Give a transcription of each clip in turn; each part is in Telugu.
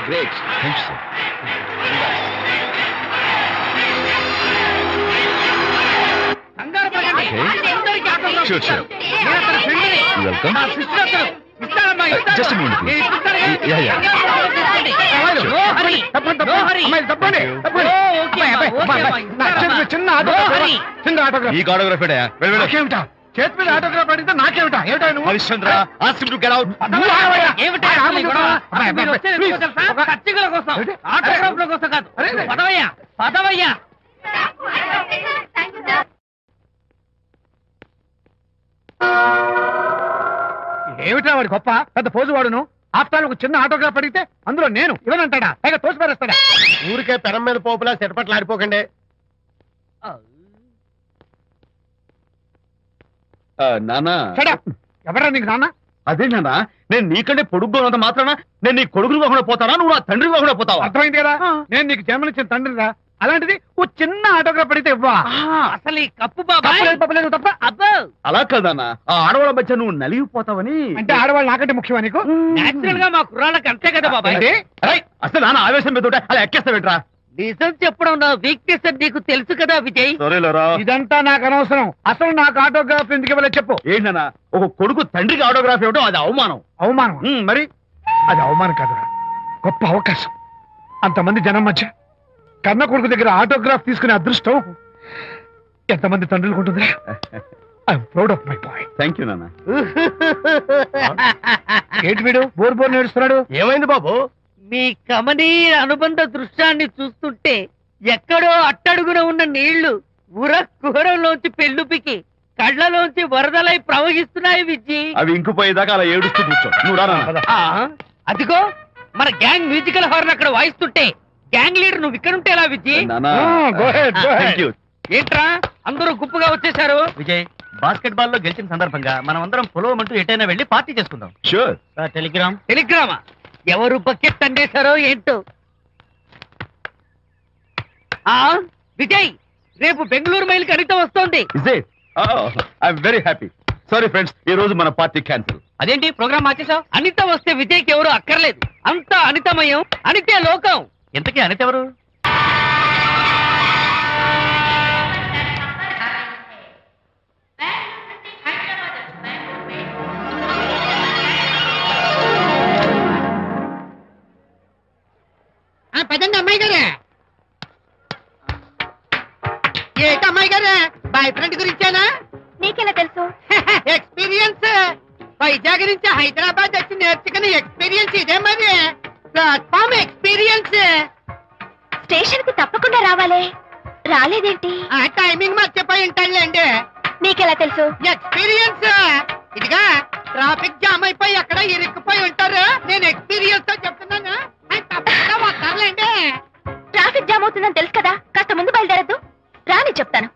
Great. Thank you sir. Sure, sure. Welcome. Just a moment, please. Yeah. చిన్న ఆటోగ్రాఫ్. ఈ ఆటోగ్రాఫ్ ఏమిటా? చేతి మీద ఆటోగ్రాఫ్ అడిగితే నాకేమిటా? ఏమిటా నువ్వు? Harishchandra, ask him to get out. ఏమిటా వాడి గొప్ప పెద్ద పోజు వాడును. ఆఫ్టర్ ఒక చిన్న ఆటోగ్రాఫ్ అడిగితే అందులో నేను ఇవ్వనంటాడా? పైగా తోసి పారేస్తాడా? ఊరికే పెరం మీద పోపులా చెరపట్లు ఆడిపోకండి. నానా, ఎవరా నీకు నాన్న? అదే నానా, నేను నీకంటే పొడుగ్గా ఉన్నంత మాత్రాన నేను నీ కొడుకులు కాకుండా పోతానా, నువ్వు నా తండ్రి కాకుండా పోతావా? అర్థమైంది కదా, నేను నీకు జన్మనిచ్చిన తండ్రిరా. అలాంటిది ఓ చిన్న ఆటోగ్రాఫ్ అడిగితే ఇవ్వా? అసలు ఈ కప్పు బాబు తప్ప. అబ్బో అలా కదన్నా, ఆ ఆడవాళ్ళ మధ్య నువ్వు నలిగిపోతావని. అంటే ఆడవాళ్ళు నాకంటే ముఖ్యమా నీకు? నేచురల్ గా మా కుర్రాళ్ళకి అంతే కదా బాబాయ్. అసలు నాన్న ఆవేశం మీద ఉంటే అలా ఎక్కేస్తావేంట్రా? నిజం చెప్పడం నా వీక్నెస్ అని నీకు తెలుసు కదా విజయ్. సరేలేరా, ఇదంతా నాకు అనవసరం. అసలు నాకు ఆటోగ్రాఫ్ ఎందుకు ఇవ్వలేదు చెప్పు. ఏంటన్నా, ఒక కొడుకు తండ్రికి ఆటోగ్రాఫ్ ఇవ్వడం అది అవమానం. అవమానం? మరి అది అవమానం కాదురా, గొప్ప అవకాశం. అంతమంది జనం మధ్య కన్న కొడుకు దగ్గర ఆటోగ్రాఫ్ తీసుకునే అదృష్టం ఎంతమంది తండ్రులకు ఉంటుందిరా. I'm proud of my boy. Thank you నాన్న. ఏంటి వీడు బోర్ బోర్ నేడుస్తున్నాడు? ఏమైంది బాబు? మీ కమనీయ అనుబంధ దృశ్యాన్ని చూస్తుంటే ఎక్కడో అట్టడుగున ఉన్న నీళ్లు ఉర కుహరంలోంచి పెళ్ళుపికి కళ్ళలోంచి వరదలై ప్రవహిస్తున్నాయి విజ్జి. అవి ఇంకుపోయేదాకా అలా ఏడుస్తూ కూర్చో. నువ్వు రానా? అదిగో మన గ్యాంగ్ మ్యూజికల్ హార్న్ అక్కడ వాయిస్తుంటే గ్యాంగ్ లీడర్ నువ్వు ఇక్కడ ఉంటే ఎలా విజ్జి? ఏంట్రా అందరూ గుంపుగా వచ్చేసారు? విజయ్, బాస్కెట్ బాల్ లో గెలిచిన సందర్భంగా మనం అందరం పొలవమంటూ ఎటైనా వెళ్ళి పార్టీ చేసుకుందాం. షూర్. టెలిగ్రామా? ఎవరు బకెట్ అండేశారో ఏంటో. విజయ్, రేపు బెంగళూరు మైల్ అనిత వస్తోంది. I'm very happy. Sorry friends, ఈ రోజు మన పార్టీ క్యాన్సిల్. అదేంటి ప్రోగ్రామ్ మార్చేసావు? అనిత వస్తే విజయ్కి ఎవరు అక్కర్లేదు. అంతా అనితమయం, అనితే లోకం. ఇంతకీ అనిత ఎవరు? పదండి అమ్మాయి గారే. ఏంటి అమ్మాయి గారే, బాయ్ ఫ్రెండ్ గురించేనా? నీకెలా తెలుసు? ఎక్స్పీరియన్స్. వైజాగ్ నుంచి హైదరాబాద్ వచ్చి నేర్చుకునే ఎక్స్పీరియన్స్ ఇదే మరి. Platform experience. స్టేషన్ కు తప్పకుండా రావాలే, రాలేదేంటి? ఆ టైమింగ్ మర్చిపోయి ఉంటాడులేండి. నీకెలా తెలుసు? ఎక్స్పీరియన్స్. ఇదిగా ట్రాఫిక్ జామ్ అయిపోయి ఎక్కడ ఇరుక్కుపోయి ఉంటారు. నేను ఎక్స్పీరియన్స్ తో చెప్తున్నాను. తప్పకుండా వస్తారులేండి. ట్రాఫిక్ జామ్ అవుతుందని తెలుసు కదా, కాస్త ముందు బయలుదేరద్దు. రాని చెప్తాను.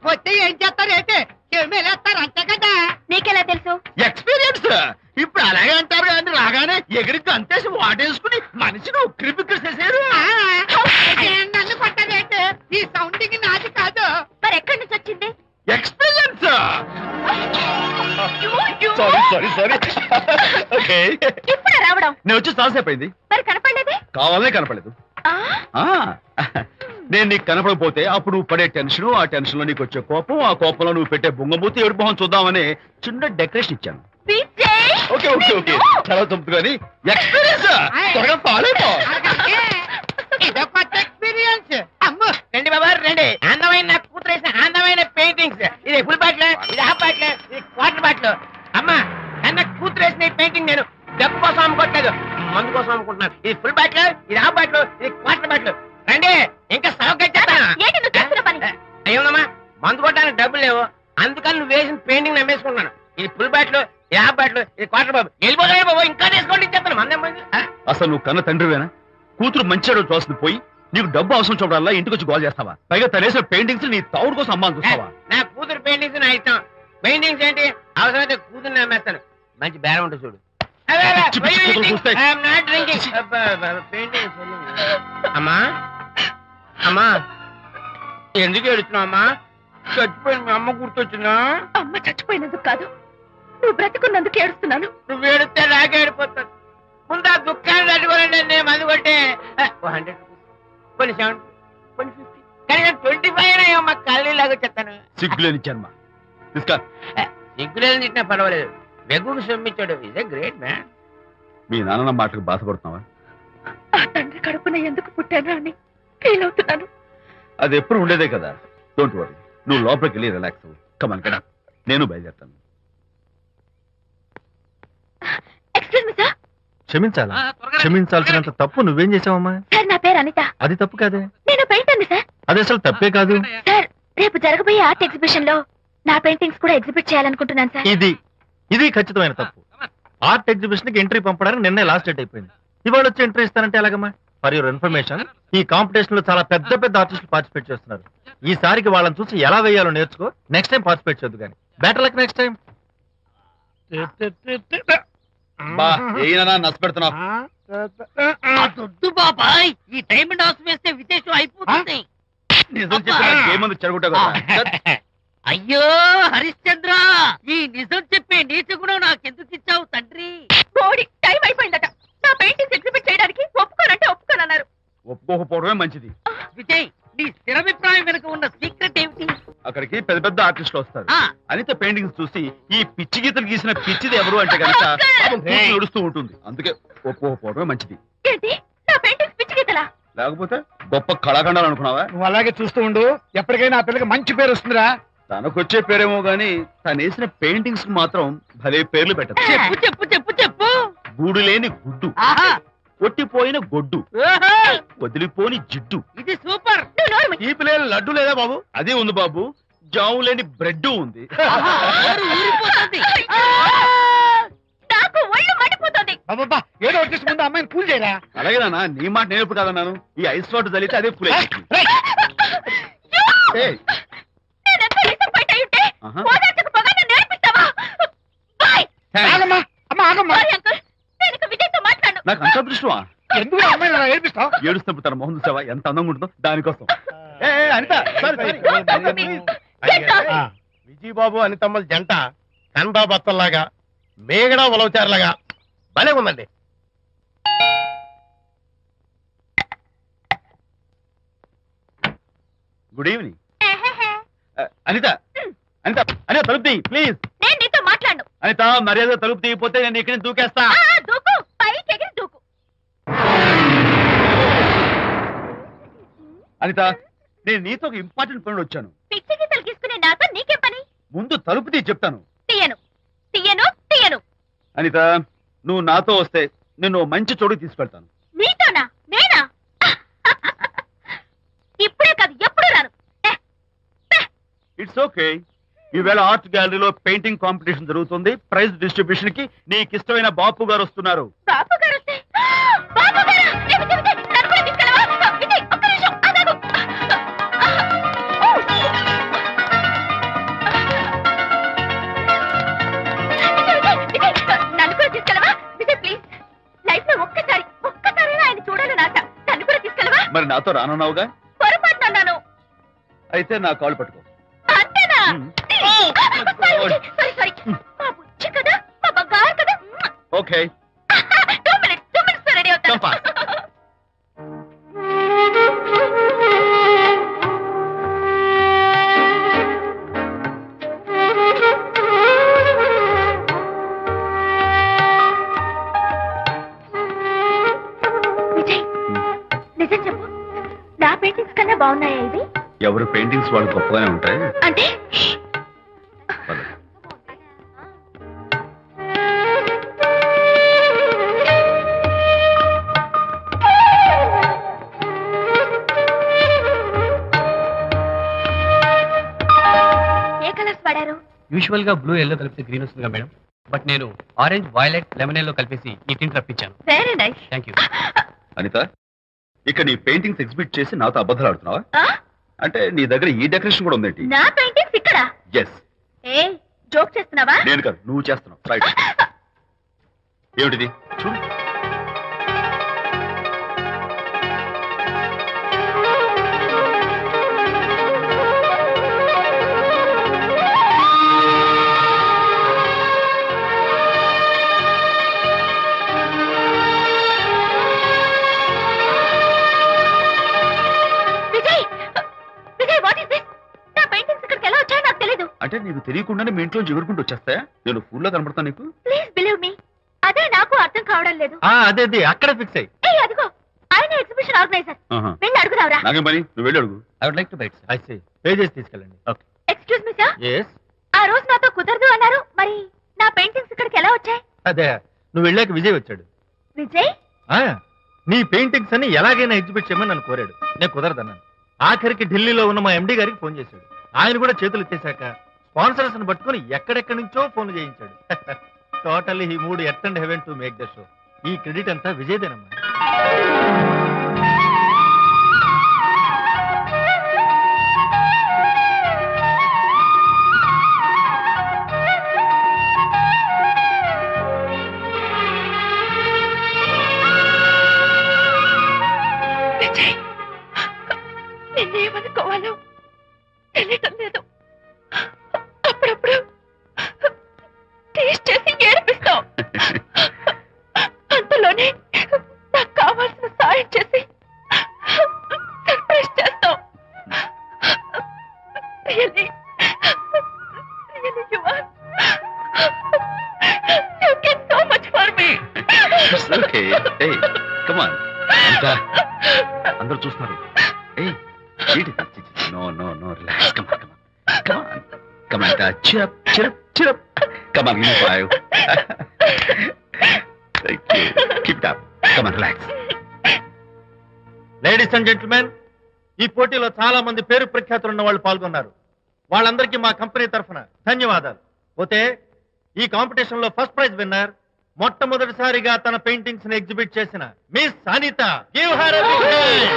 వస్తే ఏం చేస్తారు? అయితే చెమేలేస్తారు అంతే కదా. నీకెలా తెలుసు? ఎక్స్పీరియన్స్. ఇప్పుడు అలాగే అంటారు కానీ రాగానే ఎగిరికి అంతేసి వాటేసుకుని మనిషిని ఉక్కిరి బిక్కిరి చేశారు. నన్ను కొట్టదేంటి? ఈ సౌండింగ్ నాది కాదు. మరి ఎక్కడి నుంచి వచ్చింది? ఎక్స్పీరియన్స్. సారీ. ఓకే, ఇప్పుడే రావడం? నేను వచ్చి చాలాసేపు అయింది. మరి కనపడలేదే? కావాలనే కనపడలేదు. నేను నీకు కనపడకపోతే అప్పుడు నువ్వు పడే టెన్షన్, ఆ టెన్షన్ లో నీకు వచ్చే కోపం, ఆ కోపంలో నువ్వు పెట్టే బొంగమూతి ఏడు మొహం చూద్దామని చిన్న డెకరేషన్ ఇచ్చాను. ఓకే చాలా తప్పు కానీ ఎక్స్పీరియన్స్. త్వరగా ఫాలో అయిపో. ఇదో కొత్త ఎక్స్పీరియన్స్. అమ్మో రండి బాబా రండి. అందమైన నాకు కూతురేసిన అందమైన పెయింటింగ్స్. ఇది ఫుల్ బాటిల్, ఇది హాఫ్ బాటిల్, ఇది క్వార్టర్ బాటిల్. అమ్మా అన్న కూతురేసిన పెయింటింగ్ నేను డబ్బు కోసం అమ్ముకోవట్లేదు, మందు కోసం అమ్ముకుంటున్నాను. ఇది ఫుల్ బాటిల్, ఇది హాఫ్ బాటిల్, ఇది క్వార్టర్ బాటిల్. రండి ఇంకా అయ్యోమ్మా, మందు కొట్టడానికి డబ్బులు లేవు, అందుకని నువ్వు వేసిన పెయింటింగ్ నమ్మేసుకుంటున్నాను. ఇది ఫుల్ బాటిల్, ఇది హాఫ్ బాటిల్, ఇది క్వార్టర్ బాబు. వెళ్ళిపోతాయి బాబు, ఇంకా తీసుకోండి ఇచ్చేస్తాను. మంది అసలు నువ్వు కన్న తండ్రివేనా? కూతురు మంచి రోజు చూస్తుంది పోయి నీకు డబ్బు అవసరం చూడాలా ఇంటికి వచ్చి గోల్ చేస్తావా? పైగా తనేసిన పెయింటింగ్స్ నీ తౌడు కోసం అమ్మాని చూస్తావా? నా కూతురు పెయింటింగ్స్ నా ఇష్టం. పెయింటింగ్స్ ఏంటి అవసరమైతే కూతురు నమ్మేస్తాను. మంచి బేరం ఉంటుంది చూడు. అమ్మా అమ్మా ఎందుకు ఏడుస్తున్నావు అమ్మా? చచ్చిపోయిన మీ అమ్మ గుర్తొచ్చిందా? అమ్మ చచ్చిపోయినందుకు కాదు, నువ్వు బ్రతికున్నందుకు ఏడుస్తున్నాను. నువ్వు ఏడితే నాకే ఏడిపోతాను. ముందు ఆ దుఃఖాన్ని తట్టుకోనండి నేను మందు కొట్టే 100 రూపీస్ కొన్ని 70 కొన్ని 50 కానీ 25 మా కళ్ళు లాగా చెప్తాను సిగ్గులేని జన్మ తీసుకో. సిగ్గులేదు తిట్టినా పర్వాలేదు వెగుడు సొమ్మించాడు ఇస్ ఏ గ్రేట్ మ్యాన్. మీ నాన్న మాటకు బాధపడుతున్నావా? ఆ తండ్రి కడుపున ఎందుకు పుట్టానా అని ఫీల్ అవుతున్నాను. అది ఎప్పుడు ఉండేదే కదా. డోంట్ వరీ, నువ్వు లోపలికి వెళ్ళి రిలాక్స్ అవ్వు. కమాన్ కదా, నేను బయలుదేరుతాను. Excuse me sir. క్షమించాలా? క్షమించాల్సినంత తప్పు నువ్వేం చేసావమ్మా? సార్ నా పేరు అనిత. అది తప్పు కాదే. నేను పెయింటర్ సార్. అది అసలు తప్పే కాదు. సార్ రేపు జరగబోయే ఆర్ట్ ఎగ్జిబిషన్ లో నా పెయింటింగ్స్ కూడా ఎగ్జిబిట్ చేయాలనుకుంటున్నాను సార్. ఇది ఖచ్చితమైన తప్పు. ఆర్ట్ ఎగ్జిబిషన్ కి ఎంట్రీ పంపడానికి నిన్నే లాస్ట్ డేట్ అయిపోయింది. ఇవాళ వచ్చి ఎంట్రీ ఇస్తానంటే ఎలాగమ్మా? ఫర్ యువర్ ఇన్ఫర్మేషన్, ఈ కాంపిటీషన్ లో చాలా పెద్ద పెద్ద ఆర్టిస్టులు పార్టిసిపేట్ చేస్తున్నారు. ఈసారికి వాళ్ళని చూసి ఎలా వేయాలో నేర్చుకో. నెక్స్ట్ టైం పార్టిసిపేట్ చేయొద్దు కానీ. Better luck next time. బా ఏనా నచ్చ పెడుతున్నావు? దొడ్డు బాబాయ్ ఈ డైమండ్ హౌస్ వేస్తే విశేషం అయిపోతుంది. నిజం చెప్పిన ఏమంది చెడగొట్టావు కదా. అయ్యో హరిశ్చంద్ర, ఈ నిజం చెప్పే నీచ గుణం నాకెందుకు ఇచ్చావు తండ్రి? బోడి టైం అయిపోయిందట. నా పెయింటింగ్స్ ఎగ్జిబిట్ చేయడానికి ఒప్పుకోనంటే ఒప్పుకోనన్నారు. ఒప్పుకోకపోవడమే మంచిది. విజయ్, నీ స్థిరాభిప్రాయం వెనుక ఉన్న సీక్రెట్ ఏమిటి? అక్కడికి పెద్ద పెద్ద ఆర్టిస్టులు వస్తారు. ఆ. అనిత పెయింటింగ్స్ చూసి ఈ పిచ్చి గీతలు గీసిన పిచ్చిది ఎవరు అంటే కనుక పాపం కూతురు ఏడుస్తూ ఉంటుంది. అందుకే ఒప్పుకోకపోవడమే మంచిది. ఏంటి నా పెయింటింగ్స్ పిచ్చి గీతలా? లేకపోతే గొప్ప కళాఖండాలు అనుకున్నావా? నువ్వు అలాగే చూస్తూ ఉండు. ఎప్పటికైనా ఆ పిల్లకి మంచి పేరు వస్తుందిరా. తనకొచ్చే పేరేమో గాని తను వేసిన పెయింటింగ్స్ మాత్రం భలే పేర్లు పెట్టదు. చెప్పు చెప్పు చెప్పు చెప్పు. గూడు లేని గుడ్డు, ఆహా, కొట్టిపోయిన గొడ్డు, ఓహో, వదిలిపోని జిడ్డు. ఇది సూపర్. నువ్వు నోరు మూయి. ఈ పిల్లలు లడ్డు లేదా బాబు? అదే ఉంది బాబు. జాము లేని బ్రెడ్ ఉంది. ఆహా, నోరు ఊరిపోతుంది. నాకు ఒళ్ళు మండిపోతుంది. బాబా ఏదో వచ్చేసి ముందు అమ్మాయిని కూల్ చేయరా. అలాగే నాన్న, నీ మాట నేర్పు కాదన్నాను. ఈ ఐస్ వాటర్ చల్లితే అదే ఫుల్ నేనెంత disappoint అయి ఉంటే ఆహా. ఓదార్చకపోగా నన్ను నేర్పిస్తావా? బాయ్. ఆగమ్మా అమ్మా ఆగమ్మా. సారీ అంకుల్, నేను ఇక విజయ్తో మాట్లాడను. నాకు అంత అదృష్టమా? ఎందుకు ఆ అమ్మాయిని అలా ఏడిపిస్తావు? ఏడుస్తున్నప్పుడు తన మొహం చూసావా ఎంత అందంగా ఉంటుందో? దానికోసం. Anitha Don't talk to me. Get out. Vijaya Babu అనితమ్మల జంట కన్బా బత్తల్లాగా మేగడ ఉలవచారులాగా భలే ఉందండి. Good evening. అనిత అనిత అనిత తలుపు తీ ప్లీజ్. నేను నీతో మాట్లాడను. అనిత మర్యాద తలుపు తీయపోతే నేను ఇక్కడి నుంచి దూకేస్తా. దూకు, పైకి ఎగిరి దూకు. అనిత, నేను నీతో ఒక ఇంపార్టెంట్ పనులు వచ్చాను. పిచ్చి గీతలు గీసుకునే నాతో నీకే పని? ముందు తలుపు తీ చెప్తాను. తీయను తీయను తీయను. అనిత, నువ్వు నాతో వస్తే నిన్ను ఓ మంచి చోటుకి తీసుకెళ్తాను. నీతోనా? నేనా? ఇప్పుడే కాదు ఎప్పుడు రాను. It's okay. ఈవేళ ఆర్ట్ గ్యాలరీలో పెయింటింగ్ కాంపిటీషన్ జరుగుతుంది. ప్రైజ్ డిస్ట్రిబ్యూషన్ కి నీకు ఇష్టమైన బాపు గారు వస్తున్నారు. బాపు గారు వస్తే బాపు గారా? ఏ విజయ్, విజయ్, నన్ను కూడా తీసుకెళ్ళవా? విజయ్, ఒక్క నిమిషం ఆగు. విజయ్, నన్ను కూడా తీసుకెళ్ళవా? విజయ్ ప్లీజ్, లైఫ్ లో ఒక్కసారి ఆయన చూడాలని ఆశ. నన్ను కూడా తీసుకెళ్ళవా? మరి నాతో రానున్నావుగా? పొరపాటున అన్నాను. అయితే నా కాల్ పట్టుకో. అంతేనా? సారీ మా బుజ్జి కదా, మా బంగారు కదా. ఓకే. 2 minutes రెడీ అవుతాను. Come fast. విజయ్, నిజం చెప్పు, నా పెయింటింగ్స్ కన్నా బాగున్నాయా ఇవి? ఎవరు పెయింటింగ్స్ వాళ్ళు గొప్పగానే ఉంటాయి. అంటే పద. ఏ కలర్స్ వాడారు? యూజువల్ గా బ్లూ ఎల్లో కలిపితే గ్రీన్ వస్తుందిగా మేడం, బట్ నేను ఆరెంజ్ వైలెట్ లెమన్ ఎల్లో కలిపేసి ఈ టింట్ రప్పించాను. Very nice. Thank you. Anitha, ఇక నీ పెయింటింగ్స్ ఎగ్జిబిట్ చేసి నాతో అబద్ధాలు ఆడుతున్నావా? అంటే నీ దగ్గర ఈ డెకరేషన్ కూడా ఉందేంటి? నా పెయింటింగ్స్ ఇక్కడ? ఎస్. ఏ జోక్ చేస్తున్నావా? నేను కాదు, నువ్వు చేస్తున్నావు. రైట్. ఏమిటిది? చూడు. తెలియకుండానే మీ ఇంట్లో ఎగురుకుంటూ వచ్చేస్తాయా? నేను ఫుల్లో కనబడతాను నీకు? ప్లీజ్ బిలీవ్ మీ, అదే నాకు అర్థం కావడం లేదు. అదే అక్కడే ఫిక్స్ అయ్యి. ఏయ్ అదిగో ఆయన ఎగ్జిబిషన్ ఆర్గనైజర్. ఆహా. వెళ్ళి అడుగుదావరా? నాకేం పని, నువ్వు వెళ్ళి అడుగు. I would like to bite. I pay చేసి తీసుకెళ్ళండి. Okay. Excuse me sir, yes. ఆ రోజు నాతో కుదరదు అన్నారు, మరి నా పెయింటింగ్స్ ఇక్కడికి ఎలా వచ్చాయి? అదే నువ్వు వెళ్ళాక విజయ్ వచ్చాడు. విజయ్? నీ పెయింటింగ్స్ అన్ని ఎలాగైనా ఎగ్జిబిట్ చేయమని నన్ను కోరాడు. నేను కుదరదన్నాను. ఆఖరికి ఢిల్లీలో ఉన్న మా ఎండి గారికి ఫోన్ చేశాడు. ఆయన కూడా చేతులు ఎత్తేశాక స్పాన్సర్స్ ని పట్టుకుని ఎక్కడెక్కడి నుంచో ఫోన్ చేయించాడు. Totally he mood earth and heaven to make the show. ఈ క్రెడిట్ అంతా విజయ్దేనమ్మా. విజయ్, నిన్నేమనుకోవాలో తెలియటం లేదు. అప్పుడప్పుడు టేస్ట్ చేసి ఏడిపిస్తావు. అంతలోనే నాకు కావాల్సిన సాయం చేసి సర్ప్రైజ్ చేస్తావు. Really, you are. You get so much for me. It's okay. Hey, come on. అందరూ చూస్తున్నారు. ఏయ్, no, relax. Come on. Cheer up. Come on, give me 5. Thank you. Keep it up. Come on, relax. Ladies and gentlemen, ఈ పోటీలో చాలా మంది పేరు ప్రఖ్యాతులు ఉన్న వాళ్ళు పాల్గొన్నారు. వాళ్ళందరికీ మా కంపెనీ తరఫున ధన్యవాదాలు. పోతే ఈ కాంపిటీషన్ లో ఫస్ట్ ప్రైజ్ విన్నర్, మొట్టమొదటిసారిగా తన పెయింటింగ్స్ ని ఎగ్జిబిట్ చేసిన miss Anita. Give her a big hand.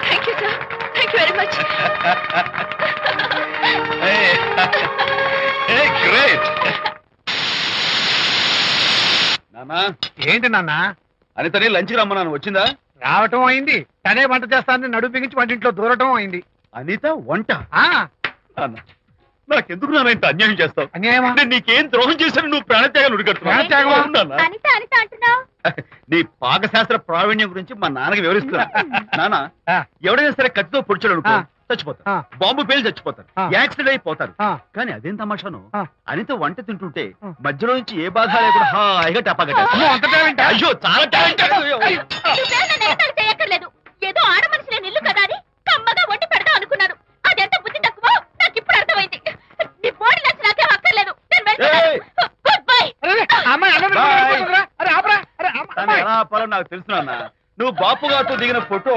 Thank you, sir. Thank you very much. Hey, great. నానా, ఏంటి నాన్న? అనితని లంచ్కి రమ్మన్నాను, వచ్చిందా? రావటం అయింది, తనే వంట చేస్తానని నడుపు బిగించి వంటింట్లో దూరటం అయింది. అనిత వంట? ఆ నాన్న, నాకెందుకు నాన్న ఇంత అన్యాయం చేస్తావు? అన్యాయమా? నేను నీకేం ద్రోహం చేశాను? నువ్వు ప్రాణత్యాగాలు ప్రాణత్యాగమా? అనిత అంటున్నావు? నీ పాకశాస్త్ర ప్రావీణ్యం గురించి మా నాన్నకి వివరిస్తున్నా. నాన్న, ఎవడైనా సరే కత్తితో పొడిచాడు అనుకో, చచ్చిపోతారు. బాంబు పేలు చచ్చిపోతారు, యాక్సిడెంట్ అయిపోతారు. కానీ అదేం తమాషాను, అనిత వంట తింటుంటే మధ్యలో నుంచి ఏ బాధ లేకుండా హాయిగా టపాకట్టేస్తారు. అయ్యో, చాలా టాలెంట్. చేయక్కర్లేదు, ఏదో ఆడ మనిషిలే నిల్లు కదా అని కమ్మగా వండి పెడదాం అనుకున్నాను. అదెంత బుద్ధి తక్కువ నాకు ఇప్పుడు అర్థమైంది. నీ బాడీ నచ్చి నాకేం అక్కర్లేదు. Good bye. నాకు తెలుసు నాన్న, నువ్వు బాపు గారితో దిగిన ఫోటో.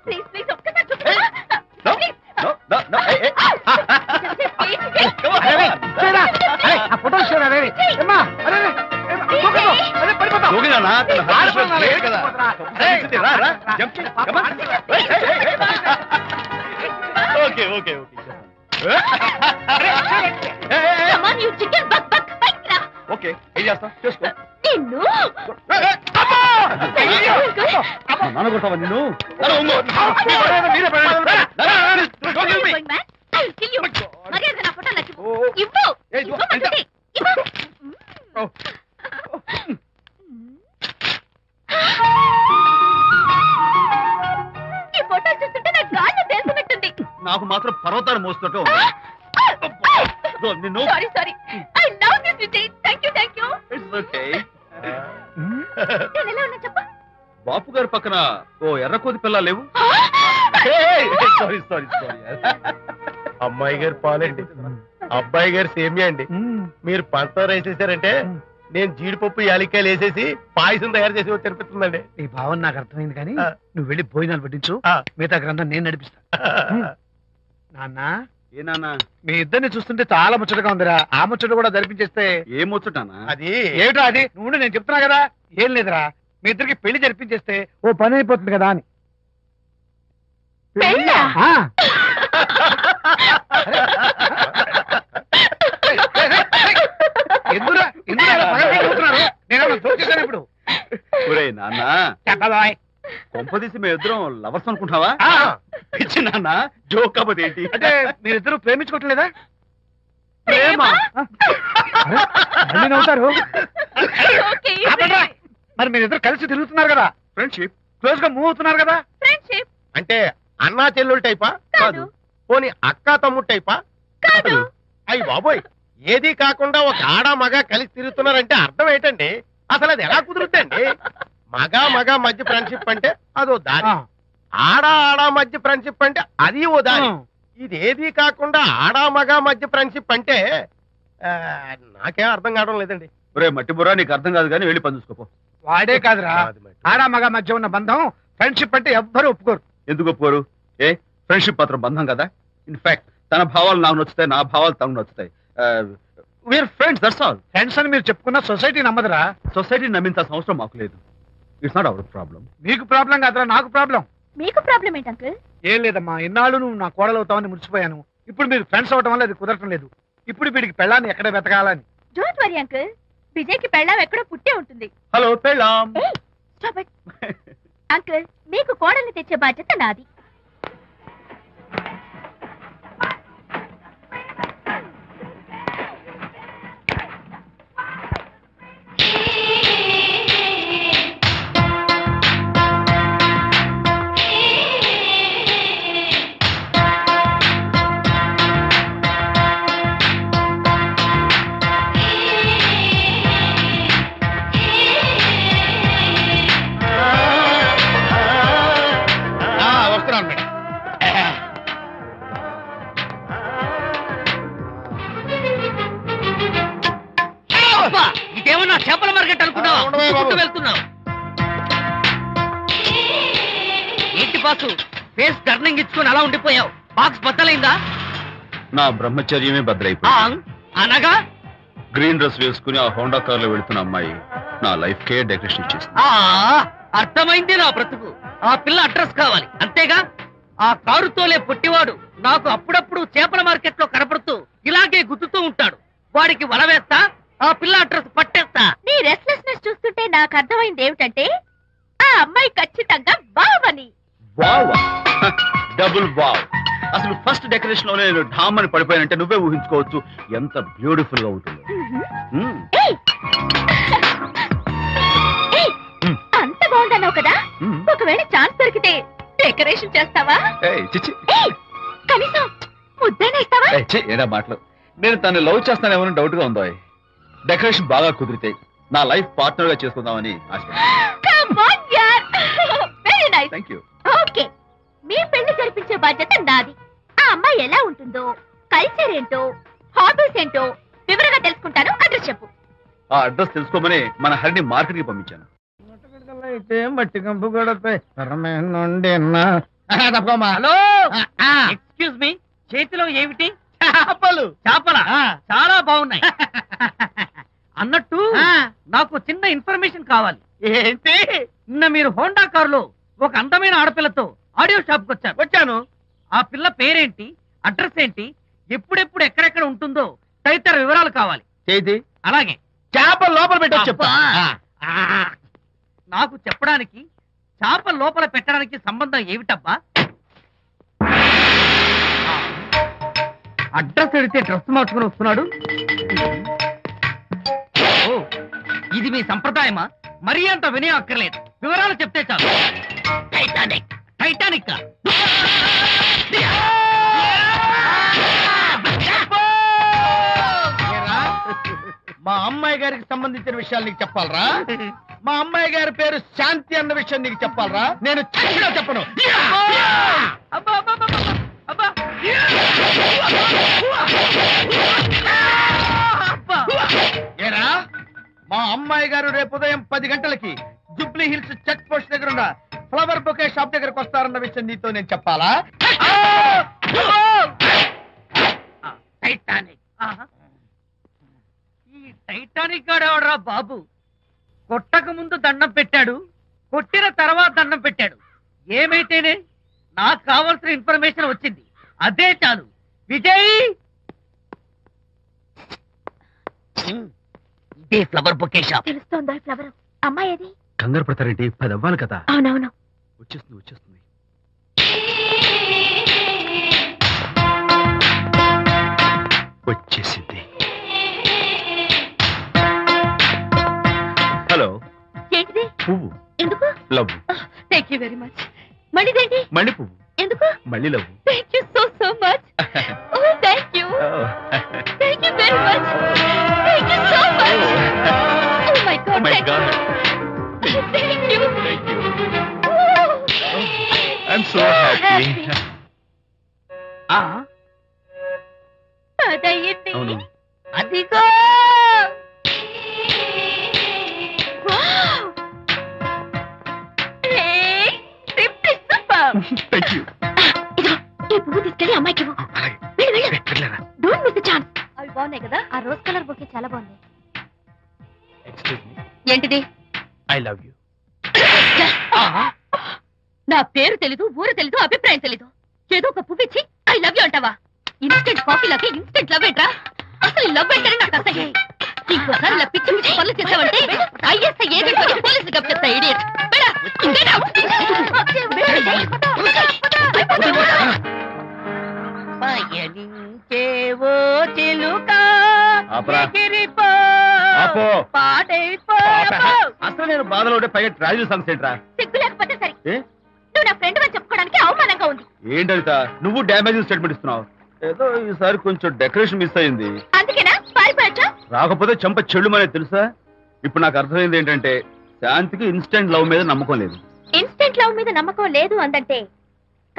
ప్లీజ్ ఒక్కసారి చూపించు. ఓకే, ఏం చేస్తావు చేసుకో. నిన్ను నాన్న కొడతావా నిన్ను? మర్యాద నా ఫోటో నచ్చు. ఇవ్వు. ఇవ్వమంటుంది. ఇవ్వు. ఈ ఫోటో చూస్తుంటే నాకు గాలి తెలుసున్నట్టుంది. నాకు మాత్రం పర్వతాలు మోస్తున్నట్టు నిన్ను. Sorry I love this Vijay. Thank you. It's okay. నేను ఎలా ఉన్నా చెప్పు. బాపు గారి పక్కన ఓ ఎర్ర కోతి పిల్ల లేవు? సారీ. అమ్మాయి గారు పాలండి, అబ్బాయి గారు సేమియా అండి. మీరు పంచదార వేసేసారంటే నేను జీడిపప్పు యాలక్కాయలు వేసేసి పాయసం తయారు చేసి తినిపిస్తుందండి. ఈ భావన నాకు అర్థమైంది, కానీ నువ్వు వెళ్ళి భోజనాలు పట్టించు, మిగతా గ్రంథం నేను నడిపిస్తా. నాన్న, ఏ నాన్న, మీ ఇద్దరిని చూస్తుంటే చాలా ముచ్చటగా ఉందిరా. ఆ ముచ్చట కూడా జరిపించేస్తే. ఏం ముచ్చటానా? అది ఏమిటో అది? నువ్వు నేను చెప్తున్నా కదా. ఏం లేదురా, మీ ఇద్దరికి పెళ్లి జరిపించేస్తే ఓ పని అయిపోతుంది కదా అని. పెళ్ళా? ఇప్పుడు నాన్న కొంపదీసి మేము ఇద్దరం లవర్స్ అనుకుంటావా? పిచ్చి నాన్న, జోక్ కాకపోతే ఏంటి? అంటే మీరిద్దరు ప్రేమించుకోవట్లేదా? ప్రేమ మళ్ళీ నవ్వుతారు. మరి మీరిద్దరు కలిసి తిరుగుతున్నారు కదా, ఫ్రెండ్షిప్, క్లోజ్ గా మూవ్ అవుతున్నారు కదా. ఫ్రెండ్షిప్. అంటే అన్నా చెల్లెలు టైపా? కాదు. పోనీ అక్క తమ్ముడు టైపా? కాదు. అయ్యి బాబోయ్, ఏది కాకుండా ఒక ఆడ మగ కలిసి తిరుగుతున్నారంటే అర్థం ఏంటండి? అసలు అది ఎలా కుదురుద్దండి? మగ మధ్య ఫ్రెండ్షిప్ అంటే అదో దారి, ఆడ మధ్య ఫ్రెండ్షిప్ అంటే అది ఓ దారి. ఇది ఏది కాకుండా ఆడ మగ మధ్య ఫ్రెండ్షిప్ అంటే నాకేం అర్థం కావడం లేదండి. ఒరే మట్టి బుర్రా, నీకు అర్థం కాదు కానీ వెళ్ళి పని చూసుకోపో. వాడే కాదురా, ఆడ మగ మధ్య ఉన్న బంధం ఫ్రెండ్షిప్ అంటే ఎవ్వరు ఒప్పుకోరు. ఎందుకు ఒప్పుకోరు? ఫ్రెండ్షిప్ మాత్రం బంధం కదా. ఇన్ఫాక్ట్ తన భావాలు నాకు నచ్చుతాయి, నా భావాలు తనకు నచ్చుతాయి. We're friends, that's all. Friends అని మీరు చెప్పుకున్న సొసైటీ నమ్మదురా. సొసైటీ నమ్మించాల్సిన అవసరం మాకు లేదు. It's not our problem. మీకు ప్రాబ్లం కాదురా, నాకు ప్రాబ్లం. మీకు ప్రాబ్లం ఏంటి అంకుల్? ఏం లేదమ్మా, ఇన్నాళ్ళు నువ్వు నా కోడలు అవుతావని మురిసిపోయాను. ఇప్పుడు మీరు ఫ్రెండ్స్ అవటం వల్ల అది కుదరటం లేదు. ఇప్పుడు వీడికి పెళ్ళాన్ని ఎక్కడ వెతకాలని. డోంట్ వరీ అంకుల్, విజయ్కి పెళ్ళాం ఎక్కడో పుట్టే ఉంటుంది. హలో పెళ్ళాం. Stop it. అంకుల్, మీకు కోడల్ని తెచ్చే బాధ్యత నాది. వస్తున్నాను మేడం. ఇదేమన్నా చేపల మార్కెట్ అనుకున్నావా? ఉండవే బాబు. చుట్టూ వెళ్తున్నావు ఏంటి బాసు? ఫేస్ టర్నింగ్ ఇచ్చుకొని అలా ఉండిపోయావు. బాక్స్ బద్దలైందా? నా బ్రహ్మచర్యమే బద్దలైపోయింది. అనగా గ్రీన్ డ్రెస్ వేసుకుని ఆ హోండా కార్ లో వెళుతున్న అమ్మాయి నా లైఫ్ కే డెకరేషన్ ఇచ్చేసింది. అర్థమైంది నా బ్రతుకు. ఆ పిల్ల అడ్రస్ కావాలి అంతేగా. ఆ కారుతోలే పొట్టివాడు నాకు అప్పుడప్పుడు చేపల మార్కెట్ లో కనపడుతూ ఇలాగే గుద్దుతూ ఉంటాడు. వాడికి వల వేస్తా, ఆ పిల్ల అడ్రస్ పట్టేస్తా. నీ రెస్ట్లెస్నెస్ చూస్తుంటే నాకు అర్థమైంది ఏమిటంటే ఆ అమ్మాయి ఖచ్చితంగా బావని. Wow, double wow. అసలు ఫస్ట్ డెకరేషన్ లోనే నేను ఢామ్ అని పడిపోయానంటే నువ్వే ఊహించుకోవచ్చు ఎంత బ్యూటిఫుల్ గా ఉంటుందో. ఏయ్! ఏయ్! అంత బాగుందన్నావు కదా, ఒకవేళ ఛాన్స్ దొరికితే డెకరేషన్ చేస్తావా? చిచ్చి, ఏయ్! కనీసం ముద్దైనా ఇస్తావా? ఏడా మాటలు. నేను తను లవ్ చేస్తానేమో డౌట్ గా ఉందో. డెకరేషన్ బాగా కుదిరితే నా లైఫ్ పార్ట్నర్ గా చేసుకుందామని ఆశ. Come on, yaar. Very nice. Thank you. Okay, మీ పెళ్లి జరిపించే బాధ్యత నాది. ఆ అమ్మాయి ఎలా ఉంటుందో, కల్చర్ ఏంటో, హాబీస్ ఏంటో వివరంగా తెలుసుకుంటాను. అడ్రస్ చెప్పు. ఆ అడ్రస్ తెలుసుకోమని మన హరిని మార్కెట్ కి పంపించాను. మట్టి కంపు కూడా హలో, ఎక్స్క్యూజ్ మీ, చేతిలో ఏమిటి? చేపలు. చేపల చాలా బాగున్నాయి. అన్నట్టు నాకు చిన్న ఇన్ఫర్మేషన్ కావాలి. ఏంటి? నిన్న మీరు హోండా కారులో ఒక అందమైన ఆడపిల్లతో ఆడియో షాప్ కు వచ్చాను. ఆ పిల్ల పేరేంటి, అడ్రస్ ఏంటి, ఎప్పుడెప్పుడు ఎక్కడెక్కడ ఉంటుందో తదితర వివరాలు కావాలి. చేతి అలాగే చేపలు లోపల పెట్టి చెప్తా. నాకు చెప్పడానికి చేప లోపల పెట్టడానికి సంబంధం ఏమిటబ్బా? అడ్రస్ అడిగితే డ్రెస్ మార్చుకుని వస్తున్నాడు. ఓ, ఇది మీ సంప్రదాయమా? మరీ అంత వినయం అక్కర్లేదు, వివరాలు చెప్తే చాలు. టైటానిక్. టైటానిక్ మా అమ్మాయి గారికి సంబంధించిన విషయాలు నీకు చెప్పాలరా? మా అమ్మాయి గారి పేరు శాంతి అన్న విషయం నీకు చెప్పాలరా? నేను చచ్చినా చెప్పను. అబ్బా, అబ్బా, అబ్బా, అబ్బా. అబ్బా. ఏరా, మా అమ్మాయి గారు రేపు ఉదయం 10 గంటలకి జూబ్లీ హిల్స్ చెక్ పోస్ట్ దగ్గర ఉన్న ఫ్లవర్ బొకే షాప్ దగ్గరకు వస్తారన్న విషయం నీతో నేను చెప్పాలా? టైటానిక్. ఈ టైటానిక్ గాడెవడరా బాబు? కొట్టక ముందు దండం పెట్టాడు, కొట్టిన తర్వాత దండం పెట్టాడు. ఏమైతేనే నాకు కావాల్సిన ఇన్ఫర్మేషన్ వచ్చింది, అదే చాలు. విజయ్, ఇదే ఫ్లవర్ బొకే షాప్. తెలుస్తోందా ఫ్లవర్? అమ్మాయి ఏది? కంగారు పడతారేంటి? 10 అవ్వాలి కదా. అవునవును, వచ్చేస్తుంది వచ్చేస్తుంది. వచ్చేసింది. హలో. ఏంటిది? పువ్వు. ఎందుకు? Love. Thank you very much. మళ్ళీదేంటి? మళ్ళీ పువ్వు. ఎందుకు? మళ్ళీ love. Thank you so much. Oh thank you very much. Thank you so much. Oh my god. My god. Thank you. I'm so happy. అదయ్యింది. అవును. అదిగో థ్యాంక్ యూ. ఈ పువ్వు తీసుకెళ్ళి అమ్మాయికి ఇవ్వు. వెళ్ళు, వెళ్ళు. Don't miss the chance. అవి బాగున్నాయి కదా? ఆ రోజ్ కలర్ బొకే చాలా బాగుంది. ఎక్స్క్యూజ్ మీ, ఏంటిది? I love you. నా పేరు తెలీదు, ఊరు తెలీదు, అభిప్రాయం తెలీదు. ఏదో ఒక పువ్వు ఇచ్చి ఐ లవ్ యూ అంటావా? ఇన్స్టెంట్ కాఫీ లాగే ఇన్స్టెంట్ లవ్ ఏంట్రా? అసలు లవ్ ఏంటని నాకు అసహ్యం. ఇంకోసారి ఇలా పిచ్చి పిచ్చి పనులు చేసావంటే ఐఎస్ఐ ఏజెంట్ వచ్చి పోలీసులు కప్పిస్తా. ఇడియట్. పయనించేవో చిలుక ఆపరా. ఎగిరిపో, ఆపో. పాడైపో. అసలు నేను బాధలో ఉంటే పైగా ట్రాజడీ సాంగ్స్ ఏంట్రా? సిగ్గు లేకపోతే సరే. ఏ? నువ్వు నా ఫ్రెండ్ అని చెప్పుకోవడానికి అవమానంగా ఉంది. ఏంటంట నువ్వు డ్యామేజ్ స్టేట్మెంట్ ఇస్తున్నావు? ఏదో ఈసారి కొంచెం డెకరేషన్ మిస్ అయింది. అందుకేనా పారిపోయచ్చా? రాకపోతే చెంప చెల్లుమనే తెలుసా? ఇప్పుడు నాకు అర్థమైంది ఏంటంటే శాంతికి ఇన్స్టెంట్ లవ్ మీద నమ్మకం లేదు. ఇన్స్టెంట్ లవ్ మీద నమ్మకం లేదు అందంటే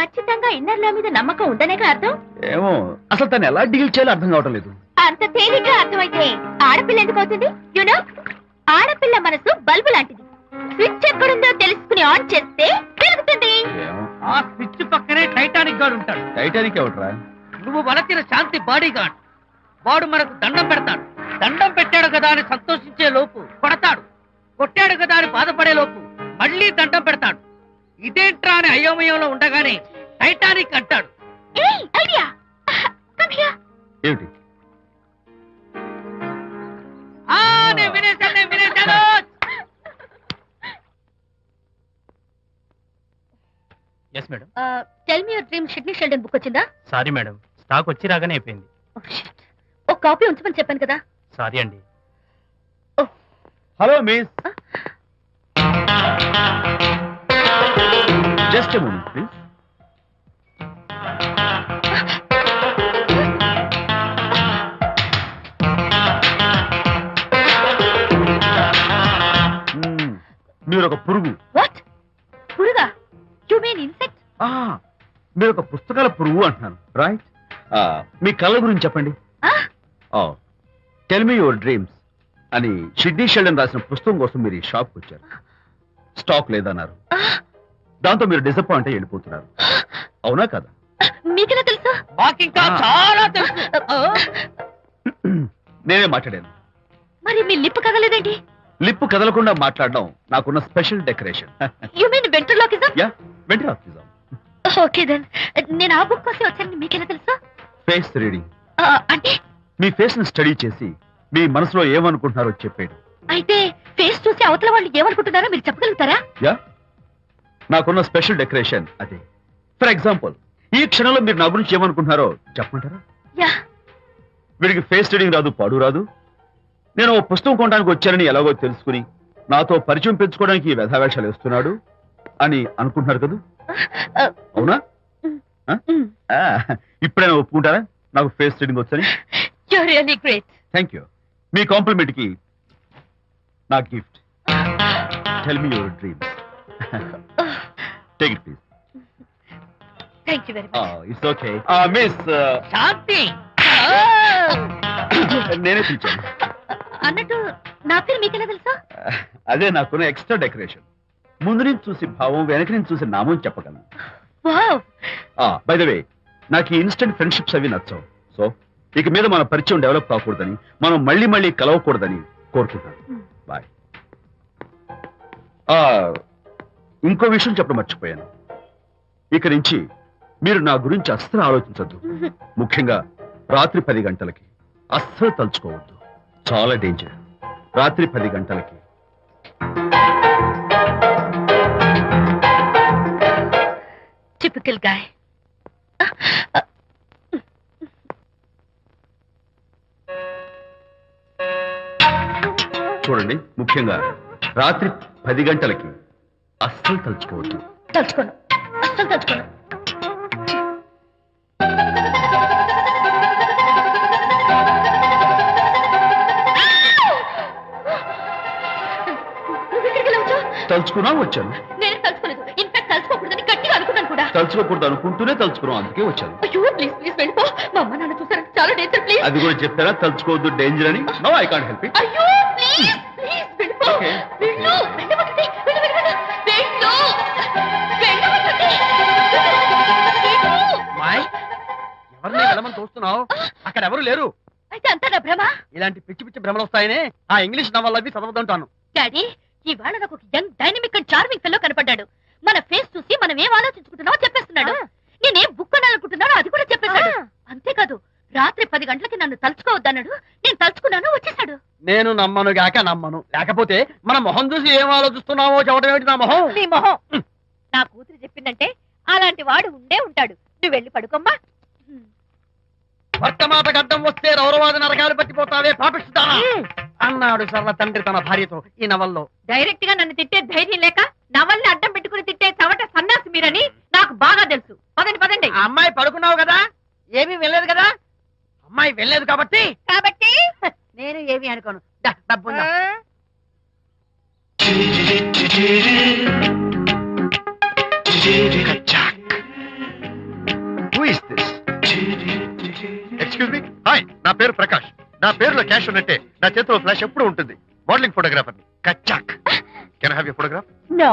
ఖచ్చితంగా ఇన్నర్ లవ్ మీద నమ్మకం ఉందనేగా అర్థం. ఏమో అసలు తను ఎలా డీల్ చేయాలో అర్థం కావటం లేదు. అంత తేలిగ్గా అర్థమైతే ఆడపిల్ల ఎందుకు అవుతుంది? యునో, ఆడపిల్ల మనసు బల్బు లాంటిది. స్విచ్ ఎక్కడుందో తెలుసుకుని ఆన్ చేస్తే పెరుగుతుంది. ఏమో. ఆ స్విచ్ పక్కనే టైటానిక్ గార్డ్ ఉంటాడు. టైటానిక్ ఎవట్రా? నువ్వు వలచిన శాంతి బాడీ గార్డ్. వాడు మనకు దండం పెడతాడు. దండం పెట్టాడు కదా అని సంతోషించే లోపు కొడతాడు. కొట్టాడు కదా అని బాధపడే లోపు మళ్ళీ దండం పెడతాడు. ఇదేంట్రా అని అయోమయంలో ఉండగానే టైటానిక్ అంటాడు. ఏయ్ ఐడియా, కమ్ హియర్. ఏమిటి? నేను వినేశాను. Yes madam. Tell me your dream Sidney Sheldon book వచ్చిందా? సారీ మేడం, స్టాక్ వచ్చి రాగానే అయిపోయింది. ఒక కాపీ ఉంచమని చెప్పాను కదా. సారీ అండి. Hello miss, just a moment please. మీరు ఒక పురుగు. వాట్? పురుగా? You mean insect? మీరు ఒక పుస్తకాల పురుగు అంటున్నాను, రైట్? మీ కళ్ళ గురించి చెప్పండి. టెల్ మీ యువర్ డ్రీమ్స్ అని షిడ్నీ షెల్డన్ రాసిన పుస్తకం కోసం మీరు ఈ షాప్కి వచ్చారు. స్టాక్ లేదన్నారు. దాంతో మీరు డిసప్పాయింట్ అయ్యి వెళ్ళిపోతున్నారు. అవునా కదా? మీకెలా తెలుసు? మాకింకా చాలా తెలుసు. నేనే మాట్లాడాను. మరి మీ లిప్ కదలేదేంటి? లిప్పు కదలకుండా మాట్లాడడం నాకున్న special decoration. You mean ventriloquism? Yeah, ventriloquism. Okay then. నేను ఆ బుక్ కోసం వచ్చానని మీకెలా తెలుసు? Face reading. అంటే మీ ఫేస్ ని స్టడీ చేసి మీ మనసులో ఏమనుకుంటున్నారో చెప్పేది. అయితే ఫేస్ చూసి అవతల వాళ్ళు ఏమనుకుంటున్నారో మీరు చెప్పగలుగుతారా? యా, నాకున్న స్పెషల్ డెకరేషన్ అదే. ఫర్ ఎగ్జాంపుల్, ఈ క్షణంలో మీరు నా గురించి ఏమనుకుంటున్నారో చెప్పమంటారా? యా. వీడికి ఫేస్ రీడింగ్ రాదు, పాడు రాదు. నేను ఓ పుస్తకం కొనడానికి వచ్చానని ఎలాగో తెలుసుకుని నాతో పరిచయం పెంచుకోవడానికి ఈ వ్యధావేషాలు వేస్తున్నాడు అని అనుకుంటున్నారు కదా? అవునా? ఇప్పుడైనా ఒప్పుకుంటారా నాకు ఫేస్ రీడింగ్ వచ్చని? You are really great. Thank you. మీ కాంప్లిమెంట్ కి నా gift. Tell me your dreams. Take it please. Thank you very much. It's okay. Miss Shanti. నేనే పిలిచాను. అన్నట్టు నా పేరు మీకెలా తెలుసా? అదే నాకున్న ఎక్స్ట్రా డెకరేషన్. ముందు నుంచి చూసి భావం, వెనక నుంచి చూసి నామం చెప్పగలను. వావ్. బై ద వే, నాకు ఈ ఇన్స్టెంట్ ఫ్రెండ్షిప్స్ అవి నచ్చవు. సో ఇక మీద మన పరిచయం డెవలప్ కాకూడదని, మనం మళ్ళీ మళ్ళీ కలవకూడదని కోరుకుంటాను. బాయ్. ఇంకో విషయం చెప్పడం మర్చిపోయాను. ఇక నుంచి మీరు నా గురించి అస్సలు ఆలోచించద్దు. ముఖ్యంగా రాత్రి 10 గంటలకి అస్సలు తలుచుకోవద్దు. చాలా డేంజర్. రాత్రి 10 గంటలకి. Typical guy. చూడండి, ముఖ్యంగా రాత్రి 10 గంటలకి అస్సలు తలుచుకోవద్దు. తలుచుకోను. అస్సలు తలుచుకోను. తలుచుకున్నా వచ్చాను. నేను తలుచుకోలేదు. ఇన్ఫాక్ట్ తలుచుకోకూడదని గట్టిగా అనుకున్నాను కూడా. తలుచుకోకూడదు అనుకుంటూనే తలుచుకున్నాం, అందుకే వచ్చాను. అయ్యో ప్లీజ్ ప్లీజ్ వెళ్ళిపో. మా అమ్మ నాన్న చూసారు, చాలా డేంజర్. ప్లీజ్. అది కూడా చెప్తారా తలుచుకోవద్దు డేంజర్ అని? No, I can't help it. అయ్యో ప్లీజ్ ప్లీజ్ వెళ్ళిపో. Okay. వెళ్ళు. వెళ్ళవద్దండి. వెళ్ళు వెళ్ళు వెళ్ళు. వెళ్ళు. వెళ్ళవద్దండి. వెళ్ళు. మాయ్ ఎవరిని వెళ్ళమని చూస్తున్నావు? అక్కడ ఎవరు లేరు. అయితే అంతా నా భ్రమ. ఇలాంటి పిచ్చి పిచ్చి భ్రమలు వస్తాయనే ఆ ఇంగ్లీష్ నవల్ అవి చదవదంటాను. డాడీ, ఇవాళ నాకు ఒక young dynamic and charming fellow కనపడ్డాడు. మన ఫేస్ చూసి మనం ఏం ఆలోచించుకుంటున్నామో చెప్పేస్తున్నాడు. నేనేం బుక్ కొనాలనుకుంటున్నానో అది కూడా చెప్పేశాడు. అంతేకాదు, రాత్రి 10 గంటలకి నన్ను తలుచుకోవద్దన్నాడు. నేను తలుచుకున్నాను, వచ్చేసాడు. నేను నమ్మను గాక నమ్మను. లేకపోతే మన మొహం చూసి ఏం ఆలోచిస్తున్నావో చెప్పడం ఏమిటి నా మొహం? నీ మొహం. నా కూతురు చెప్పిందంటే అలాంటి వాడు ఉండే ఉంటాడు. నువ్వు వెళ్ళి పడుకోమ్మా. భర్తమాట గడ్డం వస్తే రౌరవాద నరకాలు పట్టిపోతావే పాపిస్తానా అన్నాడు సర్వ తండ్రి తన భార్యతో ఈ నవల్లో. డైరెక్ట్ గా నన్ను తిట్టే ధైర్యం లేక నవల్ని అడ్డం పెట్టుకుని తిట్టే చవట సన్నాసి మీరని నాకు బాగా తెలుసు. పదండి పదండి. ఆ అమ్మాయి పడుకున్నావు కదా, ఏమీ వెళ్ళలేదు కదా. అమ్మాయి వెళ్ళలేదు కాబట్టి నేను ఏమీ అనుకోను. డబ్బు ఎక్స్క్యూజ్ మీ, హాయ్, నా పేరు ప్రకాష్. నా పేరులో క్యాష్ ఉన్నట్టే నా చేతిలో ఫ్లాష్ ఎప్పుడు ఉంటుంది. మోడలింగ్ ఫోటోగ్రాఫర్ కచ్చాక్. Can I have your photograph? No.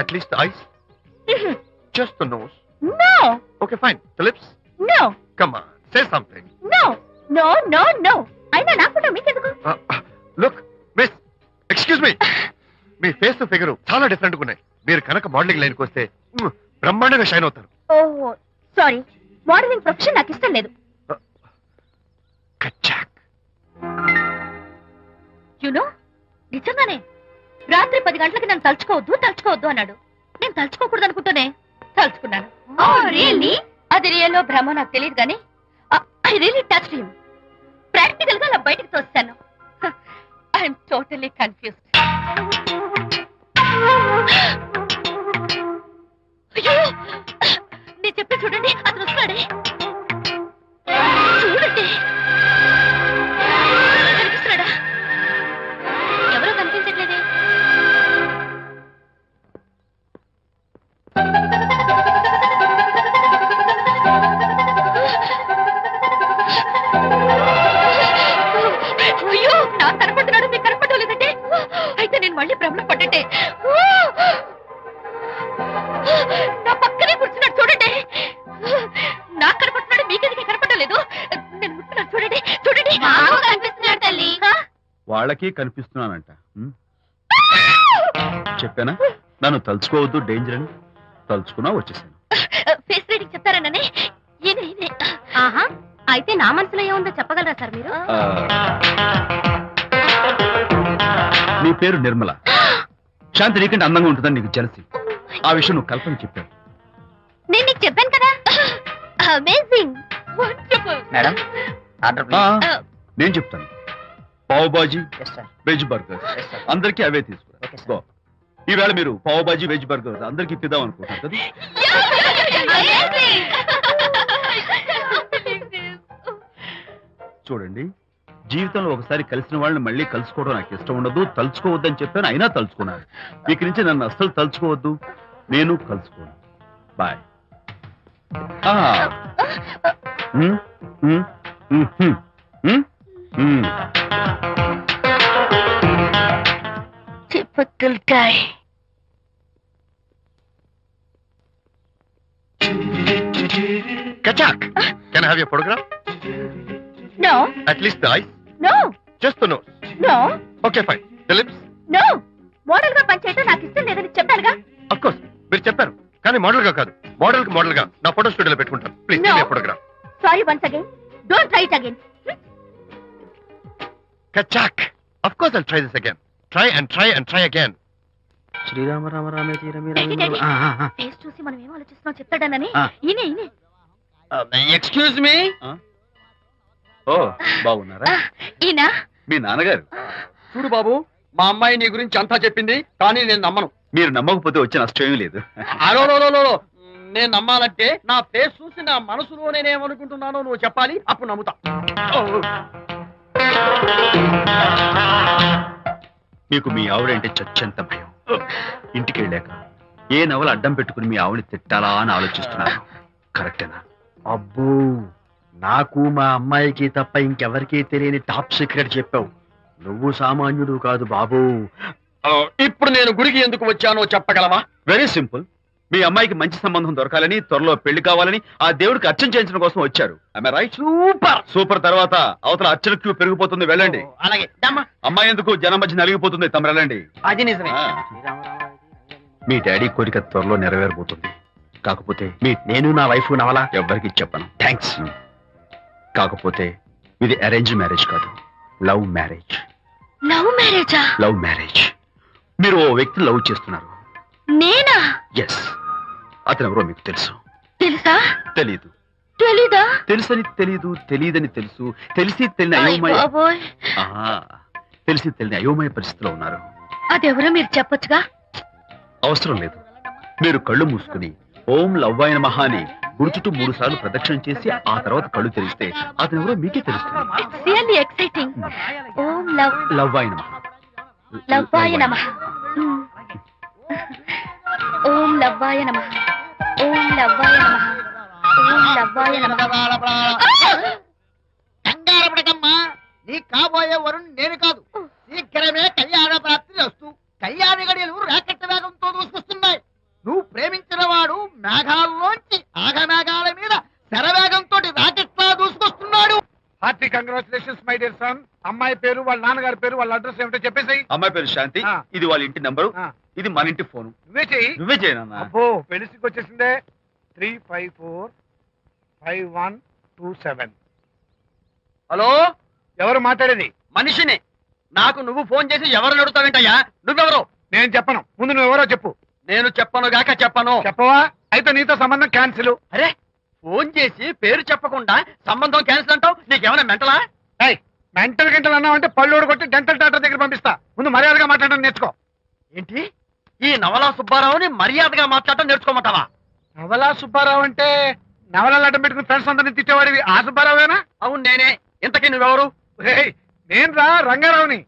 At least the eyes, just the nose. No. Okay fine. The lips? No. Come on, say something. No no no no. అయినా నాకు మీకెందుకు? లుక్ మిస్, ఎక్స్క్యూజ్ మీ, మీ ఫేస్ ఫిగర్ చాలా డిఫరెంట్ గా ఉన్నాయి. మీరు కనుక మోడలింగ్ లైన్కి వస్తే బ్రహ్మాండంగా షైన్ అవుతారు. ఓహో సారీ, మోడలింగ్ ప్రొఫెషన్ నాకు ఇష్టం లేదు. యునో, నిజంగానే రాత్రి 10 గంటలకి నన్ను తలుచుకోవద్దు అన్నాడు. నేను తలుచుకోకూడదు అనుకుంటూనే తలుచుకున్నాను. అది రియల్లో భ్రమ నాకు తెలియదు కానీ I really touch him. Practical గా అలా బయటకు తోస్తాను. I'm totally confused. అయ్యో, నేను చెప్పి చూడండి, అతను వస్తున్నాడే. చూడండి, కనిపిస్తున్నాడా? ఎవరో కనిపించట్లేదే. అయ్యో, నాకు కనపడుతున్నాడు, మీకు కనపడడం లేదంటే అయితే నేను మళ్ళీ భ్రమలో పడ్డట్టే. నా పక్కనే కూర్చున్నాడు, చూడండి. నాకు కనపడుతున్నాడు, మీకెందుకు కనపడడం లేదు? నేను ముట్టున్నాను, చూడండి చూడండి. కనిపిస్తున్నాడు తల్లి. వాళ్ళకి కనిపిస్తున్నానంట. చెప్పానా నన్ను తలుచుకోవద్దు డేంజర్ అని? తలుచుకున్నా వచ్చేసాను. ఫేస్ రీడింగ్ చెప్తారననే. ఈయనే. ఆహా, అయితే నా మనసులో ఏముందో చెప్పగలరా సార్ మీరు? నీ పేరు నిర్మల. శాంతి నీకంటే అందంగా ఉంటుందని నీకు తెలిసి ఆ విషయం నువ్వు కల్పన చెప్పావు. నేను నీకు చెప్పాను కదా. Amazing, wonderful. మేడం, నేను చెప్తాను. పావ్ బాజీ, వెజ్ బర్గర్ అందరికీ అవే తీసుకురా. ఈవేళ మీరు పావ్ బాజీ వెజ్ బర్గర్ అందరికీ ఇప్పిద్దాం అనుకుంటారు కదా. చూడండి, జీవితంలో ఒకసారి కలిసిన వాళ్ళని మళ్ళీ కలుసుకోవడం నాకు ఇష్టం ఉండదు. తలుచుకోవద్దని చెప్పాను, అయినా తలుచుకున్నాను. ఇక నుంచి నన్ను అస్సలు తలుచుకోవద్దు, నేను కలుసుకోను. Bye. Typical guy. Kachak, can I have your photograph? No. At least the eyes? No. Just the nose? No. Okay, fine. The lips? No. Model గా పనిచేయటం నాకు ఇష్టం లేదని చెప్పానుగా. Of course, మీరు చెప్పారు. కానీ మోడల్ గా కాదు. మోడల్ గా నా ఫోటో స్టూడియోలో పెట్టుకుంటాను. Please give me photograph. Sorry once again. Don't try it again. Kachak. Of course I'll try this again. Try and try and try again. Srirama Rama రామే తీరమే ఫేస్ చూసి మనం ఏం ఆలోచిస్తున్నాం చెప్తాడనని. ఈయనే. Excuse me. ఓ, బాగున్నారా? ఈయన మీ నాన్నగారు. చూడు బాబు, మా అమ్మాయి నీ గురించి అంతా చెప్పింది, కానీ నేను నమ్మను. మీరు నమ్మకపోతే వచ్చే నష్టం ఏమీ లేదు. అలో నేను నమ్మాలంటే నా ఫేస్ చూసి నా మనసులో నేనేమనుకుంటున్నానో నువ్వు చెప్పాలి, అప్పుడు నమ్ముతా. మీకు మీ ఆవిడంటే చచ్చంత భయం. ఇంటికి వెళ్ళాక ఏ నవల అడ్డం పెట్టుకుని మీ ఆవిడని తిట్టాలా అని ఆలోచిస్తున్నాను. కరెక్టేనా? అబ్బో, నాకు మా అమ్మాయికి తప్ప ఇంకెవరికీ తెలియని టాప్ సీక్రెట్ చెప్పావు. నువ్వు సామాన్యుడు కాదు బాబు. ఇప్పుడు నేను గుడికి ఎందుకు వచ్చానో చెప్పగలవా? Very simple. మీ అమ్మాయికి మంచి సంబంధం దొరకాలని, త్వరలో పెళ్లి కావాలని ఆ దేవుడికి అర్చన చేయించడం కోసం వచ్చారు. రైట్? Super super. తర్వాత అవతల అర్చన క్యూ పెరిగిపోతుంది, వెళ్ళండి. అలాగే అమ్మాయి ఎందుకు జనం మధ్య నలిగిపోతుంది, తమ వెళ్ళండి. అది నిజమే. మీ డాడీ కోరిక త్వరలో నెరవేరబోతుంది. కాకపోతే నేను నా వైఫ్ నవలా ఎవ్వరికి చెప్పను. థ్యాంక్స్. కాకపోతే ఇది అరేంజ్ మ్యారేజ్ కాదు, లవ్ మ్యారేజ్. లవ్ మ్యారేజా? Love marriage. మీరు ఓ వ్యక్తి లవ్ చేస్తున్నారు. నేనా? ఎస్. అతను ఎవరో మీకు తెలుసు. తెలుసా? తెలీదు. తెలీదా? తెలుసని తెలీదు, తెలియదని తెలుసు, తెలిసి తెలియని అయోమయ తెలిసి తెలియని అయోమయ పరిస్థితిలో ఉన్నారు. అదెవరో మీరు చెప్పొచ్చుగా. అవసరం లేదు. మీరు కళ్ళు మూసుకుని ఓం లవ్వాయ నమః అని గుడి చుట్టూ 3 సార్లు ప్రదక్షిణ చేసి ఆ తర్వాత కళ్ళు తెరిస్తే అతను ఎవరో మీకే తెలుస్తుంది. It's really exciting. ఓం లవ్వాయ నమః. లవ్వాయ నమః. ఓం లవ్వాయ నమః. ఓం లవ్వాయ నమః. ఓం లవ్వాయ నమః. కంగారు పడకమ్మా, నీ కాబోయే వరుణ్ నేను కాదు. శీఘ్రమే కళ్యాణ ప్రాప్తి వస్తూ కళ్యాణ గడియలు రాకెట్ వేగంతో దూసుకొస్తున్నాయి. నువ్వు ప్రేమించిన వాడు మేఘాల్లోంచి ఆగమేఘాల మీద శరవేగంతో రాకెట్లా దూసుకొస్తున్నాడు. Hearty congratulations my dear son. అమ్మాయి పేరు, వాళ్ళ నాన్నగారి పేరు, వాళ్ళ అడ్రస్ ఏమిటో చెప్పేసి. అమ్మాయి పేరు శాంతి. ఇది వాళ్ళ ఇంటి నంబరు. ఇది మన ఇంటి ఫోను. నువ్వే చెయ్యి. నువ్వే చేయనన్నా. అబ్బో, పెళ్లికి వచ్చేసిందే. 3545127. హలో, ఎవరు మాట్లాడేది? మనిషిని. నాకు నువ్వు ఫోన్ చేసి ఎవరు అడుగుతావేంటయ్యా? నువ్వెవరు? నేను చెప్పను. ముందు నువ్వెవరో చెప్పు. నేను చెప్పను గాక చెప్పను. చెప్పవా? అయితే నీతో సంబంధం క్యాన్సిల్. అరే, ఫోన్ చేసి పేరు చెప్పకుండా సంబంధం క్యాన్సిల్ అంటావు? నీకేమైనా మెంటలా? మెంటల్ గంటలు అన్నావు అంటే పళ్ళోడు కొట్టి డెంటల్ డాక్టర్ దగ్గర పంపిస్తా. ముందు మర్యాదగా మాట్లాడడం నేర్చుకో. ఏంటి, ఈ నవలా సుబ్బారావుని మర్యాదగా మాట్లాడటం నేర్చుకోమంటావా? నవలా సుబ్బారావు అంటే నవలాలు అడ్డం పెట్టుకుని ఫ్రెండ్స్ అందరినీ తిట్టేవాడివి ఆ సుబ్బారావేనా? అవును నేనే. ఇంతకీ నువ్వెవరు? నేను రా రంగారావుని.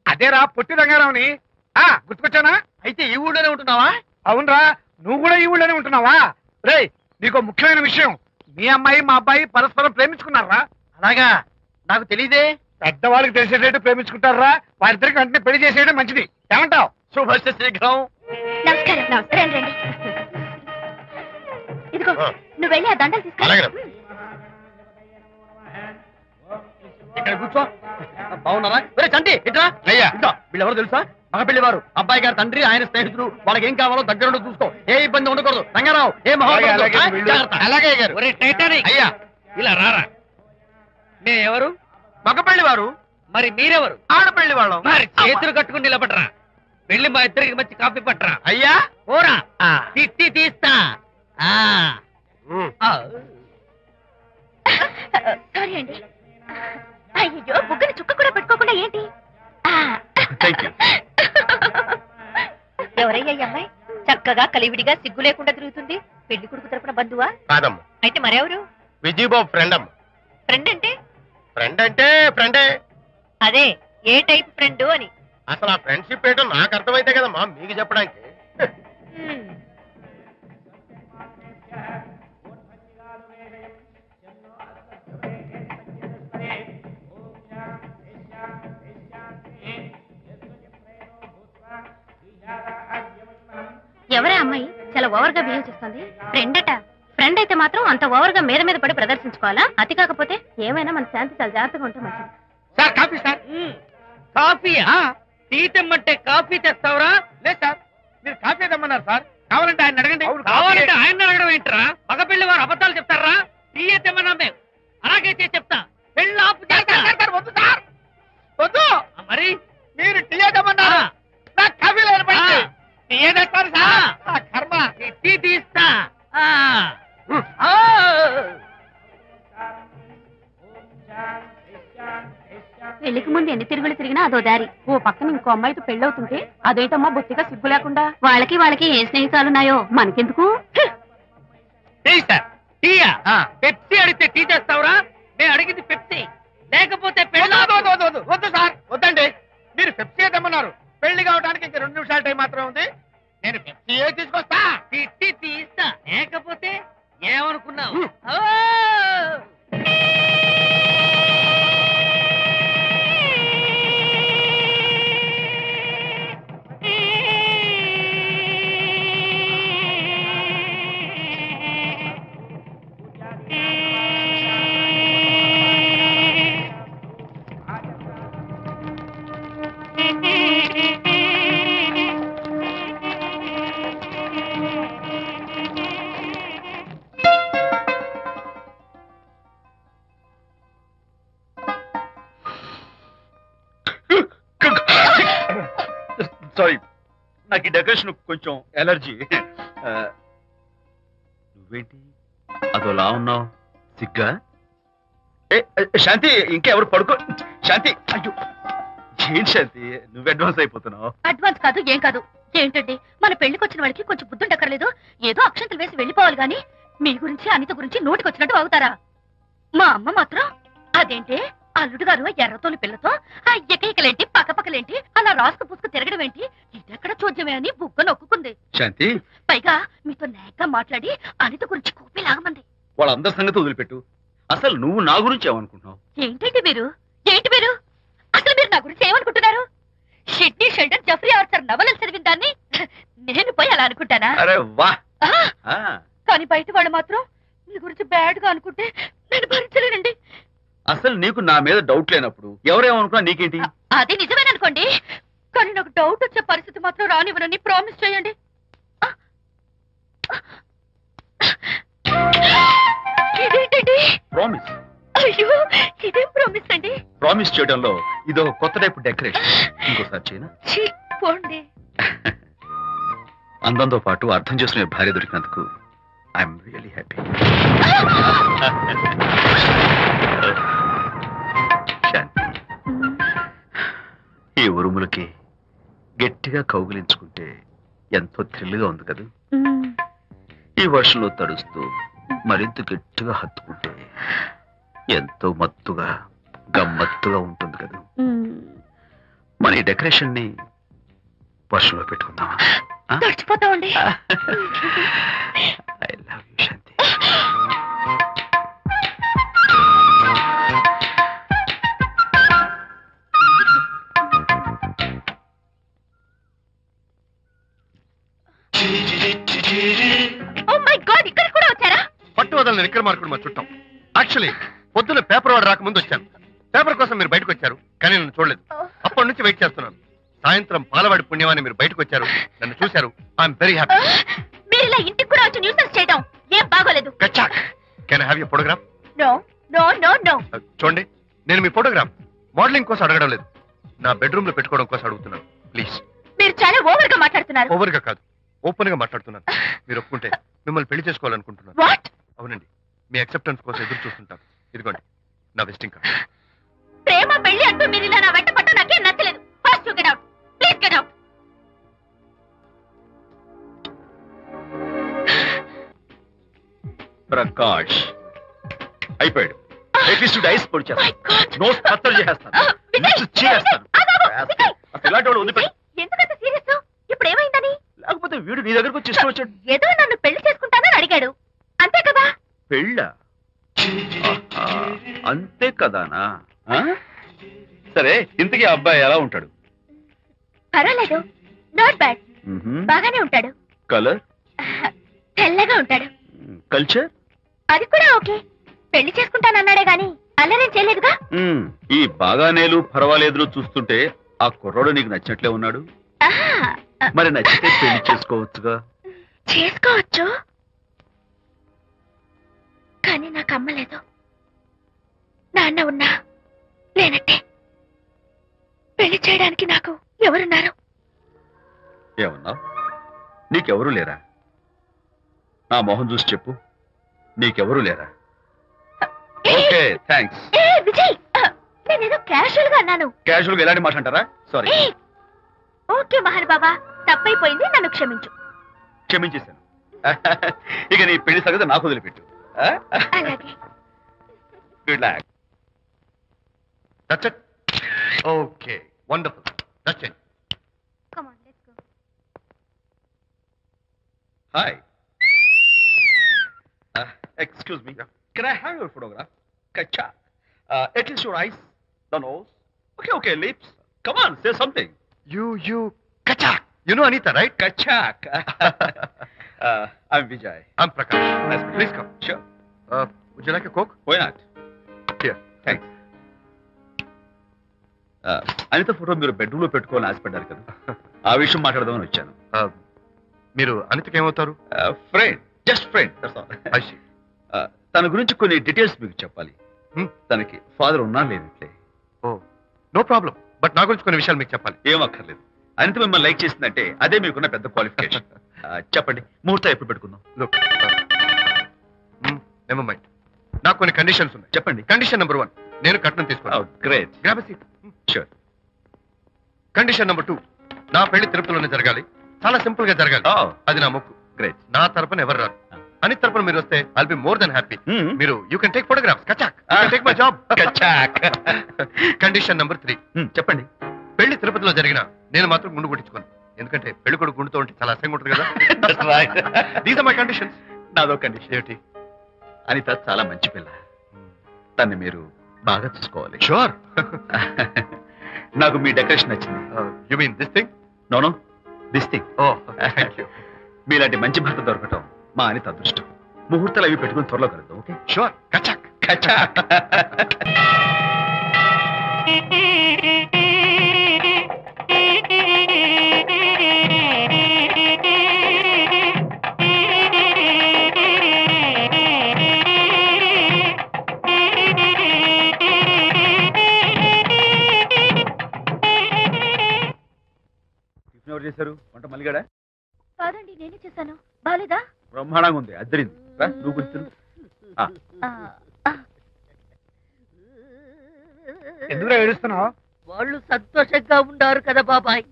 అదేరా పొట్టి రంగారావుని. గుర్తుకొచ్చానా? అయితే ఈ ఊళ్ళోనే ఉంటున్నావా? అవునరా, నువ్వు కూడా ఈ ఊళ్ళోనే ఉంటున్నావా? రేయ్, నీకు ముఖ్యమైన విషయం. మీ అమ్మాయి మా అబ్బాయి పరస్పరం ప్రేమించుకున్నారా? అలాగా? నాకు తెలీదే. పెద్దవాళ్ళకి తెలిసేటట్టు ప్రేమించుకుంటారా? వారిద్దరికి వెంటనే పెళ్లి చేసేయడం మంచిది. ఏమంటావు? శుభస్య శీఘ్రం. నమస్కారం. నమస్కారం. రండి. ఇదిగో, నువ్వు వెళ్ళి ఆ దండలు తీసుకో. ఇక్కడ కూర్చో. బాగున్నారా? చంటి ఇట్లా. అయ్యా, వీళ్ళెవరో తెలుసా? మగ పెళ్లివారు, అబ్బాయి గారి తండ్రి, ఆయన స్నేహితులు. వాళ్ళకి ఏం కావాలో దగ్గరుండి చూసుకో. ఏ ఇబ్బంది ఉండకూడదు. రంగారావు, ఏ అలాగే గారు. అయ్యా, ఇలా రారా. ఎవరు? మగ పెళ్లివారు. మరి మీరెవరు? ఆడపెళ్లి వాళ్ళం. మరి చేతులు కట్టుకుని నిలబడరా. వెళ్ళి మా ఇద్దరికి మంచి కాఫీ పట్టరా. అయ్యా, ఓరా, తిట్టి తీస్తా. సారీ అండి. అయ్యో, బుగ్గని చుక్క కూడా పెట్టుకోకుండా ఏంటి? ఎవరయ్యా ఈ అమ్మాయి? చక్కగా కలివిడిగా సిగ్గు లేకుండా తిరుగుతుంది. పెళ్లి కొడుకు తరపున బంధువా? కాదమ్మ, అయితే మరెవరు? విజయబాబు ఫ్రెండ్ అమ్మ. ఫ్రెండ్ అంటే? ఫ్రెండ్ అంటే ఫ్రెండే. అదే, ఏ టైప్ ఫ్రెండ్ అని. అసలు ఆ ఫ్రెండ్షిప్ ఏంటో నాకు అర్థమైతే కదమ్మా మీకు చెప్పడానికి. ఎవరే అమ్మాయి చాలా ఓవర్ గా బిహేవ్ చేస్తుంది? ఫ్రెండ్ అట. ఫ్రెండ్ అయితే మాత్రం అంత ఓవర్ గా మీద మీద పడి ప్రదర్శించుకోవాలా? అతి కాకపోతే ఏమైనా మన శాంతి చాలా జాగ్రత్తగా ఉంటే మంచిది. Sir coffee sir. కాఫీయా? టీ తెమ్మంటే కాఫీ తెస్తావురా? లేదు సార్, మీరు కాఫీ తెమ్మన్నారు సార్. కావాలంటే ఆయన అడగండి. కావాలంటే ఆయన అడగడం ఏంట్రా? మగ పెళ్లి వారు అబద్ధాలు చెప్తారా? టీ తెమ్మన్నా మేము అలాగైతే చెప్తా. పెళ్ళి ఆపు చేస్తా. వద్దు సార్, వద్దు. మరి మీరు టీ తెమ్మన్నారు, నాకు కాఫీ లేదు. టీ తెస్తారు సార్. కర్మ. టీ తీస్తా. పెళ్లికి ముందు ఎన్ని తిరుగులు తిరిగినా అదో దారి. ఓ పక్కన ఇంకో అమ్మాయితో పెళ్ళవుతుంటే అదేంటమ్మా బొత్తిగా సిగ్గు లేకుండా. వాళ్ళకి ఏం స్నేహితాలున్నాయో మనకెందుకు? టీ సార్ టీయా పెప్సీ అడిగితే టీ చేస్తావురా నేను అడిగింది పెప్సీ లేకపోతే వద్దు సార్, వద్దండి. మీరు పెప్సీ తెమ్మన్నారు. పెళ్లి కావడానికి ఇంక 2 నిమిషాల టైం మాత్రమే ఉంది. నేను పెప్సీ తీసుకొస్తా. తిట్టి తీస్తా లేకపోతే ఏమనుకున్నావు సారీ, నాకు ఈ డెకరేషన్ కొంచెం ఎలర్జీ. నువ్వేంటి అదోలా ఉన్నావు? సిగ్గా? శాంతి, ఇంకెవరు పడుకో. శాంతి, అయ్యో ఏం శాంతి, నువ్వు అడ్వాన్స్ అయిపోతున్నావు. అడ్వాన్స్ కాదు ఏం కాదు. ఏంటండి, మన పెళ్లికి వచ్చిన వాళ్ళకి కొంచెం బుద్ధుండక్కర్లేదు. ఏదో అక్షంతలు వేసి వెళ్ళిపోవాలి గాని మీ గురించి అనిత గురించి నోటికి వచ్చినట్టు అవుతారా? మా అమ్మ మాత్రం అదేంటి అల్లుడు గారు ఎర్రతోలి పిల్లతో ఆ ఎకలేంటి పక్కపక్కలేంటి అలా రాసుకు పుసుకు తిరగడం ఏంటి, ఇదెక్కడ చూద్యమే అని బుగ్గ నొక్కుంది. శాంతి, పైగా మీతో నేగ్గా మాట్లాడి అనిత గురించి కూపి లాగమంది. వాళ్ళందరి సంగతి వదిలిపెట్టు. అసలు నువ్వు నా గురించి ఏమనుకుంటున్నావు? ఏంటండి మీరు అసలు మీరు నా గురించి ఏమనుకుంటున్నారు? షిడ్నీ షెల్డన్ జెఫ్రీ ఆర్చర్ నవలలు చదివిన దాన్ని నేను పోయి అలా అనుకుంటానా? అరే వా! కానీ బయట వాళ్ళు మాత్రం మీ గురించి బ్యాడ్ గా అనుకుంటే నేను భరించలేనండి. అసలు నీకు నా మీద డౌట్ లేనప్పుడు ఎవరేమనుకున్నా నీకేంటి? అది నిజమేననుకోండి, కానీ నాకు డౌట్ వచ్చే పరిస్థితి మాత్రం రానివ్వనని ప్రామిస్ చేయండి. ఇదేంటండి? ప్రామిస్? అయ్యో, ఇదేం ప్రామిస్ అండి? ప్రామిస్ చేయడంలో ఇదొక కొత్త టైపు డెకరేషన్. ఇంకోసారి చేయనా? పోండి. అందంతో పాటు అర్థం చేసుకునే భార్య దొరికినందుకు ఐఎమ్ రియలీ హ్యాపీ. శాంతి, ఈ ఉరుములకి గట్టిగా కౌగిలించుకుంటే ఎంతో థ్రిల్గా ఉంది కదా. ఈ వర్షంలో తడుస్తూ మరింత గట్టిగా హత్తుకుంటే ఎంతో మత్తుగా గమ్మత్తుగా ఉంటుంది కదా. మన ఈ డెకరేషన్ ని వర్షంలో పెట్టుకుందామా? తడిచిపోతామండి. I love you Shanti. Oh my God, ఇక్కడ కూడా వచ్చారా? పట్టు వదలని విక్రమార్కుడు మా చుట్టాం. యాక్చువల్లీ పొద్దున పేపర్ వాడు రాకముందు వచ్చాను. పేపర్ కోసం మీరు బయటకు వచ్చారు, కానీ నన్ను చూడలేదు. అప్పటి నుంచి వెయిట్ చేస్తున్నాను. సాయంత్రం పాలవాడి పుణ్యమాన్ని మీరు బయటకు వచ్చారు, నన్ను చూశారు. I'm very happy. మీరు ఇలా ఇంటికి కూడా వచ్చి న్యూసెన్స్ చేయడం ఏం బాగోలేదు. కచ్చాక్, can I have your photograph? No no no no. చూడండి, నేను మీ ఫోటోగ్రాఫ్ మోడలింగ్ కోసం అడగడం లేదు, నా బెడ్రూమ్ లో పెట్టుకోవడం కోసం అడుగుతున్నాను. ప్లీజ్. మీరు చాలా ఓవర్ గా మాట్లాడుతున్నారు. ఓవర్ గా కాదు, ఓపెన్ గా మాట్లాడుతున్నాను. మీరు ఒప్పుకుంటే మిమ్మల్ని పెళ్లి చేసుకోవాలనుకుంటున్నాను. వాట్? అవునండి, మీ అక్సెప్టెన్స్ కోసం ఎదురు చూస్తుంటాను. ఇదిగోండి నా విజిటింగ్ కార్డ్. ప్రేమ పెళ్లి అంటూ మీరు ఇలా నా వెంట పట్ట నాకేం నచ్చలేదు. First you get out, please get out. Prakash అయిపోయాడు. ఐస్ పొడి చేస్తాను, నోట్ కత్తలు చేస్తాను, చేస్తాను. అసలు ఇలాంటి వాడు వదిలిపెట్టు. ఎందుకంత సీరియస్? ఇప్పుడు ఏమైందని? లేకపోతే వీడు నీ దగ్గరకు వచ్చి ఇష్టం వచ్చాడు. ఏదో నన్ను పెళ్లి చేసుకుంటానని అడిగాడు, అంతే కదా? పెళ్ళా? అంతే కదానా? సరే, ఇంతకీ అబ్బాయి ఎలా ఉంటాడు? పర్వాలేదు, నాట్ బ్యాడ్, బాగానే ఉంటాడు. కలర్? తెల్లగా ఉంటాడు. కల్చర్? అది కూడా ఓకే. పెళ్లి చేసుకుంటానన్నాడే గాని అల్లరేం చేయలేదుగా. ఈ బాగానేలు పర్వాలేదులు చూస్తుంటే ఆ కుర్రోడు నీకు నచ్చినట్లే ఉన్నాడు. మరి నచ్చితే పెళ్లి చేసుకోవచ్చుగా. చేసుకోవచ్చు, కానీ నాకు అమ్మ లేదు, నాన్న ఉన్నా లేనట్టే. పెళ్లి చేయడానికి నాకు ఎవరున్నారు? ఏమన్నావు? నీకెవరూ లేరా? నా మొహం చూసి చెప్పు, నీకెవరూ లేరా? Okay, thanks. విజయ్, నేనేదో క్యాషువల్ గా అన్నాను. క్యాజువల్ గా ఎలాంటి మాట అంటారా? సారీ. ఓకే మహర్ బాబా, తప్పైపోయింది, నన్ను క్షమించు. క్షమించేశాను. ఇక నీ పెళ్లి సంగతి నాకు వదిలిపెట్టు. అలాగే. Good luck. That's it. Okay, wonderful. That's it. Come on, let's go. Hi. Excuse me. Can I have your photograph? Kacha. At least your eyes, the nose. Okay, lips. Come on, say something. You kachak. You know Anita, right? Kachak. I'm Vijay. I'm Prakash. Nice. Please come. Sure. Would you like a Coke? Why not? Here. Thanks. Anita photo మీరు బెడ్రూమ్ లో పెట్టుకోవాలని ఆశపడ్డారు కదా, ఆ విషయం మాట్లాడదామని వచ్చాను. మీరు అనితకి ఏమవుతారు? Friend, just friend. తన గురించి కొన్ని డీటెయిల్స్ మీకు చెప్పాలి. తనకి ఫాదర్ ఉన్నా లేదంటే. ఓ, నో ప్రాబ్లం. బట్ నా గురించి కొన్ని విషయాలు మీకు చెప్పాలి. ఏం అక్కర్లేదు. అనిత మిమ్మల్ని లైక్ చేసిందంటే అదే మీకున్న పెద్ద క్వాలిఫికేషన్. చెప్పండి, ముహూర్తం ఎప్పుడు పెట్టుకుందాం? Look, never mind. నాకు కొన్ని కండిషన్స్ ఉన్నాయి. చెప్పండి. కండిషన్ నెంబర్ 1, నేను కట్నం తీసుకున్నాను. Great. Grab a seat. Sure. Condition number 2, నా పెళ్లి తిరుపతిలోనే జరగాలి. చాలా సింపుల్ గా జరగాలి. అది నా మొక్కు. గ్రేట్. నా తరపున ఎవరు రారు. అని తరపున మీరు వస్తే I'll be more than happy. మీరు యూ కెన్ టేక్ ఫోటోగ్రాఫ్స్. కచాక్. Take my job. కచాక్. కండిషన్ నెంబర్ 3, చెప్పండి. పెళ్లి తిరుపతిలో జరిగిన నేను మాత్రం గుండు కొట్టించుకోను. ఎందుకంటే పెళ్లి కొడుకు గుండుతో ఉంటే చాలా అసహ్యంగా ఉంటుంది కదా. These are my conditions. నాదో కండిషన్. ఏంటి? అనిత చాలా మంచి పిల్ల. తన్ని మీరు బాగా చూసుకోవాలి. షూర్. నాకు మీ డెకరేషన్ నచ్చింది. You mean this thing? No, this thing. Oh, thank you. మీలాంటి మంచి భర్త దొరకటం మా అనిత అదృష్టం. ముహూర్తాలు అవి పెట్టుకుని త్వరలో కలుద్దాం. ఓకే? షూర్. కచాక్. కచాక్. ఎవరు చేశారు వంట? మల్లిగాడా? కాదండి, నేనే చేశాను. బాలేదా? బ్రహ్మాండంగా ఉంది. అద్దరింది. నువ్వు గుర్తు. ఎందుకు ఏడుస్తున్నావు? వాళ్ళు సంతోషంగా ఉన్నారు కదా బాబాయ్,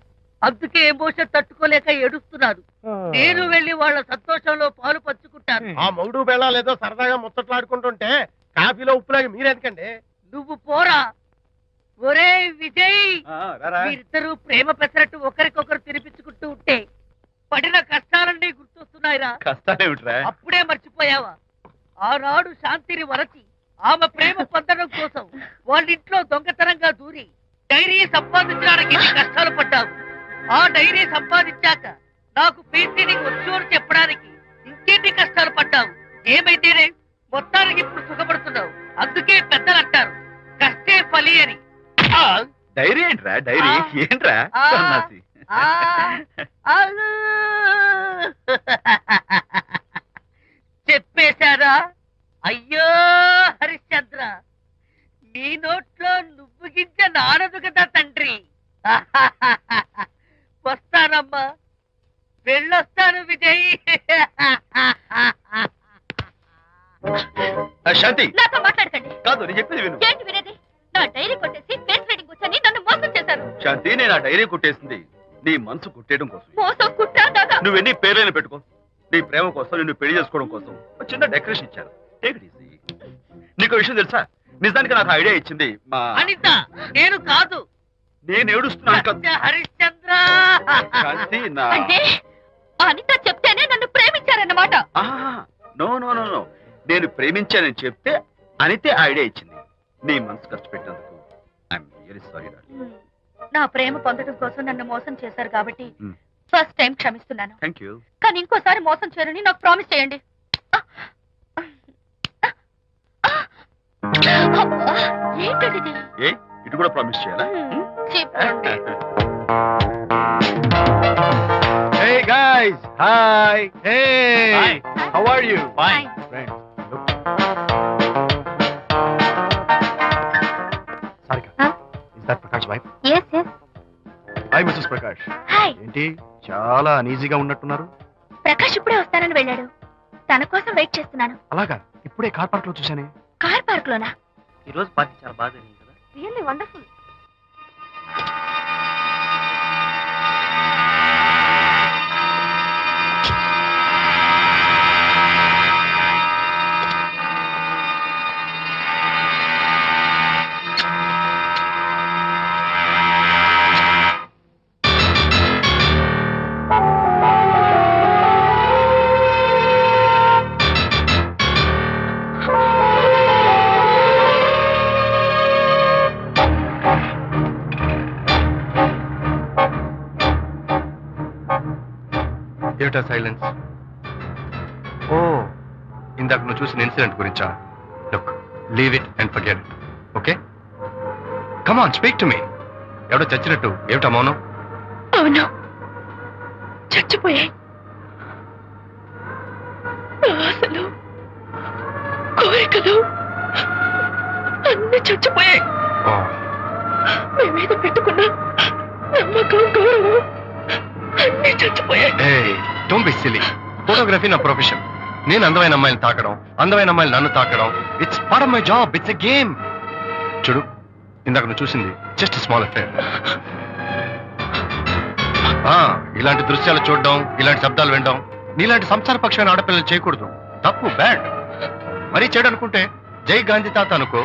అందుకే ఎమోషన్ తట్టుకోలేక ఏడుస్తున్నారు. నేను వెళ్ళి వాళ్ళ సంతోషంలో పాలు పంచుకుంటాను. ఆ మౌడు బెళ్ళాలు ఏదో సరదాగా ముచ్చట్లాడుకుంటుంటే కాఫీలో ఉప్పులాగా మీరెందుకండి? నువ్వు పోరా. ఒరే విజయ్, మీరిద్దరూ ప్రేమ పెసరట్టు ఒకరికొకరు తినిపించుకుంటూ ఉంటే పడిన కష్టాలన్నీ గుర్తొస్తున్నాయిరా. కష్టాలేమిట్రా? అప్పుడే మర్చిపోయావా? ఆనాడు శాంతిని వరచి ఆమె ప్రేమ పొందడం కోసం వాళ్ళింట్లో దొంగతనంగా దూరి డైరీ సంపాదించడానికి ఎన్ని కష్టాలు పడ్డావు. ఆ డైరీ సంపాదించాక నాకు పెయింటింగ్ వచ్చు అని చెప్పడానికి ఇంకెన్ని కష్టాలు పడ్డావు. ఏమైతేనే మొత్తానికి ఇప్పుడు సుఖపడుతున్నావు. అందుకే పెద్దలు అంటారు కష్టే ఫలి అని. డైరీ ఏంట్రా? డైరీ ఏంట్రా? సన్నాసి. చెప్పేశారా? అయ్యో హరిశ్చంద్ర, నీ నోట్లో నువ్వు గింజ నానదు కదా తండ్రి. వస్తానమ్మా, వెళ్ళొస్తాను విజయ్. శాంతి, నాతో మాట్లాడకండి. కాదు, నేను చెప్పేది విను. ఏంటి వినేది? నా డైరీ కొట్టేసి ఫేస్ రీడింగ్ వచ్చని నన్ను మోసం చేశారు. శాంతి, నేను ఆ డైరీ కుట్టేసింది నీ మనసు కుట్టేయడం కోసం. మోసం కుట్రా దాదా. నువ్వెన్ని పేర్లైనా పెట్టుకో, నీ ప్రేమ కోసం, నిన్ను పెళ్లి చేసుకోవడం కోసం ఒక చిన్న డెకరేషన్ ఇచ్చాను. Take it easy. నీకు విషయం తెలుసా? నిజానికి నాకు ఐడియా ఇచ్చింది మా అనిత. నేను కాదు. నేను ఏడుస్తున్నాను కదా హరిశ్చంద్ర. శాంతి. నా అంటే అనిత చెప్తేనే నన్ను ప్రేమించారన్నమాట. నో నో నో నో, నేను ప్రేమించానని చెప్తే అనితే ఐడియా ఇచ్చింది. నీ మనసు ఖర్చు పెట్టినందుకు ఐఎమ్ రియల్లీ సారీ. నా ప్రేమ పొందడం కోసం నన్ను మోసం చేశారు కాబట్టి ఫస్ట్ టైం క్షమిస్తున్నాను. Thank you. కానీ ఇంకోసారి మోసం చేయరని నాకు ప్రామిస్ చేయండి. ఏంటది? ఏ ఇటు కూడా ప్రామిస్ చేయాలా? చెప్పండి. Hey guys, hi. Hey, Hi. how are you? Fine. Friends, look. Sarika, is that Prakash wife? Yes, yes. Hi, Mrs. Prakash. Hi. ఏంటి చాలా అనీజీగా ఉన్నట్టున్నారు? ప్రకాష్ ఇప్పుడే వస్తానని వెళ్ళాడు. తన కోసం వెయిట్ చేస్తున్నాను. అలాగా? ఇప్పుడే కార్ పార్క్ లో చూసానే. కార్ పార్క్ లోనా? ఈ రోజు పార్టీ చాలా బాగా జరిగింది కదా. Really wonderful. That silence? Oh, ఇందాక నువ్వు చూసిన ఇన్సిడెంట్ గురించా? Look, leave it and forget it. Okay, come on, speak to me. ఎవడో చచ్చినట్టు ఏమిటా మౌనం? అవును, చచ్చిపోయాయి. ఆశలు, కోరికలు అన్ని చచ్చిపోయాయి. మీ మీద పెట్టుకున్న నమ్మకం, గౌరవం అన్ని చచ్చిపోయాయి. Don't be silly. ఫోటోగ్రఫీ నా ప్రొఫెషన్. నేను అందమైన అమ్మాయిని తాకడం, అందమైన అమ్మాయిలు నన్ను తాకడం, it's part of my job. It's a game. చూడు, ఇందాక నువ్వు చూసింది జస్ట్ స్మాల్ అఫేర్. ఇలాంటి దృశ్యాలు చూడడం, ఇలాంటి శబ్దాలు వినడం నీలాంటి సంసారపక్షమైన ఆడపిల్లలు చేయకూడదు. తప్పు, బ్యాడ్. మరీ చెడు అనుకుంటే జై గాంధీ తాత అనుకో.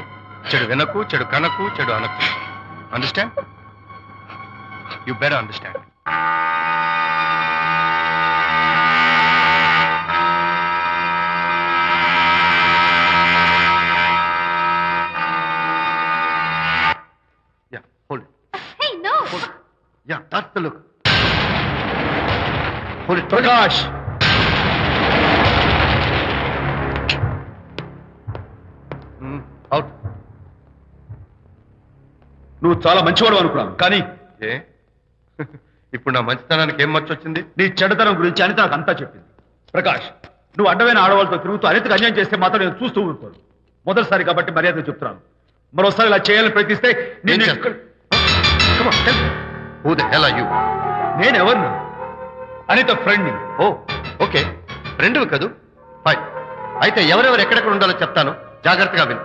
చెడు వినకు, చెడు కనకు, చెడు అనకు. Understand? You better understand. Hold it. Hey, no. Hold it. Yeah, that's the look. Hold it. Prakash, Out. నువ్వు చాలా మంచివాడు అనుకున్నాను, కానీ ఏ ఇప్పుడు నా మంచితనానికి ఏం మర్చి వచ్చింది? నీ చెడ్డతనం గురించి అనిత నాకు అంతా చెప్పింది. ప్రకాష్, నువ్వు అడ్డమైన ఆడవాళ్ళతో తిరుగుతూ అనితకు అన్యాయం చేస్తే మాత్రం నేను చూస్తూ ఊరుకోను. మొదటిసారి కాబట్టి మర్యాద చెప్తున్నాను. మరోసారి ఇలా చేయాలని ప్రయత్నిస్తే నేను Come on, tell me. Who the hell are you? నేనెవరిని? అనిత ఫ్రెండ్. ఓ, ఓకే, ఫ్రెండ్ కదూ? ఫైన్. అయితే ఎవరెవరు ఎక్కడెక్కడ ఉండాలో చెప్తాను, జాగ్రత్తగా విను.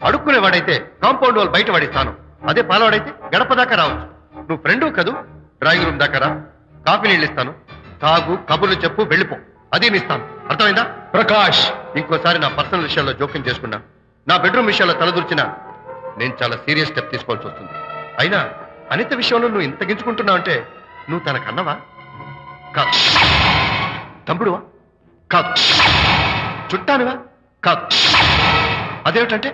అడుక్కునేవాడైతే కాంపౌండ్ వాళ్ళు బయట పడిస్తాను. అదే పాలవాడైతే గడప దాకా రావచ్చు. నువ్వు ఫ్రెండ్ కదూ? డ్రాయింగ్ రూమ్ దాకా రా, కాఫీ నీళ్ళు ఇస్తాను, తాగు, కబుర్లు చెప్పు, వెళ్ళిపో. అది ఇస్తాను. అర్థమైందా? ప్రకాష్, ఇంకోసారి నా పర్సనల్ విషయాల్లో జోక్యం చేసుకున్నా, నా బెడ్రూమ్ విషయాల్లో తలదూర్చినా నేను చాలా సీరియస్ స్టెప్ తీసుకోవాల్సి వస్తుంది. అయినా అనిత విషయంలో నువ్వు ఇంత గించుకుంటున్నావు అంటే నువ్వు తనకన్నవా? కాదు. తమ్ముడువా? కాదు. చుట్టానువా? కాదు. అదేమిటంటే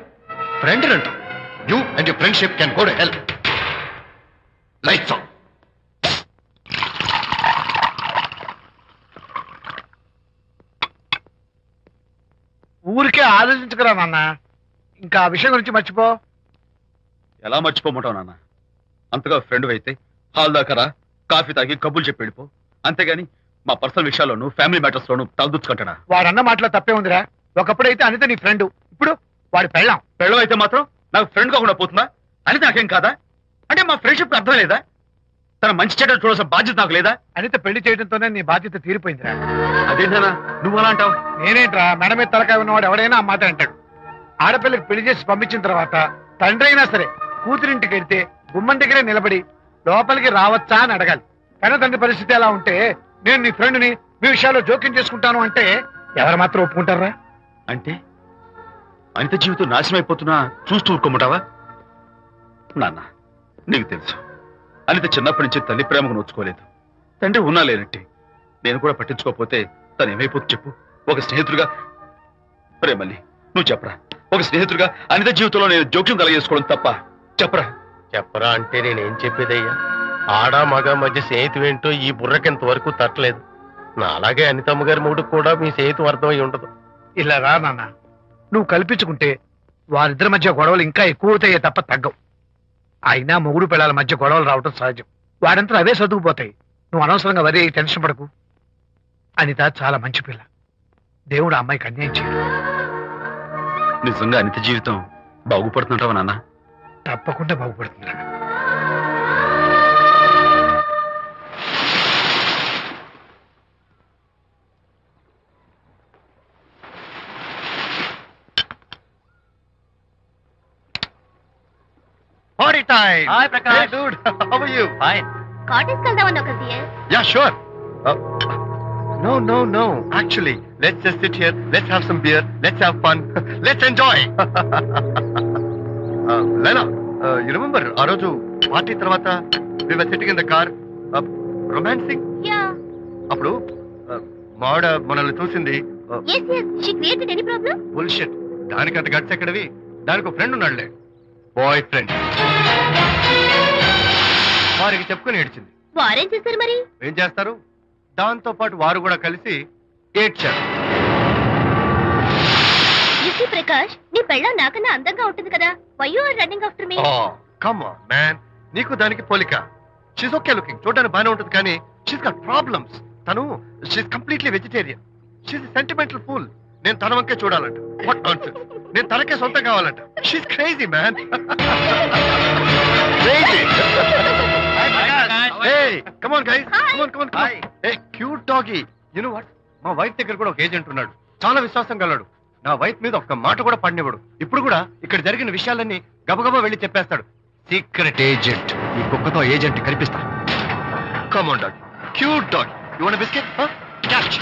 ఫ్రెండ్ అంటూ. You and your friendship can go to hell. Lights on. ఊరికే ఆలోచించుకురా నాన్న. ఇంకా ఆ విషయం గురించి మర్చిపో. ఎలా మర్చిపోమంటావు నాన్న? అంతగా ఫ్రెండ్ అయితే హాల్ దాకా రా, కాఫీ తాగి కబుర్లు చెప్పి వెళ్ళిపో. అంతేగాని మా పర్సనల్ విషయాల్లోనూ ఫ్యామిలీ మ్యాటర్స్ లోనూ తలదూర్చుకుంటాడా? వాడన్న మాటలో తప్పే ఉందిరా. ఒకప్పుడైతే అనిత నీ ఫ్రెండ్, ఇప్పుడు వాడి పెళ్ళాం. పెళ్ళం అయితే మాత్రం నాకు ఫ్రెండ్ కాకుండా పోతుందా? అనిత నాకేం కాదా? అంటే మా ఫ్రెండ్షిప్ అర్థం లేదా? తన మంచి చెడ్డ చూడాల్సిన బాధ్యత నాకు లేదా? అనిత పెళ్లి చేయడంతోనే నీ బాధ్యత తీరిపోయిందిరా. అదేంటనా నువ్వు అలా అంటావు? నేనేంట్రా, మెడ మీద తలకాయ ఉన్నవాడు ఎవడైనా ఆ మాట అంటాడు. ఆడపిల్లకి పెళ్లి చేసి పంపించిన తర్వాత తండ్రి అయినా సరే కూతురింటికి వెళ్తే గుమ్మం దగ్గరే నిలబడి లోపలికి రావచ్చా అని అడగాలి. కానీ తండ్రి పరిస్థితి ఎలా ఉంటే నేను నీ ఫ్రెండ్ని మీ విషయాల్లో జోక్యం చేసుకుంటాను అంటే ఎవరు మాత్రం ఒప్పుకుంటారా? అంటే అనిత జీవితం నాశనం అయిపోతున్నా చూస్తూ ఊరుకోమంటావా? నాన్న, నీకు తెలుసు అనిత చిన్నప్పటి నుంచి తల్లి ప్రేమకు నోచుకోలేదు. తండ్రి ఉన్నా లేనట్టే. నేను కూడా పట్టించుకోకపోతే తను ఏమైపోతుంది చెప్పు? ఒక స్నేహితుడిగా ప్రేమల్ని నువ్వు చెప్పరా? ఒక స్నేహితుడిగా అనిత జీవితంలో నేను జోక్యం కలగేసుకోవడం తప్ప? చెప్పరా? చెప్పరా అంటే నేనేం చెప్పేదయ్యా? ఆడా మగ మధ్య స్నేహితు ఏంటో ఈ బుర్రకింత వరకు తట్టలేదు. నా అలాగే అనితమ్మ గారి మూడుకు కూడా మీ స్నేహితు అర్థమై ఉండదు. ఇలా రా నాన్న, నువ్వు కల్పించుకుంటే వారిద్దరి మధ్య గొడవలు ఇంకా ఎక్కువ అవుతాయే తప్ప తగ్గవు. అయినా మొగుడు పిల్లల మధ్య గొడవలు రావటం సహజం. వాడంతా అవే సర్దుకుపోతాయి. నువ్వు అనవసరంగా వరి టెన్షన్ పడకు. అనిత చాలా మంచి పిల్ల. దేవుడు ఆ అమ్మాయికి అన్యాయం చేయడు. నిజంగా అనిత జీవితం బాగుపడుతుంటావా నాన్న? తప్పకుండా బాగుపడుతుందిరా. Party time. Hi, Prakash. Hey, dude. How are you? Fine. Cottage వెళ్దామని ఒక dear. Yeah, sure. No. Actually, let's just sit here. Let's have some beer. Let's have fun. Let's enjoy. Lena, you remember ఆ రోజు పార్టీ తర్వాత we were sitting in the car, romancing? Yeah. అప్పుడు మావిడ మనల్ని చూసింది. yes she created any problem? Bullshit. దానికంత గట్స్ ఎక్కడవి? దానికి ఫ్రెండ్ ఉన్నాడులే, బాయ్ ఫ్రెండ్. వారికి చెప్పుకొని ఏడ్చింది. వారేం చేశారు మరి? ఏం చేస్తారు? దాంతో పాటు వారు కూడా కలిసి ఏడ్చారు. ప్రకాష్, నీ పెళ్ళం నాకన్నా అందంగా ఉంటుంది కదా. Why you are running after me? Come on man, నీకు దానికి పోలిక. షీస్ ఓకే లుకింగ్, చూడడానికి బాగానే ఉంటుంది, కానీ షీస్ గాట్ ప్రాబ్లమ్స్. తను she's completely vegetarian. She's sentimental pool. నేను తన వంకే చూడాలంట. What nonsense. నేను తనకే సొంతం కావాలంట. She's crazy man. Crazy. Hey, come on guys. Come on. Hey, cute doggy. You know what? మా వైఫ్ దగ్గర కూడా ఒక ఏజెంట్ ఉన్నాడు. చాలా విశ్వాసం గలడు. నా వైఫ్ మీద ఒక్క మాట కూడా పడినివ్వడు. ఇప్పుడు కూడా ఇక్కడ జరిగిన విషయాలన్నీ గబగబా వెళ్ళి చెప్పేస్తాడు. Secret agent. ఈ కుక్కతో ఏజెంట్ కనిపిస్తా. Come on dog. Cute dog. You want biscuit? Catch.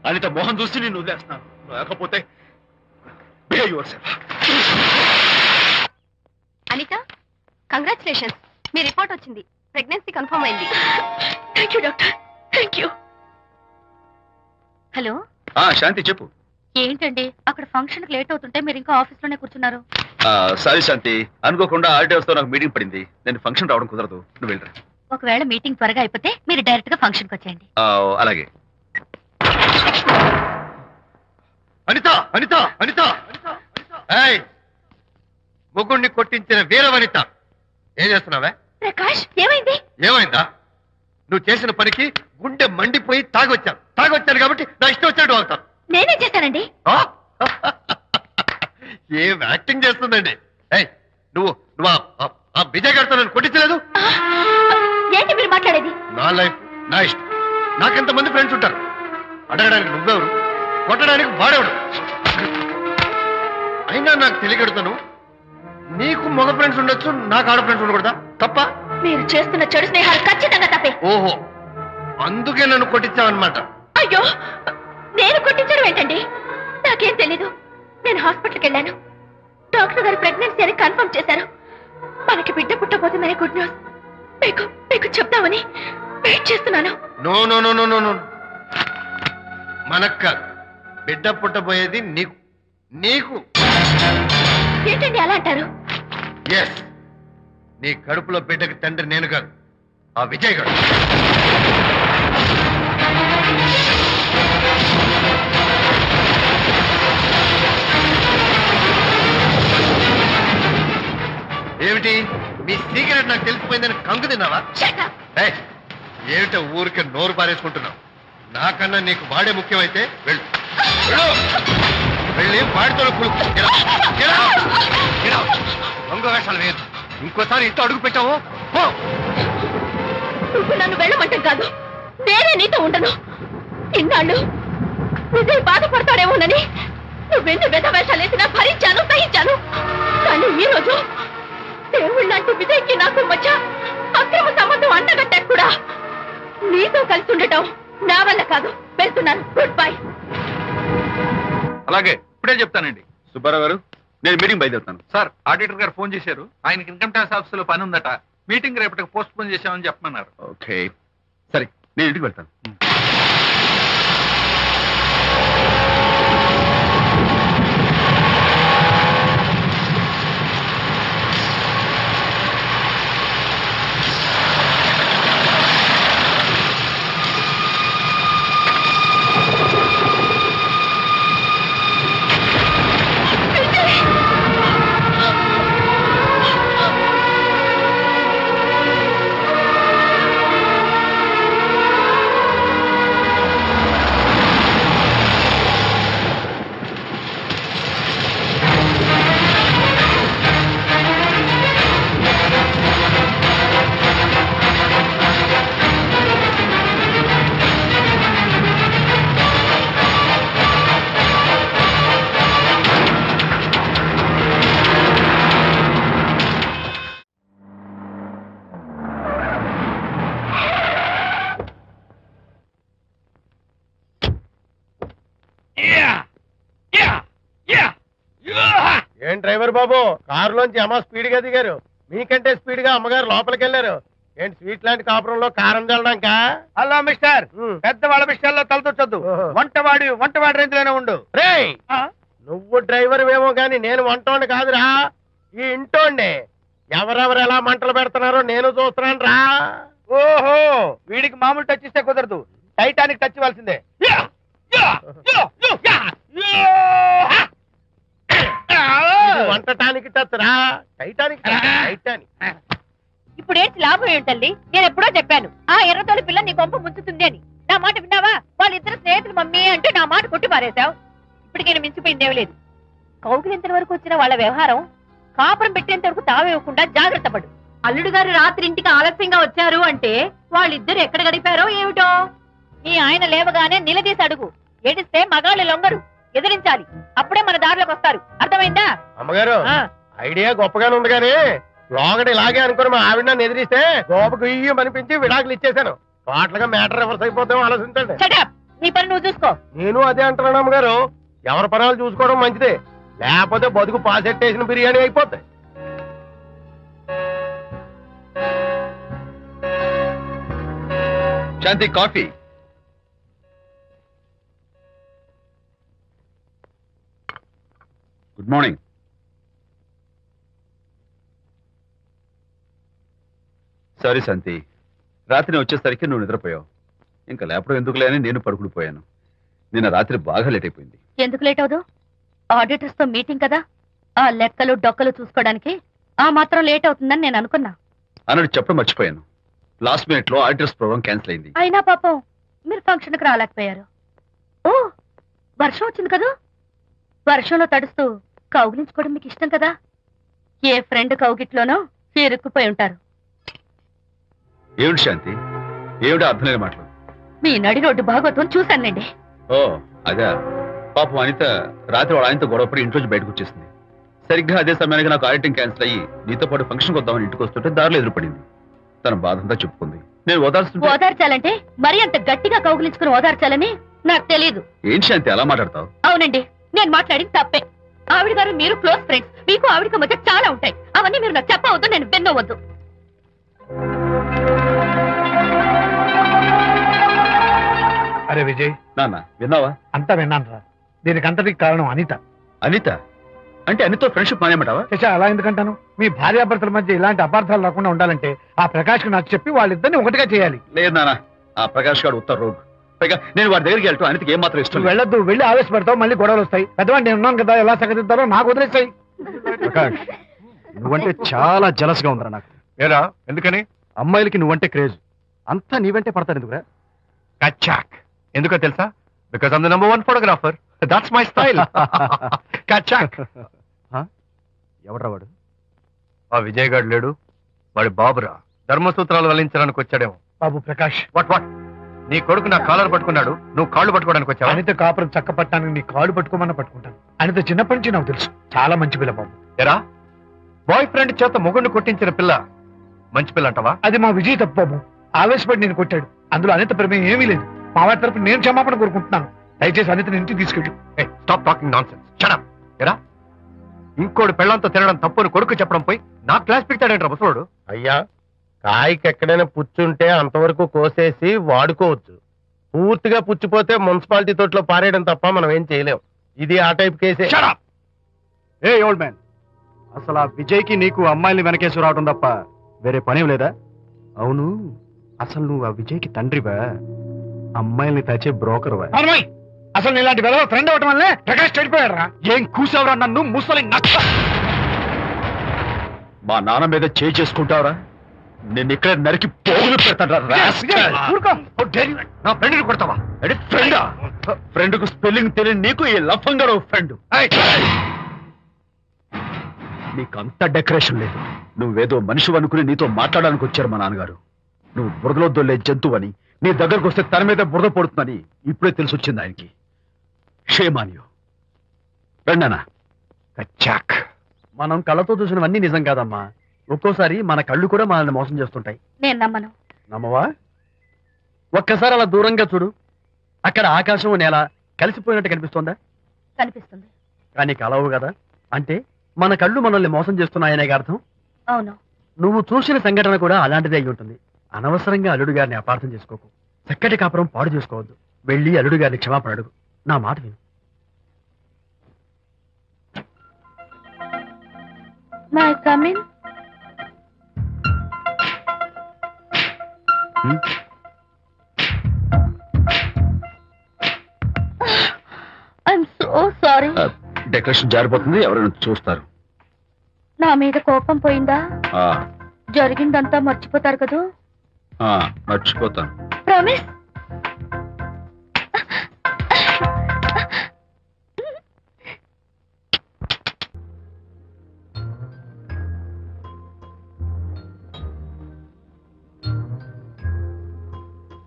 Anita Mohan చూసి నేను వదిలేస్తున్నాను. లేకపోతే behave yourself. అనిత, కంగ్రాచులేషన్స్. మీ రిపోర్ట్ వచ్చింది. ప్రెగ్నెన్సీ కన్ఫర్మ్ అయింది. Thank you doctor. Thank you. Hello. Shanti చెప్పు. ఏంటండి అక్కడ ఫంక్షన్ లేట్ అవుతుంటే మీరు ఇంకా ఆఫీస్ లోనే కూర్చున్నారు? సారీ శాంతి, అనుకోకుండా ఆర్టీఎస్ తో నాకు మీటింగ్ పడింది. నేను ఫంక్షన్ రావడం కుదరదు. నువ్వు వెళ్ళరా. ఒకవేళ మీటింగ్ త్వరగా అయిపోతే మీరు డైరెక్ట్ గా ఫంక్షన్ కి వచ్చేయండి. అలాగే. అనిత, అనిత, అనిత. ఏయ్, ముగ్గుడిని కొట్టించిన వీరవనిత, ఏం చేస్తున్నావే? ప్రకాష్, ఏమైంది? ఏమైందా? నువ్వు చేసిన పనికి గుండె మండిపోయి తాగొచ్చాను కాబట్టి నా ఇష్టం వచ్చినట్టు వాగుతాను. నేనే చేశానండి. ఏం యాక్టింగ్ చేస్తుందండి. ఏయ్, నువ్వు నువ్వు ఆ విజయ్ గారితో నన్ను కొట్టించలేదు. ఏంటి మీరు మాట్లాడేది? నా లైఫ్ నా ఇష్టం. నాకెంతమంది ఫ్రెండ్స్ ఉంటారు. అడగడానికి నువ్వెవరు, కొట్టడానికి వాడేవాడు. అయినా నాకు తెలియగడుతాను, నీకు మగ ఫ్రెండ్స్ ఉండొచ్చు, నాకు ఆడ ఫ్రెండ్స్ ఉండకూడదా? తప్ప? మీరు చేస్తున్న చెడు స్నేహాలు ఖచ్చితంగా తప్పే. ఓహో, అందుకే నన్ను కొట్టించావన్నమాట. అయ్యో, నేను కొట్టించడం ఏంటండి? నాకేం తెలీదు. నేను హాస్పిటల్కి వెళ్ళాను. డాక్టర్ గారు ప్రెగ్నెన్సీ అని కన్ఫర్మ్ చేశారు. మనకి బిడ్డ పుట్టబోతుందనే గుడ్ న్యూస్ మీకు చెప్తామని వెయిట్ చేస్తున్నాను. No no no no no no, మనక్క బిడ్డ పుట్టబోయేది నీకు. నీకు ఏంటండి అలా అంటారు? ఎస్, నీ కడుపులో బిడ్డకి తండ్రి నేను కాదు, ఆ విజయ్ గారు. ఏమిటి మీ సీక్రెట్ నాకు తెలిసిపోయిందని కంగు తిన్నావా? ఏమిటో ఊరికే నోరు పారేసుకుంటున్నావు? నాకన్నా నీకు వాడే ముఖ్యమైతే వెళ్ళు, వెళ్ళి వాడితో దొంగ వేషాలు వేయదు. ఇంకోసారి ఇంట్లో అడుగు పెట్టావు నువ్వు నన్ను వెళ్ళమంటాం కాదు, నేనే నీతో ఉండను. ఇన్నాళ్ళు విజయ్ బాధపడతాడేమోనని నువ్వెందు వేషాలు వేసినా భరించాను, సహించాను. కానీ ఈ రోజు దేవుళ్ళంటూ విజయ్కి నాకు మధ్య అక్రమ సంబంధం అంటగట్టా కూడా నీతో కలిసి ఉండటం నా వల్ల కాదు. వెళ్తున్నాను. Good bye. అలాగే, ఇప్పుడే చెప్తానండి. సుబ్బారావు గారు, నేను మీటింగ్ బయలుదేరుతాను. సార్, ఆడిటర్ గారు ఫోన్ చేశారు. ఆయనకి ఇన్కమ్ ట్యాక్స్ ఆఫీస్ లో పని ఉందట. మీటింగ్ రేపటికి పోస్ట్ పోన్ చేశామని చెప్పమన్నారు. ఓకే, సరే, నేను ఇంటికి వెళ్తాను. ఏం డ్రైవర్ బాబు కారులోంచి అమ్మ స్పీడ్ గా దిగారు, మీకంటే స్పీడ్ గా అమ్మగారు లోపలికి వెళ్ళారు. ఏంటి స్వీట్ లాంటి కాపురంలో కారం చల్లడానికా? హలో మిస్టర్, పెద్దవాళ్ళ విషయాల్లో తలదొచ్చొద్దు. వంటవాడి రేంజ్ లోనే ఉండు. రేయ్ నువ్వు డ్రైవర్ ఏమో గాని నేను వంటోండి కాదురా, ఈ ఇంటోండి. ఎవరెవరు ఎలా మంటలు పెడుతున్నారో నేను చూస్తున్నాను రా. ఓహో, వీడికి మామూలు టచ్ ఇస్తే కుదరదు, టైటానిక్ టచ్ ఇవ్వాల్సిందే. ఇది వంటటానికి టచ్ రా, టైటానిక్ టైటానిక్. ఇప్పుడేంటి లాభం ఏంటల్లి? నేను ఎప్పుడో చెప్పాను ఆ ఎర్రతోలి పిల్ల నీ కొంప ముంచుతుంది అని. నా మాట విన్నావా? వాళ్ళిద్దరు స్నేహితులు మమ్మీ అంటూ నా మాట కొట్టి పారేశావు. ఇప్పటికి నేను మించిపోయిందేం లేదు. కౌగిలింత వరకు వచ్చిన వాళ్ళ వ్యవహారం కాపురం పెట్టేంత వరకు తావేవ్వకుండా జాగ్రత్త పడు. అల్లుడు గారు రాత్రి ఇంటికి ఆలస్యంగా వచ్చారు అంటే వాళ్ళిద్దరు ఎక్కడ గడిపారో ఏమిటో. నీ ఆయన లేవగానే నిలదీసి అడుగు. ఏడిస్తే మగాళ్ళు లొంగరు, ఎదిరించాలి. అప్పుడే మన దారిలోకి వస్తారు. అర్థమైందా? అమ్మగారు ఐడియా గొప్పగానే ఉంది కానీ లోగడ ఇలాగే అనుకుని మా ఆవిడ నన్ను ఎదిరిస్తే గోపకు ఇయ్యం అనిపించి విడాకులు ఇచ్చేశాను. టోటల్గా మ్యాటర్ రివర్స్ అయిపోతాం, ఆలోచించండి. నీ పని నువ్వు చూసుకో. నేను అదే అంటున్నాను అమ్మగారు, ఎవరి పనాలు చూసుకోవడం మంచిదే, లేకపోతే బతుకు పాసెట్టేసిన బిర్యానీ అయిపోతాయి. శాంతి కాఫీ. Good morning. సారీ శాంతి, రాత్రి వచ్చేసరికి నువ్వు నిద్రపోయావు. ఇంకా లేపడం ఎందుకులే అని నేను పడుకుని పోయాను. నిన్న రాత్రి బాగా లేట్ అయిపోయింది. ఎందుకు లేట్ అవదు? ఆడిటర్స్ తో మీటింగ్ కదా, ఆ లెక్కలు డొక్కలు చూసుకోవడానికి ఆ మాత్రం లేట్ అవుతుందని నేను అనుకున్నా. అన్నట్టు చెప్పడం మర్చిపోయాను, లాస్ట్ మినిట్ లో ఆడిటర్స్ ప్రోగ్రామ్ క్యాన్సిల్ అయింది. అయినా పాపం మీరు ఫంక్షన్ కి రాలేకపోయారు. ఓ, వర్షం వచ్చింది కదా, వర్షంలో తడుస్తూ కౌగిలించుకోవడం మీకు ఇష్టం కదా. ఏ ఫ్రెండ్ కౌగిట్లోనో ఇరుక్కుపోయి ఉంటారు. ఏమిటి శాంతి, ఏమిటి అర్థం లేని మాటలు? మీ నడి రోడ్డు భాగవతం చూశానండి. ఓ అదే, పాపం అనిత రాత్రి వాళ్ళ ఆయనతో గొడవపడి ఇంట్లోంచి బయటకు వచ్చేసింది. సరిగ్గా అదే సమయానికి నాకు ఆడిటింగ్ క్యాన్సిల్ అయ్యి నీతో పాటు ఫంక్షన్కి వద్దామని ఇంటికి వస్తుంటే దారిలో ఎదురుపడింది. తన బాధంతా చెప్పుకుంది. నేను ఓదార్చాలంటే మరి అంత గట్టిగా కౌగిలించుకుని ఓదార్చాలని నాకు తెలియదు. ఏం శాంతి అలా మాట్లాడతావు? అవునండి, నేను మాట్లాడింది తప్పే. ఆవిడ గారు మీరు క్లోజ్ ఫ్రెండ్స్, మీకు ఆవిడకి మధ్య చాలా ఉంటాయి. అవన్నీ మీరు నాకు చెప్పవద్దు, నేను విన్నవద్దు. అరే విజయ్, నాన్న విన్నావా? అంతా విన్నాను రా. దీనికి అంతటికి కారణం అనిత. అనిత అంటే అనితో ఫ్రెండ్షిప్ మానేమంటావా? శశా, అలా ఎందుకంటాను? మీ భార్యాభర్తల మధ్య ఇలాంటి అపార్థాలు రాకుండా ఉండాలంటే ఆ ప్రకాష్ కు నాకు చెప్పి వాళ్ళిద్దరిని ఒకటిగా చేయాలి. లేదు నాన్న, ఆ ప్రకాష్ గారు ఉత్తర రోగ్. పైగా నేను వాడి దగ్గరికి వెళ్తాను, అనితకి ఏం మాత్రం ఇష్టం. వెళ్ళొద్దు, వెళ్ళి ఆవేశపడతావు, మళ్ళీ గొడవలు వస్తాయి. పెద్దవాడు నేను ఉన్నాను కదా, ఎలా సగదిద్దారో నాకు వదిలేస్తాయి. ప్రకాష్, నువ్వంటే చాలా జలస్ గా ఉందిరా నాకు. ఏరా ఎందుకని? అమ్మాయిలకి నువ్వంటే క్రేజ్, అంతా నీవంటే పడతారు ఎందుకురా? కచ్చాక్. ఎందుకో తెలుసా? Because I'm the number 1 photographer. That's my style. కచ్చాక్. ఎవడ్రా వాడు? ఆ విజయ్ గారు లేడు, వాడి బాబురా. ధర్మసూత్రాలు వల్లించడానికి వచ్చాడేమో. బాబు ప్రకాష్, వాట్ నీ కొడుకు నా కాలర్ పట్టుకున్నాడు, నువ్వు కాళ్ళు పట్టుకోవడానికి వచ్చావా? అనిత కాపురం చక్క పట్టానికి నీ కాళ్ళు పట్టుకోమన్నా పట్టుకుంటాను. అనిత చిన్నప్పటి నుంచి నాకు తెలుసు, చాలా మంచి పిల్ల బాబు. ఎరా, బాయ్ ఫ్రెండ్ చేత మొగుడిని కొట్టించిన పిల్ల మంచి పిల్ల అంటావా? అది మా విజయ్ తప్పు బాబు. ఆవేశపడి నేను కొట్టాడు, అందులో అనిత ప్రమేయం ఏమీ లేదు. మా వారి తరపు నేను క్షమాపణ కోరుకుంటున్నాను. దయచేసి అనితని ఇంటికి తీసుకెళ్ళి. Stop talking nonsense. Shut up. ఎరా, ఇంకోటి పెళ్ళంతో తినడం తప్పుని కొడుకు చెప్పడం పోయి నా క్లాస్ పెడతాడంటారు ముసలోడు. అయ్యా, కాయకి ఎక్కడైనా పుచ్చుంటే అంతవరకు కోసేసి వాడుకోవచ్చు. పూర్తిగా పుచ్చిపోతే మున్సిపాలిటీ తోటలో పారేయడం తప్ప మనం ఏం చేయలేం. ఇది ఆ టైప్ కేసే. ఏ ఓల్డ్ మ్యాన్, అసలు ఆ విజయ్కి నీకు అమ్మాయిని వెనకేసి రావడం తప్ప వేరే పనేం లేదా? అవును, అసలు నువ్వు ఆ విజయ్కి తండ్రివా, అమ్మాయిల్ని తెచ్చే బ్రోకర్వా? అసలు ఇలాంటి వెధవ ఫ్రెండ్ అవటం వల్లే ప్రకాష్ చెడిపోయాడు రా. ఏం కూసావురా నన్ను ముసలి నక్క? మా నాన్న మీద చేసుకుంటావురా? నేను ఇక్కడ నరికి పోగులు పెడతాను. నా ఫ్రెండ్ని కొడతావా? ఫ్రెండా? ఫ్రెండ్ కు స్పెల్లింగ్ తెలియని నీకు ఈ లఫంగా ఫ్రెండ్. నీకు అంత డెకరేషన్ లేదు. నువ్వేదో మనిషి అనుకుని నీతో మాట్లాడడానికి వచ్చారు మా నాన్నగారు. నువ్వు బురదలో దొల్లే జంతువని, నీ దగ్గరకు వస్తే తన మీద బురద పడుతుందని ఇప్పుడే తెలిసి వచ్చింది ఆయనకి. షేమాన్యు రండనా. కచ్చాక్. మనం కళ్ళతో చూసినవన్నీ నిజం కాదమ్మా. ఒక్కోసారి మన కళ్ళు కూడా మనల్ని మోసం చేస్తుంటాయి. నేను నమ్మను. నమ్మవా? ఒక్కసారి అలా దూరంగా చూడు, అక్కడ ఆకాశం నేల కలిసిపోయినట్టు కనిపిస్తోందా? కనిపిస్తుంది. కానీ కలవు కదా, అంటే మన కళ్ళు మనల్ని మోసం చేస్తున్నాయనే అర్థం. అవును. నువ్వు చూసిన సంఘటన కూడా అలాంటిదే అయి ఉంటుంది. అనవసరంగా అల్లుడు గారిని అపార్థం చేసుకోకు. చక్కటి కాపురం పాడు చేసుకోవద్దు. వెళ్ళి అల్లుడు గారిని క్షమాపణ అడుగు. నా మాట విను. May come in. I'm so sorry. Decoration జారిపోతుంది, ఎవరైనా చూస్తారు. నా మీద కోపం పోయిందా? ఆ, జరిగిందంతా మర్చిపోతారు కదూ? ఆ, మర్చిపోతాను. ప్రామిస్.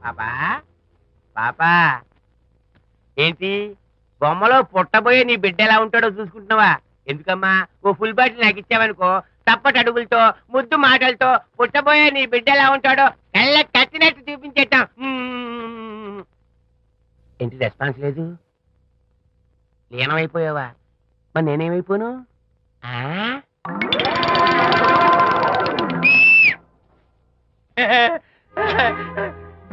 పాపా పాపా, ఏంటి బొమ్మలో పుట్టబోయే నీ బిడ్డ ఎలా ఉంటాడో చూసుకుంటున్నావా? ఎందుకమ్మా, ఓ ఫుల్ బాటిల్ నాకు ఇచ్చావనుకో, తప్పటి అడుగులతో ముద్దు మాటలతో పుట్టబోయే నీ బిడ్డ ఎలా ఉంటాడో కళ్ళ కట్టినట్టు చూపించేటాం. ఏంటి రెస్పాన్స్ లేదు? లీనమైపోయావా? మరి నేనేమైపోను?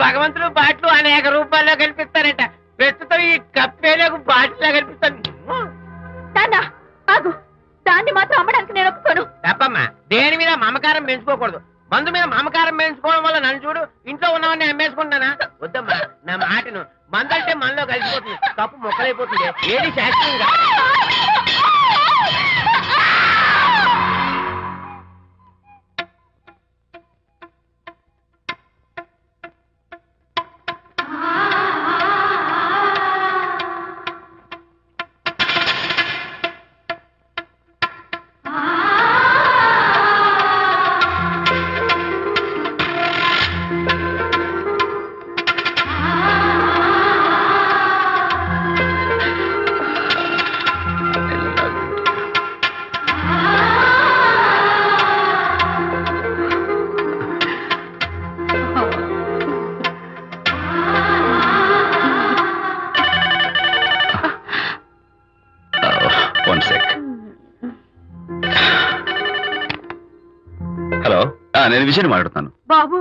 భగవంతుడు బాట్లు అనేక రూపాల్లో కనిపిస్తారట. ప్రస్తుతం ఈ కప్పే నాకు బాటిల్లా కనిపిస్తాను. దాన్ని మాత్రం అమ్మడానికి నేను ఒప్పుకోను. తప్పమ్మా, దేని మీద మమకారం పెంచుకోకూడదు. మందు మీద మమకారం పెంచుకోవడం వల్ల నన్ను చూడు, ఇంట్లో ఉన్నవన్నీ అమ్మేసుకుంటానా? వద్దమ్మా, నా మాటను. మందు అంటే మనలో కలిసిపోతుంది, కప్పు మొక్కలైపోతుంది. ఏది శాస్త్రంగా నేను విజయ్ మాట్లాడుతాను. బాబు,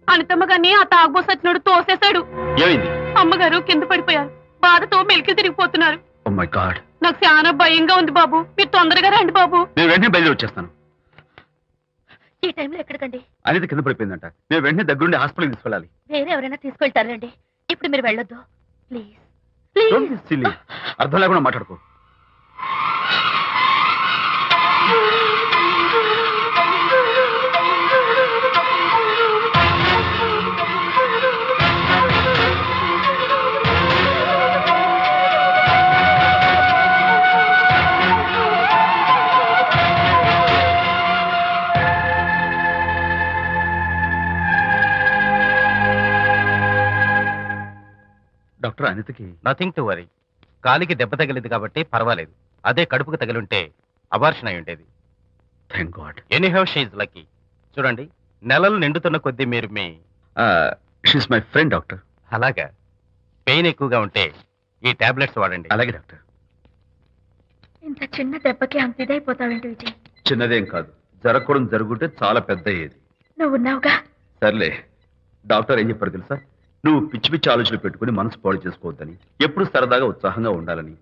అనితమ్మ గారిని ఆ తాగుబోసు వచ్చినోడు తోసేశాడు. ఏమైంది? అమ్మగారు కింద పడిపోయారు. బాధతో మెలికి తిరిగిపోతున్నారు. ఓ మై గాడ్, నాకు చాలా భయంగా ఉంది బాబు. మీరు తొందరగా రండి బాబు. నేను వెంటనే బయలుదేరి వచ్చేస్తాను. ఈ టైంలో ఎక్కడికండి? అనిత కింద పడిపోయిందంట. నేను వెంటనే దగ్గరుండి హాస్పిటల్కి తీసుకెళ్ళాలి. వేరే ఎవరైనా తీసుకెళ్తారండి. ఇప్పుడు మీరు వెళ్ళొద్దు ప్లీజ్. సిల్లీ, అర్థం లేకుండా మాట్లాడుకో. డాక్టర్, అనితకి నథింగ్ టు వరీ. కాలికి దెబ్బ తగిలింది కాబట్టి పర్వాలేదు. అదే కడుపుకు తగిలింటే అబార్షన్ అయి ఉండేది. Thank God. Anyhow she is lucky. చూడండి, నెలలు నిండుతున్న కొద్దీ మీరు మీ షీస్ మై ఫ్రెండ్ డాక్టర్. అలాగా, పెయిన్ ఎక్కువగా ఉంటే ఈ టాబ్లెట్స్ వాడండి. అలాగే డాక్టర్. ఇంత చిన్న దెబ్బకి అంత ఇదైపోతావేంటి విజయ్? చిన్నదేం కాదు, జరగకూడదు జరుగుంటే చాలా పెద్ద అయ్యేది. నువ్వున్నావుగా. సర్లే, డాక్టర్ ఏం చెప్పారు తెలుసా? నువ్వు పిచ్చి పిచ్చి ఆలోచనలు పెట్టుకుని మనసు పాడు చేసుకోవద్దని, ఎప్పుడు సరదాగా ఉత్సాహంగా ఉండాలని,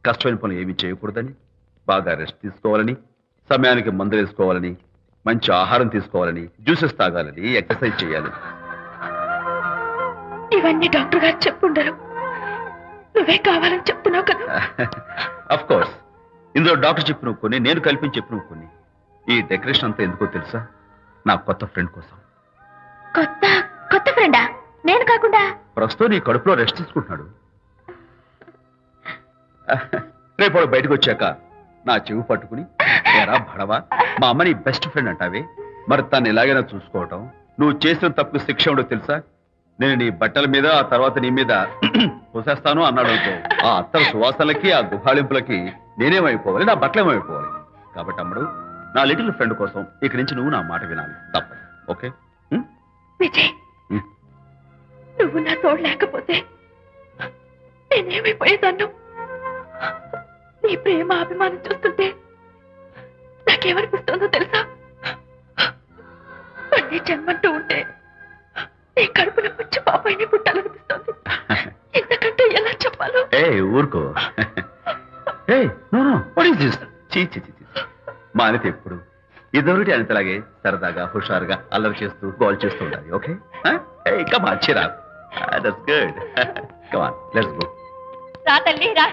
కష్టమైన పనులు ఏమీ చేయకూడదని, బాగా రెస్ట్ తీసుకోవాలని, సమయానికి మందులు వేసుకోవాలని, మంచి ఆహారం తీసుకోవాలని, జ్యూసెస్ తాగాలని, ఎక్సర్సైజ్ చేయాలి. ఇవన్నీ డాక్టర్ గారు చెప్పుండరు, నువ్వే కావాలని చెప్తున్నావు కదా. అఫ్ కోర్స్, ఇందులో డాక్టర్ చెప్పిన కొన్ని, నేను కల్పించి చెప్పిన కొన్ని. ఈ డెకరేషన్ అంతా ఎందుకో తెలుసా? నా కొత్త ఫ్రెండ్ కోసం. కొత్త కొత్త ఫ్రెండా? నేను కాకుండా? ప్రస్తుతం నీ కడుపులో రెస్ట్ తీసుకుంటున్నాడు. రేపు బయటకు వచ్చాక నా చెవి పట్టుకుని, ఏరా భడవా, మా అమ్మ నీ బెస్ట్ ఫ్రెండ్ అంటావే, మరి తను ఎలాగైనా చూసుకోవటం. నువ్వు చేసిన తప్పు శిక్ష ఉండో తెలుసా? నేను నీ బట్టల మీద, ఆ తర్వాత నీ మీద పోసేస్తాను అన్నాడు అనుకో, ఆ అత్తల సువాసనలకి, ఆ గుహాళింపులకి నేనేమైపోవాలి, నా బట్టలేమైపోవాలి. కాబట్టి అమ్మడు, నా లిటిల్ ఫ్రెండ్ కోసం ఇక్కడి నుంచి నువ్వు నా మాట వినాలి, తప్పదు. ఓకే విజయ్, నువ్వు నా తోడు లేకపోతే నేనేమైపోయేదాన్ని. నీ ప్రేమ అభిమానం చూస్తుంటే నాకేమనిపిస్తుందో తెలుసా? మళ్ళీ జన్మంటూ ఉంటే నీ కడుపులో వచ్చి పాపాయిని పుట్టాలనిపిస్తుంది. ఇంతకంటే ఎలా చెప్పాలో. ఊరుకో. మా అనిత ఎప్పుడు ఇదొకటి అనితలాగే సరదాగా హుషారుగా అల్లరి చేస్తూ గోల్ చేస్తూ ఉండాలి. ఓకే కమాన్ చిరా. That's good. Come on let's go. రా తల్లి రా.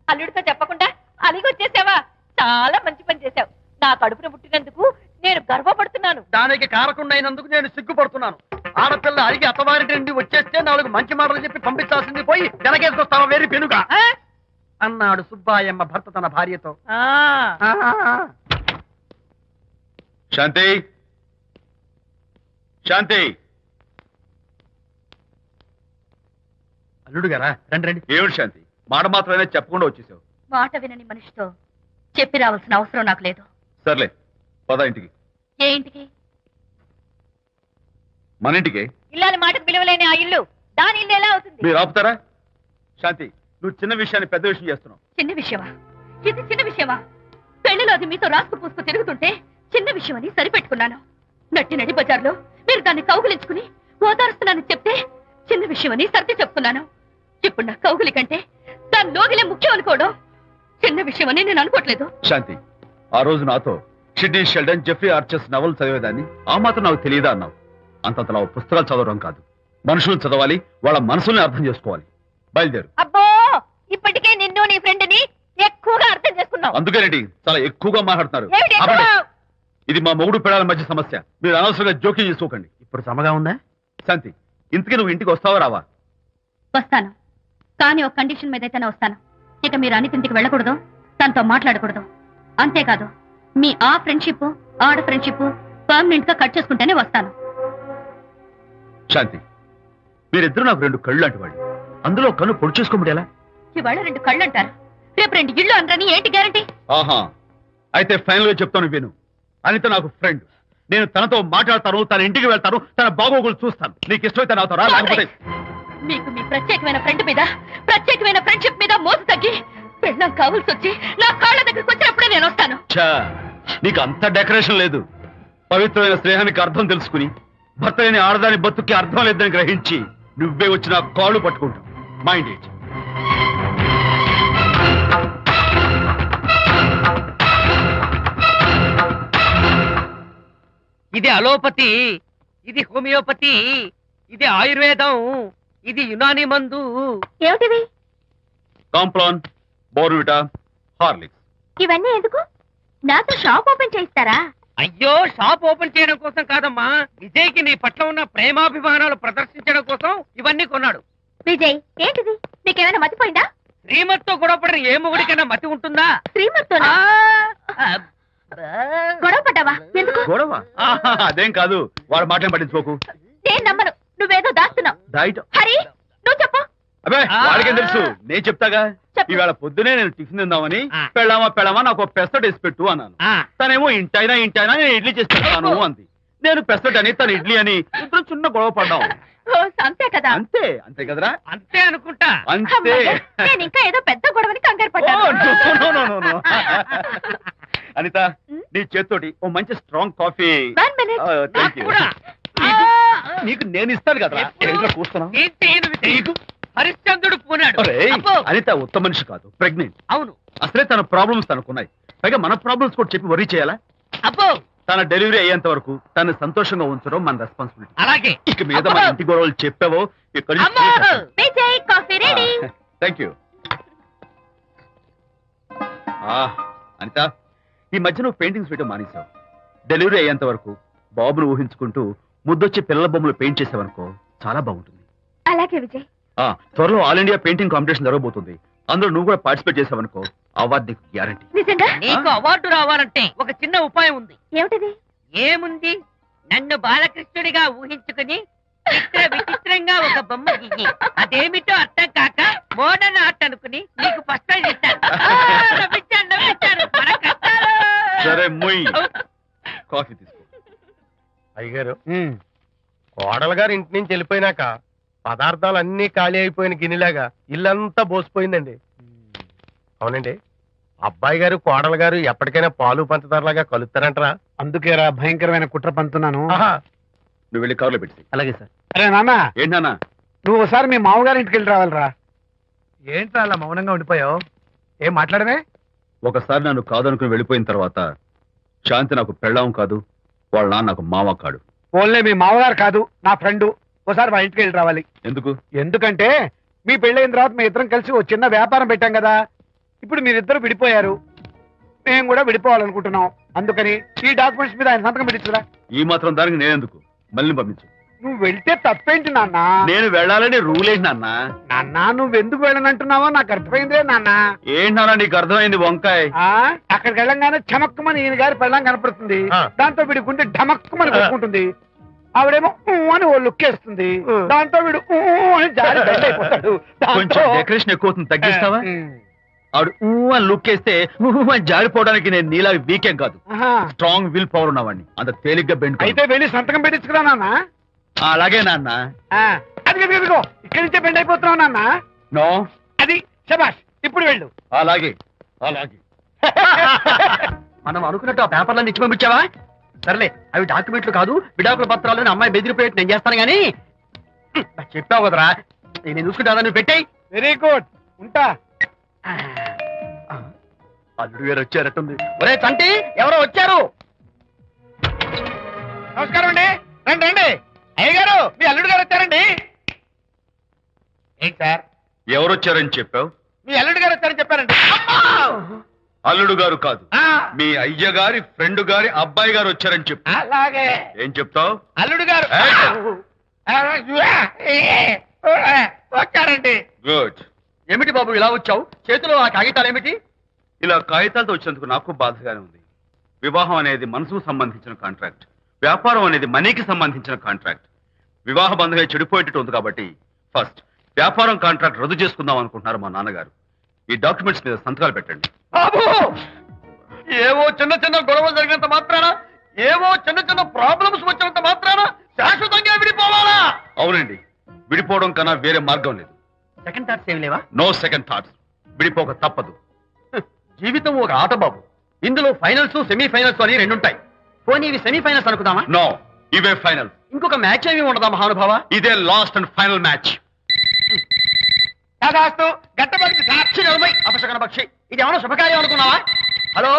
అల్లుడితో చెప్పకుండా అలిగొచ్చేసావా? చాలా మంచి పని చేశావు. నా కడుపున పుట్టినందుకు నేను గర్వపడుతున్నాను. దానికి కారకుండైనందుకు నేను సిగ్గుపడుతున్నాను. ఆడపిల్ల అడిగి అత్తవారి నుండి వచ్చేస్తే 4 మంచి మాటలు చెప్పి పంపించాల్సింది పోయి వెనకేసుకొస్తావా వేరు పెనుగా అన్నాడు సుబ్బాయమ్మ భర్త తన భార్యతో. శాంతి శాంతి. అల్లుడు గారా రండి రండి. ఏమిటి శాంతి, మాట మాత్రమే చెప్పకుండా వచ్చేసావు? మాట వినని మనిషితో చెప్పి రావాల్సిన అవసరం నాకు లేదు. సర్లే పద ఇంటికి. ఏ ఇంటికి? మన ఇంటికి. ఇల్లాలి మాటకు విలువలేని ఆ ఇల్లు దాని ఇల్లు ఎలా అవుతుంది? మీరు ఆపుతారా? శాంతి, నువ్వు చిన్న విషయాన్ని పెద్ద విషయం చేస్తున్నావు. చిన్న విషయమా? ఇది చిన్న విషయమా? పెళ్లిలో అది మీతో రాసుకు పూసుకు తిరుగుతుంటే చిన్న విషయమని సరిపెట్టుకున్నాను. నట్టి నడి బజార్లో మీరు దాన్ని కౌగులించుకుని ఓదారుస్తున్నానని చెప్తే చిన్న విషయమని సర్ది చెప్తున్నాను. ఇప్పుడు నా కౌగులి కంటే దాని లోగిలే ముఖ్యం అనుకోవడం చిన్న విషయమని నేను అనుకోవట్లేదు. శాంతి, ఆ రోజు నాతో షిడ్నీ షెల్డన్, జెఫ్రీ ఆర్చర్స్ నవలు చదివేదాన్ని ఆ మాత్రం నాకు తెలియదా అన్నావు. అంతంతలా పుస్తకాలు చదవడం కాదు, మనుషులు చదవాలి, వాళ్ళ మనసుల్ని అర్థం చేసుకోవాలి. బయలుదేరు. అబ్బో, ఇప్పటికే నిన్ను నీ ఫ్రెండ్ ని ఎక్కువగా అర్థం చేసుకున్నావు. అందుకేనండి చాలా ఎక్కువగా మాట్లాడుతున్నారు. ఏమిటి ఎక్కువ? ఆపండి. ఇది మా మొగుడు పిల్లల మధ్య సమస్య, మీరు అనవసరంగా జోక్యం చేసుకోకండి. ఇప్పుడు సమగా ఉందా? శాంతి, ఇంతకీ నువ్వు ఇంటికి వస్తావా రావా? వస్తాను, కానీ ఒక కండిషన్ మీద అయితేనే వస్తాను. ఇక మీరు అనితింటికి వెళ్ళకూడదు, తనతో మాట్లాడకూడదు. అంతేకాదు, మీ ఆ ఫ్రెండ్షిప్ ఆడ ఫ్రెండ్షిప్ పర్మనెంట్ గా కట్ చేసుకుంటేనే వస్తాను. శాంతి, మీరిద్దరు నాకు 2 కళ్ళు లాంటి వాళ్ళు. అందులో కన్ను పొడి చేసుకోబడి ఎలా? ఇవాళ 2 కళ్ళు అంటారు, రేపు 2 ఇళ్ళు అనరని ఏంటి గ్యారంటీ? ఆహా, అయితే ఫైనల్ గా చెప్తాను విను. అనిత నాకు ఫ్రెండ్. నేను తనతో మాట్లాడతాను, తన ఇంటికి వెళ్తాను, తన బాగోగులు చూస్తాను. నీకు ఇష్టమైతే నాతో రా, లేకపోతే మీకు మీ ప్రత్యేకమైన ఫ్రెండ్ మీద, ప్రత్యేకమైన ఫ్రెండ్షిప్ మీద మోసు తగ్గి పెళ్ళం కావాల్సి వచ్చి నా కాళ్ళ దగ్గరికి వచ్చినప్పుడే నేను వస్తాను. ఛా, నీకు అంత డెకరేషన్ లేదు. పవిత్రమైన స్నేహానికి అర్థం తెలుసుకుని భర్త లేని ఆడదాని బతుక్కి అర్థం లేదని గ్రహించి నువ్వే వచ్చి నా కాళ్ళు పట్టుకుంటావు. Mind it. ఇది అలోపతి, ఇది హోమియోపతి, ఇది ఆయుర్వేదం, ఇది యునాని మందు. ఏమిటివి? Complan, Bournvita, Horlicks. ఇవన్నీ ఎందుకు? నాతో షాప్ ఓపెన్ చేయిస్తారా? అయ్యో, షాప్ ఓపెన్ చేయడం కోసం కాదమ్మా, విజయ్కి నీ పట్ల ఉన్న ప్రేమాభిమానాలు ప్రదర్శించడం కోసం ఇవన్నీ కొన్నాడు. విజయ్, ఏంటిది? నీకేమైనా మతిపోయిందా? శ్రీమతితో గొడవపడిన ఏ మొగుడికైనా మతి ఉంటుందా? శ్రీమతితో గొడవ పడ్డావా? ఎందుకు గొడవ? అదేం కాదు, వాడు మాటలు పట్టించుకోకు. నేను నమ్మను, నువ్వేదో దాస్తున్నావు. డైట్. హరి, నువ్వు చెప్పు. అబ్బే, వాడికేం తెలుసు, నేను చెప్తాగా. ఈవేళ పొద్దునే నేను టిఫిన్ తిందామని పెళ్ళామా నాకు పెసరట్ వేసి పెట్టు అన్నాను. తనేమో ఇంటైనా నేను ఇడ్లీ చేసి పెడతాను అంది. నేను పెసరట్ అని, తను ఇడ్లీ అని, ఇద్దరు చిన్న గొడవ పడ్డాం. అంతే కదా? అంతే కదరా? అంతే అనుకుంటా. అంతే. నేను ఇంకా ఏదో పెద్ద గొడవని కంగారు ఓ, పడ్డాను. no. అనిత, నీ చేత్తోటి ఓ మంచి strong coffee. 1 minute. Thank you. నీకు నేను ఇస్తాను కదా. కూర్చున్నా. ఏంటి ఈయన విజయ్? హరిశ్చంద్రుడు పూనాడు. అబ్బో. అనిత ఉత్తమ మనిషి కాదు, ప్రెగ్నెంట్. అవును. అసలే తన ప్రాబ్లమ్స్ తనకున్నాయి, పైగా మన ప్రాబ్లమ్స్ కూడా చెప్పి వరీ చేయాలా? అబ్బో, తన డెలివరీ అయ్యేంత వరకు తను సంతోషంగా ఉంచడం మన రెస్పాన్సిబిలిటీ. అలాగే. ఇక మీద మన ఇంటి గొడవలు చెప్పావో ఇక్కడ. Vijay, coffee ready. Thank you. Anita, ఈ మధ్య నువ్వు పెయింటింగ్స్ వేయడం మానేశావు. డెలివరీ అయ్యేంత వరకు బాబును ఊహించుకుంటూ ముద్దొచ్చి పిల్లల బొమ్మలు పెయింట్ చేసావనుకో, చాలా బాగుంటుంది. అలాగే విజయ్. త్వరలో ఆల్ ఇండియా పెయింటింగ్ కాంపిటీషన్ జరగబోతుంది. అందులో నువ్వు కూడా పార్టిసిపేట్ చేసావనుకో, అవార్డు నీకు గ్యారంటీ. నిజంగా? నీకు అవార్డు రావాలంటే ఒక చిన్న ఉపాయం ఉంది. ఏమిటిది? ఏముంది, నన్ను బాలకృష్ణుడిగా ఊహించుకుని విచిత్రంగా ఒక బొమ్మ గీయి. అదేమిటో అర్థం కాక మోడర్న్ ఆర్ట్ అనుకుని నీకు ఫస్ట్ ప్రైజ్ ఇస్తాను. నవ్వించాను. మన కష్టాలు. సరే మొయ్, కాఫీ తీసుకో. అయ్యగారు, కోడలు గారు ఇంటి నుంచి వెళ్ళిపోయినాక పదార్థాలు అన్ని ఖాళీ అయిపోయిన గిన్నెలాగా ఇల్లంతా బోసిపోయిందండి. అవునండి, అబ్బాయి గారు కోడలు గారు ఎప్పటికైనా పాలు పంచదారలాగా కలుస్తారంటరా? అందుకేరా భయంకరమైన కుట్ర పంతున్నాను. నువ్వు వెళ్ళి కారులో పెట్టి. అలాగే సార్. అరే నాన్న, ఏంటన్నా? నువ్వు ఒకసారి మీ మామగారింటికి వెళ్ళి రావాలిరా. ఏంట్రా అలా మౌనంగా ఉండిపోయావు? ఏం మాట్లాడమే? ఒకసారి నన్ను కాదనుకుని వెళ్ళిపోయిన తర్వాత శాంతి నాకు పెళ్ళాం కాదు, వాళ్ళ నాన్న నాకు మామ కాడు. ఓన్లే మీ మామగారు కాదు, నా ఫ్రెండ్. ఒకసారి మా ఇంటికి వెళ్ళి రావాలి. ఎందుకు? ఎందుకంటే మీ పెళ్ళైన తర్వాత మీ ఇద్దరం కలిసి ఓ చిన్న వ్యాపారం పెట్టాం కదా. ఇప్పుడు మీరిద్దరు విడిపోయారు, మేము కూడా విడిపోవాలనుకుంటున్నాం. అందుకని ఈ డాక్యుమెంట్స్ మీద ఆయన సంతకం పెట్టించురా. ఈ మాత్రం దానికి నేనెందుకు? మళ్ళీ పంపించు. నువ్వు వెళ్తే తప్పేంటి నాన్న? నేను వెళ్ళాలని రూల్ ఏంటి నాన్న? నాన్న, నువ్వెందుకు వెళ్ళనంటున్నావో నాకు అర్థమైందే నాన్న. ఏంటి నాన్న నీకు అర్థమైంది వంకాయ? అక్కడికి వెళ్ళంగానే చమక్కుమని ఈయన గారి పెళ్ళం కనపడుతుంది. దాంతో వీడి గుండె ఢమక్కుమని కొట్టుకుంటుంది. ఆవిడేమో అని ఓ లుక్ వేస్తుంది. దాంతో వీడు అని జారి బెండ్ అయిపోతాడు. కొంచెం డెకరేషన్ ఎక్కువ అవుతుంది, తగ్గిస్తావా? ఆవిడ అని లుక్ వేస్తే అని జారిపోవడానికి నేను నీలా వీకేం కాదు, స్ట్రాంగ్ విల్ పవర్ ఉన్నవాడిని. అంత తేలిగ్గా బెండ్. అయితే వెళ్ళి సంతకం పెట్టించుకురా నాన్న. అలాగే నాన్న. అది ఇదిగో ఇక్కడి నుంచే బెండ్ అయిపోతున్నావు నాన్న. నో, అది శబాష్. ఇప్పుడు వెళ్ళు. అలాగే అలాగే. మనం అనుకున్నట్టు ఆ పేపర్లన్నీ ఇచ్చి పంపించావా? సర్లే, అవి డాక్యుమెంట్లు కాదు, విడాకుల పత్రాలు. అమ్మాయి బెదిరిపోయేట్టు నేను చేస్తాను గానీ చెప్పావు కదరా, నేను చూసుకుంటా. నువ్వు పెట్టాయి. వెరీ గుడ్, ఉంటా. అల్లుడు గారు వచ్చారట్టుంది. ఒరే తంటి, ఎవరో వచ్చారు. నమస్కారం అండి. రండి రండి. అయ్యగారు, మీ అల్లుడు గారు వచ్చారండి. ఏంటి సార్ ఎవరొచ్చారని చెప్పావు? మీ అల్లుడు గారు వచ్చారని చెప్పారండి. అల్లుడు గారు కాదు, మీ అయ్య గారి ఫ్రెండ్ గారి అబ్బాయి గారు వచ్చారని చెప్పు. అలాగే. ఏం చెప్తావు? అల్లుడు గారు వచ్చారండి. గుడ్. ఏమిటి బాబు ఇలా వచ్చావు? చేతిలో ఆ కాగితాలు ఏమిటి? ఇలా కాగితాలతో వచ్చినందుకు నాకు బాధగానే ఉంది. వివాహం అనేది మనసుకు సంబంధించిన కాంట్రాక్ట్, వ్యాపారం అనేది మనీకి సంబంధించిన కాంట్రాక్ట్. వివాహ బంధంగా చెడిపోయేటట్టు ఉంది కాబట్టి ఫస్ట్ వ్యాపారం కాంట్రాక్ట్ రద్దు చేసుకుందాం అనుకుంటున్నారు మా నాన్నగారు. ఈ డాక్యుమెంట్స్ మీద సంతకాలు పెట్టండి. బాబు, ఏవో చిన్న చిన్న గొడవలు జరిగినంత మాత్రాన, ఏవో చిన్న చిన్న ప్రాబ్లమ్స్ వచ్చినంత మాత్రాన శాశ్వతంగా విడిపోవాలా? అవునండి, విడిపోవడం కన్నా వేరే మార్గం లేదు. సెకండ్ థాట్స్ ఏమి లేవా? No second thoughts. విడిపోక తప్పదు. జీవితం ఒక ఆట బాబు. ఇందులో ఫైనల్స్, సెమీఫైనల్స్ అని రెండుంటాయి. పోనీ ఇవి సెమీఫైనల్స్ అనుకుందామా? నో, ఇవే ఫైనల్. ఇంకొక మ్యాచ్ ఏమి ఉండదా మహానుభావ? ఇదే లాస్ట్ అండ్ ఫైనల్ మ్యాచ్. కాదాస్తు గట్టబడి సాక్షి నిలబై అపశకన పక్షి. ఇది ఏమైనా శుభకార్యం అనుకున్నావా? హలో,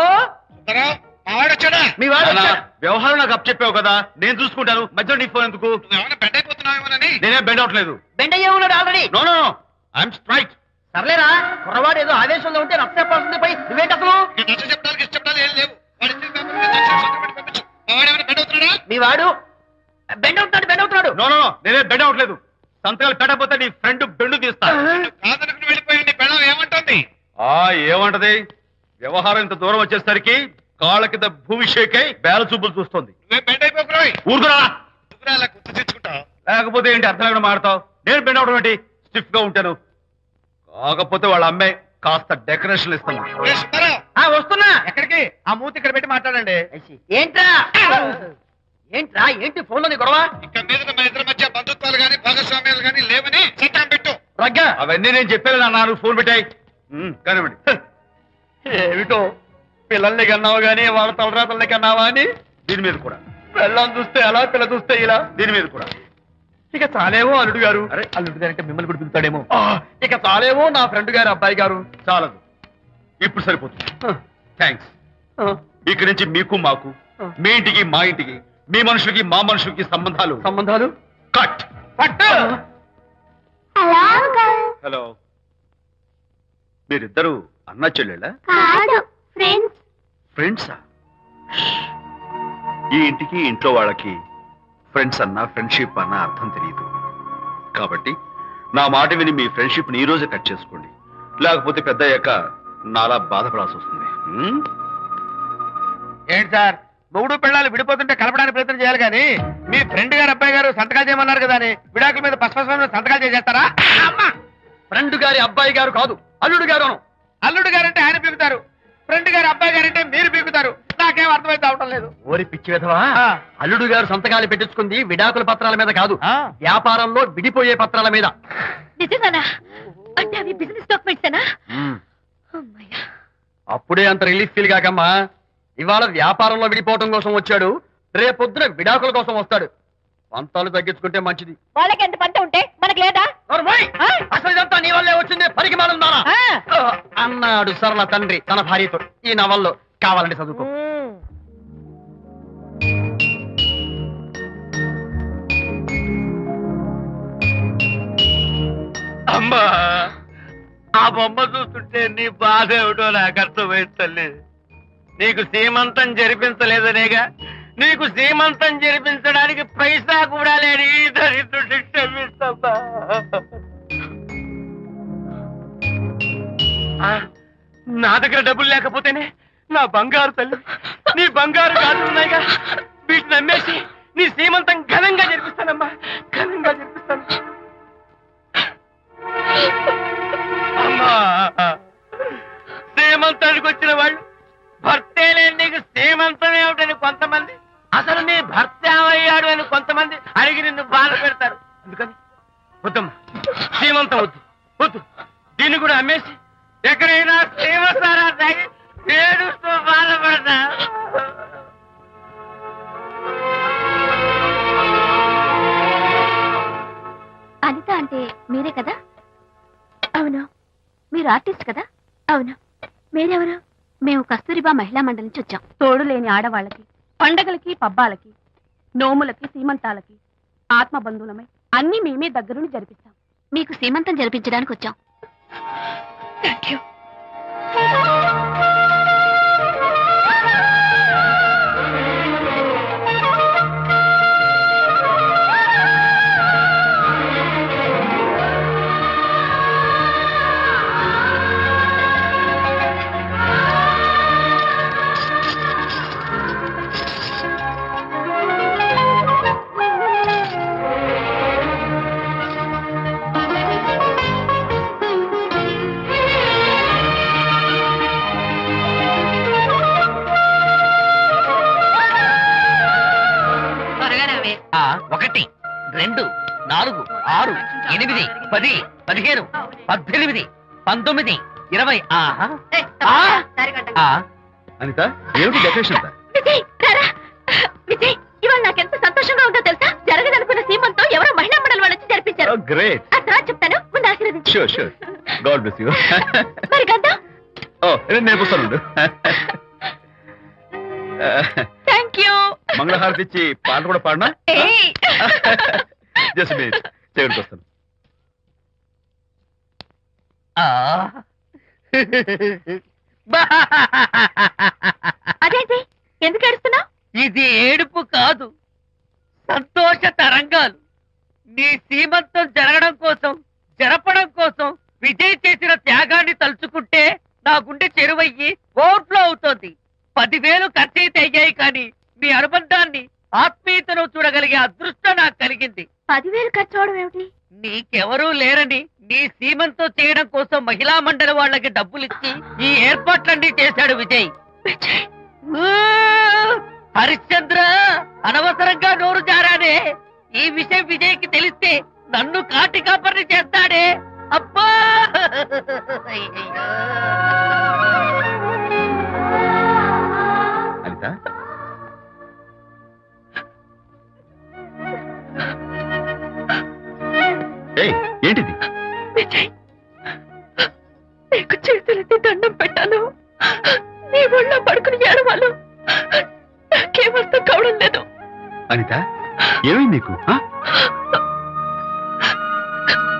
మీ వాడు అన్నా, వచ్చాడు. వ్యవహారం నాకు అప్ చెప్పావు కదా, నేను చూసుకుంటాను. మధ్యలో నీ ఫోన్ ఎందుకు? నేనే బెండ్ అవట్లేదు. బెండ్ అయ్యే ఉన్నాడు already. No no no, I'm straight. సర్లేరా, కుర్రవాడు ఏదో ఆవేశంలో ఉంటే రక్త చెప్పాల్సింది పోయి నువ్వేంటి అసలు? మీ వాడు బెండ్ అవుతున్నాడు, బెండ్ అవుతున్నాడు. నో నో నో, నేనే బెండ్ అవట్లేదు. సంతకాలు పెట్టకపోతే నీ ఫ్రెండ్ బెండు తీస్తా. ఏమంటుంది? ఏమంటది? వ్యవహారం ఇంత దూరం వచ్చేసరికి కాళ్ళ కింద భూమి షేక్ అయి బేల చూపులు చూస్తుంది. ఊరుకురా. లేకపోతే ఏంటి అర్థం లేకుండా మాడతావు? నేను బెండ్ అవడం ఏంటి? స్టిఫ్ గా ఉంటాను. కాకపోతే వాళ్ళ అమ్మాయి కాస్త డెకరేషన్ ఇస్తాను. వస్తున్నా. ఎక్కడికి? ఆ మూతి ఇక్కడ పెట్టి మాట్లాడండి. ఏంట్రా ఏంట్రా ఏంటి ఫోన్ లోని గొడవ? ఇక్కడ మీద మన ఇద్దరి మధ్య బంధుత్వాలు గాని భాగస్వామ్యాలు గాని లేవని సంతకం పెట్టు. రగ్గా, అవన్నీ నేను చెప్పాను నాన్న, ఫోన్ పెట్టాయి. కానివ్వండి. ఏమిటో పిల్లల్ని కన్నావు గానీ వాళ్ళ తలరాతల్ని కన్నావా అని. దీని మీద కూడా. పిల్లల్ని చూస్తే అలా, పిల్ల చూస్తే ఇలా. దీని మీద కూడా. ఇక చాలేమో అల్లుడు గారు. అరే, అల్లుడు గారు అంటే మిమ్మల్ని కూడా పిలుతాడేమో. ఇక చాలేమో నా ఫ్రెండ్ గారు అబ్బాయి గారు. చాలదు, ఇప్పుడు సరిపోతుంది. థ్యాంక్స్. ఇక్కడి నుంచి మీకు మాకు, మీ ఇంటికి మా ఇంటికి, మీ మనుషులకి మా మనుషులకి సంబంధాలు సంబంధాలు కట్. పట్టు. హలో, మీరిద్దరు అన్నా చెల్లెళ్ళా? ఫ్రెండ్సా? ఈ ఇంటికి ఇంట్లో వాళ్ళకి ఫ్రెండ్స్ అన్నా ఫ్రెండ్షిప్ అన్నా అర్థం తెలియదు. కాబట్టి నా మాట విని మీ ఫ్రెండ్షిప్ ని ఈ రోజే కట్ చేసుకోండి. లేకపోతే పెద్ద అయ్యాక నాలా బాధపడాల్సి వస్తుంది. ఏంటి సార్, మొగుడు పిల్లలు విడిపోతుంటే కలపడానికి ప్రయత్నం చేయాలి కానీ మీ ఫ్రెండ్ గారు అబ్బాయి గారు సంతకాలు చేయమన్నారు కదా అని విడాకుల మీద పశ్చిమ సంతకాలు చేసేస్తారా? ఫ్రెండ్ గారి అబ్బాయి గారు కాదు, అల్లుడు గారు. అల్లుడు గారంటే ఆయన పీకుతారు, ఫ్రెండ్ గారు అబ్బాయి గారంటే మీరు పీకుతారు. నాకేం అర్థమైతే అవటం లేదు. ఓరి పిచ్చి విధవా, అల్లుడు గారు సంతకాలు పెట్టించుకుంది విడాకుల పత్రాల మీద కాదు, వ్యాపారంలో విడిపోయే పత్రాల మీద. నిజంగానా? అంటే అవి బిజినెస్ డాక్యుమెంట్స్ ఏనా? అప్పుడే అంత రిలీఫ్ ఫీల్ కాకమ్మా. ఇవాళ వ్యాపారంలో విడిపోవటం కోసం వచ్చాడు, రేపొద్దున విడాకుల కోసం వస్తాడు. పంతాలు తగ్గించుకుంటే మంచిది. వాళ్ళకి ఎంత పంట ఉంటే మనకు లేదా? అసలు ఇదంతా నీ వల్లే వచ్చింది, పరికి మాలుందానా అన్నాడు సరళ తండ్రి తన భార్యతో. ఈ నవల్లో కావాలంటే చదువుకో. అమ్మా, ఆ బొమ్మ చూస్తుంటే నీ బాధ ఏమిటో నాకు అర్థమైంది తల్లి. నీకు సీమంతం జరిపించలేదనేగా, నీకు సీమంతం జరిపించడానికి పైసా కూడా లేని ఈ దరిద్రుడిని క్షమిస్తమ్మా. నా దగ్గర డబ్బులు లేకపోతేనే నా బంగారు తల్లి, నీ బంగారు గాజులు ఉన్నాయిగా, వీటిని అమ్మేసి నీ సీమంతం ఘనంగా జరిపిస్తానమ్మా, ఘనంగా జరిపిస్తాను. అమ్మా, సీమంతానికి వచ్చిన వాళ్ళు భర్తే లేని నీకు సీమంతం ఏమిటని కొంతమంది, అసలు నీ భర్త ఏమయ్యాడు అని కొంతమంది అడిగి నిన్ను బాధ పెడతారు. అందుకని వద్దమ్మా, సీమంతం వద్దు వద్దు. దీన్ని కూడా అమ్మేసి ఎక్కడైనా సీమసారా తాగి ఏడుస్తూ బాధపడతా. అనిత అంటే మీరే కదా? అవును. మీరు ఆర్టిస్ట్ కదా? అవును. మీరెవరు? మేము కస్తూరిబా మహిళా మండలి నుంచి వచ్చాం. తోడు లేని ఆడవాళ్ళకి, పండగలకి, పబ్బాలకి, నోములకి, సీమంతాలకి ఆత్మబంధువులమై అన్ని మేమే దగ్గరుండి జరిపిస్తాం. మీకు సీమంతం జరిపించడానికి వచ్చాం. Thank you. ఒకటి, 2, 4, 6, 8, 10, 15, 18, 19, 20. అనిత, ఏమిటి డెకరేషన్ అంతా? విజయ్, రారా. విజయ్, ఇవాళ నాకెంత సంతోషంగా ఉందో తెలుసా? జరగదనుకున్న సీమంతో ఎవరో మహిళా మండలి వాళ్ళు వచ్చి జరిపించారు. గ్రేట్. ఆ తర్వాత చెప్తాను, ముందు ఆశీర్వదించు. Sure sure. God bless you. మరి గంధం? నేను వస్తాను. Thank you. మంగళహారతి ఇచ్చి పాట కూడా పాడినా? జస్ట్ మినిట్, చేయడానికి వస్తాను. అదేంటి, ఎందుకు ఏడుస్తున్నావు? ఇది ఏడుపు కాదు, సంతోష తరంగాలు. నీ సీమంతం జరగడం కోసం, జరపడం కోసం విజయ్ చేసిన త్యాగాన్ని తలుచుకుంటే నా గుండె చెరువయ్యి ఓవర్ఫ్లో అవుతోంది. 10,000 ఖర్చయితే అయ్యాయి, కానీ మీ అనుబంధాన్ని, ఆత్మీయతను చూడగలిగే అదృష్టం నాకు కలిగింది. 10,000 ఖర్చు అవడం ఏమిటి? నీకెవరూ లేరని నీ సీమంతో చేయడం కోసం మహిళా మండలి వాళ్ళకి డబ్బులిచ్చి ఈ ఏర్పాట్లన్నీ చేశాడు విజయ్. హరిశ్చంద్ర, అనవసరంగా నోరు జారానే. ఈ విషయం విజయ్కి తెలిస్తే నన్ను కాటి కాపర్ని చేస్తాడే. అబ్బా, అనిత, ఏంటిది? విజయ్, నీకు చేతులెత్తి దండం పెట్టాను. నీ ఒళ్ళో పడుకుని ఏడవాలు. నాకేమర్థం కావడం లేదు. అనిత, ఏమైంది నీకు?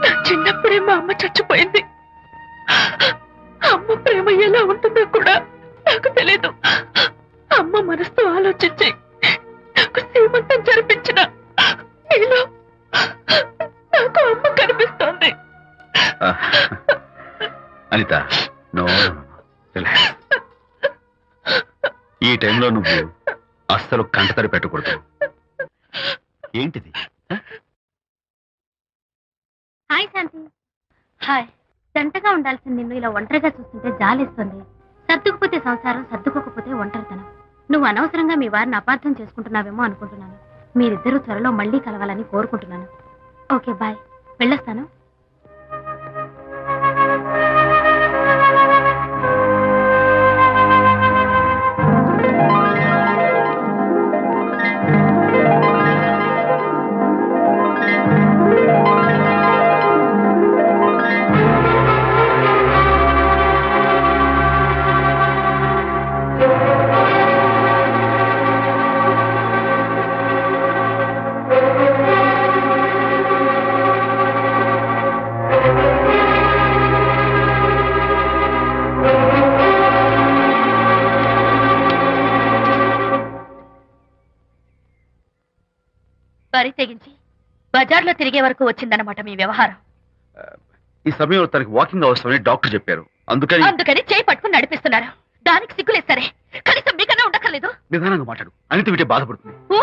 నా చిన్నప్పుడే మా అమ్మ చచ్చిపోయింది. అమ్మ ప్రేమ ఎలా ఉంటుందో కూడా నాకు తెలీదు. అమ్మ మనసుతో ఆలోచించి నాకు సీమంతం జరిపించిన నీలో నాకు అమ్మ కనిపిస్తోంది. అనిత, నో, ఈ టైంలో నువ్వు అస్సలు కంటతడి పెట్టకూడదు. ఏంటిది? హాయ్ శాంతి. హాయ్. జంటగా ఉండాల్సిన నిన్ను ఇలా ఒంటరిగా చూస్తుంటే జాలేస్తుంది. సర్దుకుపోతే సంసారం, సర్దుకోకపోతే ఒంటరితనం. నువ్వు అనవసరంగా మీ వారిని అపార్థం చేసుకుంటున్నావేమో అనుకుంటున్నాను. మీరిద్దరూ త్వరలో మళ్ళీ కలవాలని కోరుకుంటున్నాను. Okay, bye. వెళ్ళొస్తాను. వరి తెగించి బజార్లో తిరిగే వరకు వచ్చిందన్నమాట మీ వ్యవహారం. ఈ సమయంలో తనకి వాకింగ్ అవసరమని డాక్టర్ చెప్పారు. అందుకని చేయి పట్టుకుని నడిపిస్తున్నారు. దానికి సిగ్గులేస్తారే, కనీసం మీకన్నా ఉండక్కర్లేదు. నిదానంగా మాట్లాడు, అనిత వింటే బాధపడుతుంది. ఓ,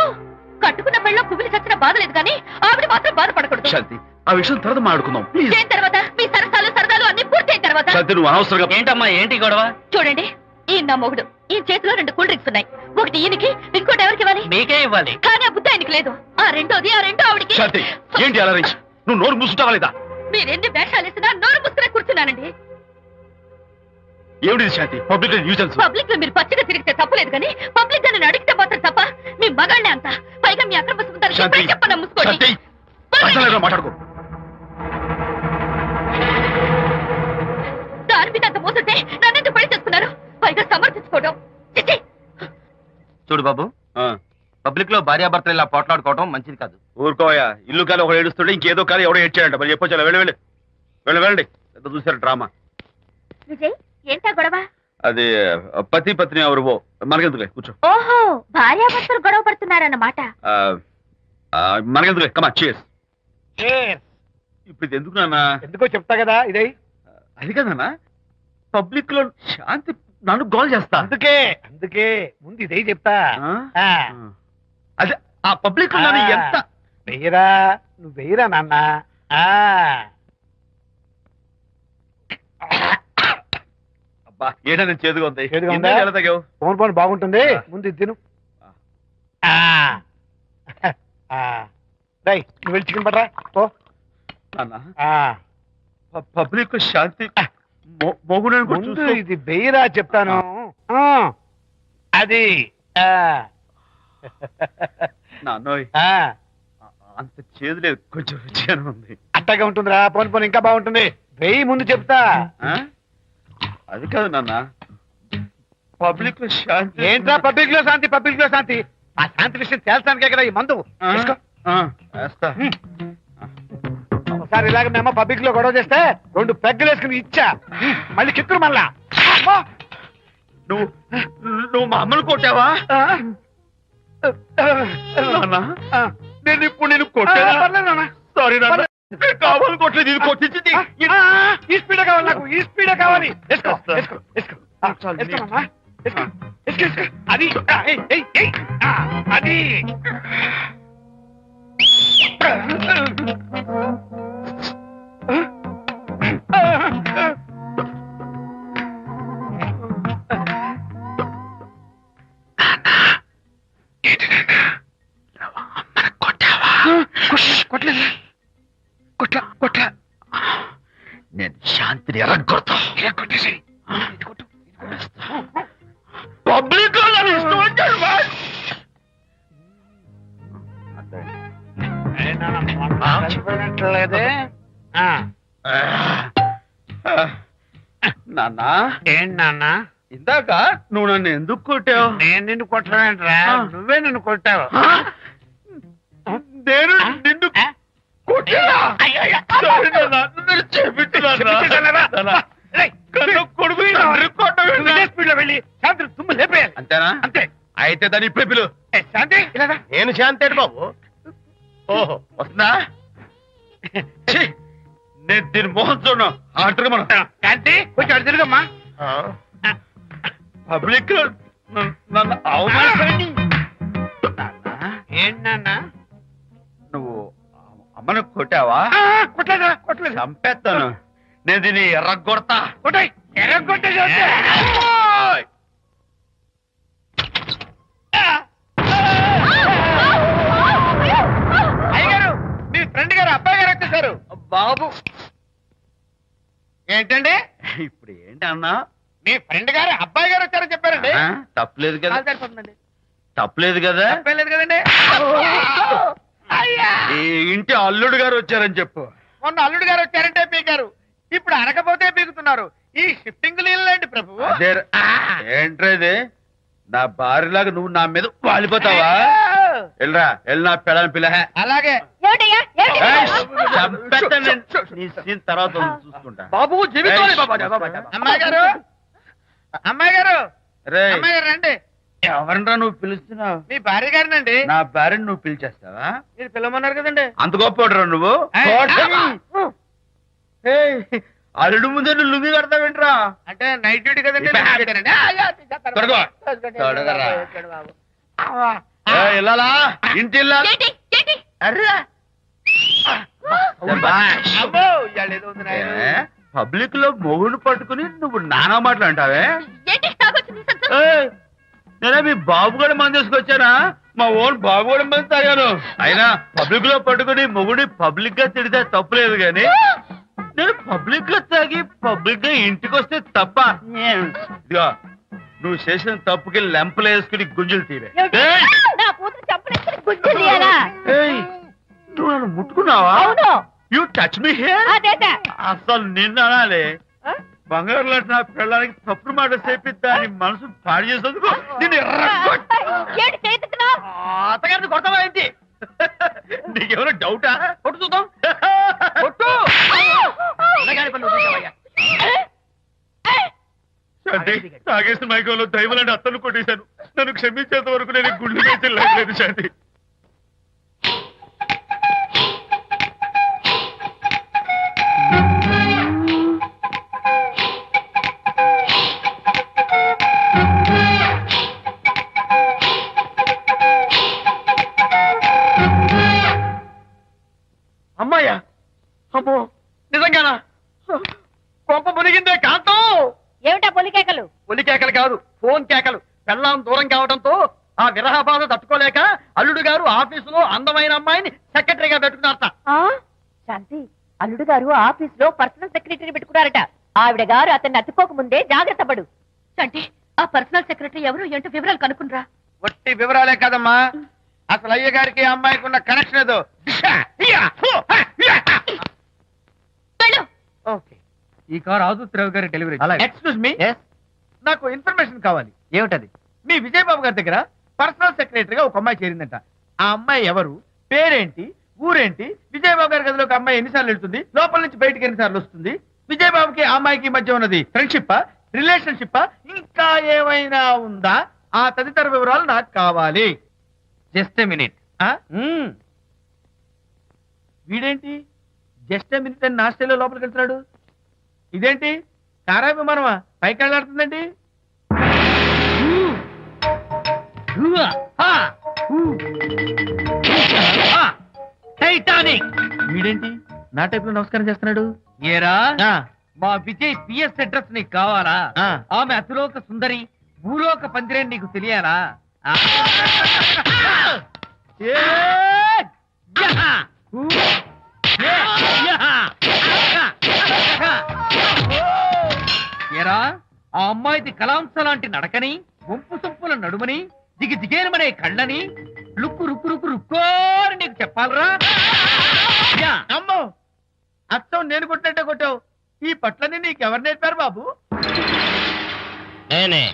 కట్టుకున్న పెళ్ళలో కుమిలి చచ్చిన బాధ లేదు కానీ ఆవిడ మాత్రం బాధపడకూడదు. శాంతి, ఆ విషయం తర్వాత మాట్లాడుకుందాం ప్లీజ్. చేయిన తర్వాత మీ సరసాలు అన్ని పూర్తయిన తర్వాత. శాంతి, నువ్వు అనవసరంగా ఏంటమ్మా ఏంటి గొడవ? చూడండి, ఈయన నా మొగుడు. ఈ చేతిలో 2 కూల్ డ్రింక్స్ ఉన్నాయి. ఒకటి ఈయనకి, ఇంకోటి ఎవరికి ఇవ్వాలి? మీకే ఇవ్వాలి. కానీ ఆ బుద్ధి ఆయనకి లేదు. ఆ రెండో ఆవిడికి. శాంతి, ఏంటి అలా రేంజ్? నువ్వు నోరు మూసుకుంటావా లేదా? మీరెన్ని వేషాలు వేసినా నోరు పుస్తకం కూర్చున్నానండి. ఏమిటి శాంతి? Public nuisance. పబ్లిక్ లో మీరు పచ్చిగా తిరిగితే తప్పలేదు కానీ పబ్లిక్ గా నన్ను అడిగితే మాత్రం తప్ప. మీ మగాళ్ళే అంత. పైగా మీ అక్రమ సుందరికి చెప్పన ముసుకోండి. మాట్లాడుకో. దాని మీద అంత మోసంటే నన్నెందుకు పడి చేస్తున్నారు? పైగా సమర్థించుకోవడం. చూడు బాబు, పబ్లిక్ లో భార్యాభర్తలు ఇలా పోట్లాడుకోవడం మంచిది కాదు. ఊరుకోయా, ఇల్లు కాలి ఒకడు ఏడుస్తుంటే ఇంకేదో కాలి ఎవడో ఏడ్చాడంట. మరి చెప్పొచ్చా? వెళ్ళండి. పెద్ద చూసారు డ్రామా. విజయ్, ఏంటా గొడవ? అది పతి పత్ని ఎవరు మనకెందుకులే, కూర్చో. ఓహో, భార్యాభర్తలు గొడవ పడుతున్నారన్నమాట. మనకెందుకులే, కమా చేస్. ఇప్పుడు ఇది ఎందుకు నాన్న? ఎందుకో చెప్తా కదా ఇదే. అది కదన్నా, పబ్లిక్ లో శాంతి నన్ను గోల్ చేస్తా. అందుకే ముందు ఇదే చెప్తా. అదే ఆ పబ్లిక్ లో ఎంత వెయ్యరా, నువ్వు వెయ్యరా నాన్న. అబ్బా, ఏంటో నేను చేదుగా ఉంది. ఎలా తగ్గావు? ఫోన్ బాగుంటుంది, ముందు ఇది తిను. నువ్వు వెళ్ళి చికెన్ పడరా పో. పబ్లిక్ శాంతి ముందు ఇది వెయ్యరా చెప్తాను. అది నాన్నోయ్, అంత చేదు లేదు, కొంచెం రుచిగానే ఉంది. అట్టగా ఉంటుందిరా. పోను ఇంకా బాగుంటుంది. వెయ్యి ముందు చెప్తా. అది కాదు నాన్న, పబ్లిక్ లో శాంతి. ఏంట్రా పబ్లిక్ లో శాంతి? ఆ శాంతి విషయం తేల్చడానికే కదా ఈ మందు. ఒకసారి ఇలాగ మేము పబ్లిక్ లో గొడవ చేస్తే 2 పెగ్గలు వేసుకుని ఇచ్చా. మళ్ళీ చిక్కురు మళ్ళా. నువ్వు మా అమ్మను కొట్టావా? నేను ఇప్పుడు నేను కొట్టాను. సారీ నాన్న, కావాలి కొట్టలేదు. ఇది కొట్టించింది. ఈ స్పీడే కావాలి నాకు, ఈ స్పీడే కావాలి. అది అది కొట్లా. నేను శాంతిని ఎరగొడతా. కొట్టేసి పబ్లిక్ లో నన్ను ఇష్టం వచ్చాడు. లేదే నాన్న. ఏంటి నాన్న? ఇందాక నువ్వు నన్ను ఎందుకు కొట్టావు? నేను నిన్ను కొట్టలేంట్రా, నువ్వే నన్ను కొట్టావు. నేను నిన్ను కొట్టానా? సారీ నాన్న, నన్ను చేపించున్నాను. కొడుకు స్పీడ్లో వెళ్ళి శాంతి తుమ్ము లేపేయాలి. అంతేనా? అంతే. అయితే దాని ఇప్పుడే పిలు. శాంతి ఇలా రా. నేను శాంతేడు బాబు. ఓహో, వస్తుందా? నేను దీని మోహన్ చూడను. ఆటగా మనం శాంతి కొంచెం అటు తిరుగమ్మా. పబ్లిక్ లో నన్ను అవమానించండి. ఏంటి నాన్న? నువ్వు అమ్మను కొట్టావా? కొట్టలేదు. చంపేస్తాను. నేను దీన్ని ఎర్రగొడతా. ఎర్రగొట్టే అయ్యగారు, మీ ఫ్రెండ్ గారు అబ్బాయి గారు వచ్చేసారు. బాబు ఏంటండి? ఇప్పుడు ఏంటి అన్నా? మీ ఫ్రెండ్ గారు అబ్బాయి గారు వచ్చారని చెప్పారండి. తప్పలేదు కదా? సరిపోతుందండి. తప్పలేదు కదా? తప్పలేదు కదండి. ఈ ఇంటి అల్లుడు గారు వచ్చారని చెప్పు. మొన్న అల్లుడు గారు వచ్చారంటే పీకారు, ఇప్పుడు అనకపోతే పీకుతున్నారు. ఈ షిఫ్టింగ్ లీలండి ప్రభు. ఏంట్రా ఇది? నా భార్యలాగా నువ్వు నా మీద వాలిపోతావా? వెళ్ళరా, వెళ్ళి నా పెళ్ళని పిల్ల. అలాగే తర్వాత చూసుకుంటా. బాబు జీవితం అమ్మాయి గారు, అమ్మాయి గారు, రేయ్, అమ్మాయి గారు రండి. ఎవరినరా నువ్వు పిలుస్తున్నావు? మీ భార్య గారినండి. నా భార్యను నువ్వు పిలిచేస్తావా? మీరు పిలవమన్నారు కదండి. అంత గొప్ప నువ్వు? ఏయ్, అల్లుడు ముందే నువ్వు లుంగి కడతావేంట్రా? అంటే నైట్ డ్యూటీ కదండి. త్వరగా. త్వరగా. ఏయ్, ఇల్లాలా? ఇంటి ఇల్లాలా? అబ్బో, ఇవాళ ఏదో ఉంది నాయనా. పబ్లిక్ లో మొగుడు పట్టుకుని నువ్వు నానా మాటలు అంటావే? నేనే మీ బాబు కూడా మంది తీసుకొచ్చానా? మా ఓన్ బాబు కూడా మంది తాగాను. అయినా పబ్లిక్ లో పట్టుకుని మొగుడి పబ్లిక్ గా తిడితే తప్పులేదు గాని నేను పబ్లిక్ గా తాగి పబ్లిక్ గా ఇంటికి వస్తే తప్ప. ఇదిగో, నువ్వు చేసిన తప్పుకి లెంపలు వేసుకుని గుంజులు తీరే. నువ్వు నన్ను ముట్టుకున్నావా? You touch me here? అసలు నిన్ను అనాలి. బంగారు లాంటి నా పిల్లలకి తప్పుడు మాట చేపిద్దాని మనసు పాడు చేసేందుకు అత్తగారిని కొడతావా ఏంటి? నీకేమైనా డౌటా? కొట్టు చూద్దాం. కొట్టు. తాగేసిన మైకంలో దైవలాంటి అత్తను కొట్టేశాను. నన్ను క్షమించేంత వరకు నేను గుండె వేసి లేదు శాంతి. అమ్మాయ్యా, అమ్మో, నిజంగానా? కొంప మునిగిందే కాంతం. ఏమిటా పొలికేకలు? పొలి కేకలు కాదు, ఫోన్ కేకలు. పెళ్ళాం దూరం కావడంతో ఆ విరహ బాధ తట్టుకోలేక అల్లుడు గారు ఆఫీసులో అందమైన అమ్మాయిని సెక్రటరీగా పెట్టుకున్నారట. శాంతి, అల్లుడు గారు ఆఫీస్ లో పర్సనల్ సెక్రటరీ పెట్టుకున్నారట. ఆవిడ గారు అతన్ని అతుక్కోక ముందే జాగ్రత్త పడు. శాంతి, ఆ పర్సనల్ సెక్రటరీ ఎవరు ఏంటో వివరాలు కనుక్కునరా. వట్టి వివరాలే కదమ్మా, అసలు అయ్య గారికి అమ్మాయికి ఉన్న కనెక్షన్ ఏదో. ఓకే, ఈ కార్ ఆదుత్రావు గారి డెలివరీ. ఎక్స్క్యూజ్ మీ, నాకు ఇన్ఫర్మేషన్ కావాలి. ఏమిటది? మీ విజయబాబు గారి దగ్గర పర్సనల్ సెక్రటరీగా ఒక అమ్మాయి చేరిందంట. ఆ అమ్మాయి ఎవరు, పేరేంటి, ఊరేంటి, విజయబాబు గారి గదిలోకి అమ్మాయి ఎన్నిసార్లు వెళ్తుంది, లోపల నుంచి బయటికి ఎన్నిసార్లు వస్తుంది, విజయబాబుకి ఆ అమ్మాయికి మధ్య ఉన్నది ఫ్రెండ్షిప్, రిలేషన్షిప్, ఇంకా ఏమైనా ఉందా? ఆ తదితర వివరాలు నాకు కావాలి. Just a minute. వీడేంటి జస్ట్ ఏ మినిట్ అని నాస్టేలో లోపలికి వెళ్తున్నాడు? ఇదేంటి కారా విమానమా పైకి వెళ్ళాడుతుందండి? టైటానిక్. వీడేంటి నా టైప్ లో నమస్కారం చేస్తున్నాడు? ఏరా, మా విజయ్ పిఎస్ అడ్రస్ నీకు కావాలా? ఆమె అతిలోక సుందరి, భూలోక పందిరే నీకు తెలియాలా? ఏరా, ఆ అమ్మాయిది కలాంస లాంటి నడకని, వంపు సొంపుల నడుమని, దిగి దిగేనమనే కళ్ళని, లుక్కు రుక్కు రుక్కు రుక్కోని నీకు చెప్పాలరా? అమ్మో, అచ్చం నేను కొట్టినట్టే కొట్టావు. ఈ పట్లని నీకెవరు నేర్పారు బాబు? నేనే.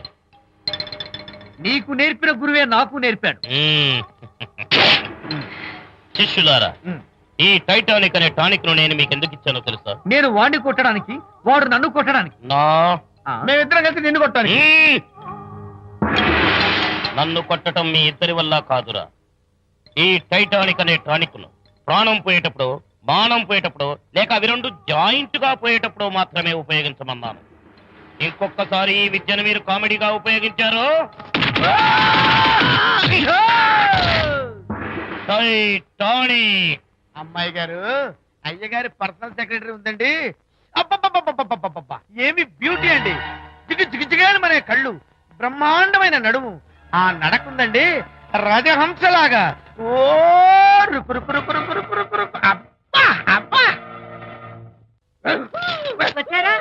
నీకు నేర్పిన గురువే నాకు నేర్పాడు. శిష్యులారా, ఈ టైటానిక్ అనే టానిక్ ను నేను మీకు ఎందుకు ఇచ్చానో తెలుసా? నేను వాడిని కొట్టడానికి, వాడు నన్ను కొట్టడానికి. మేమిద్దరం కలిసి నిన్ను కొట్టాలి. నన్ను కొట్టడం మీ ఇద్దరి వల్ల కాదురా. ఈ టైటానిక్ అనే టానిక్ ను ప్రాణం పోయేటప్పుడు, బాణం పోయేటప్పుడు, లేక అవి రెండు జాయింట్ గా పోయేటప్పుడు మాత్రమే ఉపయోగించమన్నాను. ఇంకొకసారి ఈ విద్యను మీరు కామెడీగా ఉపయోగించారు, టైటానిక్. అమ్మాయి గారు, అయ్య గారి పర్సనల్ సెక్రటరీ ఉందండి. అబ్బబ్బబ్బబ్బబ్బబ్బబ్బ, ఏమి బ్యూటీ అండి! జిగు జిగు జిగాని మనే కళ్ళు, బ్రహ్మాండమైన నడుము, ఆ నడకుందండి రాజహంసలాగా. ఓ రుకు రుకు రుకు రుకు రుకు రుకు రుకు. అబ్బా అబ్బా! వచ్చారా?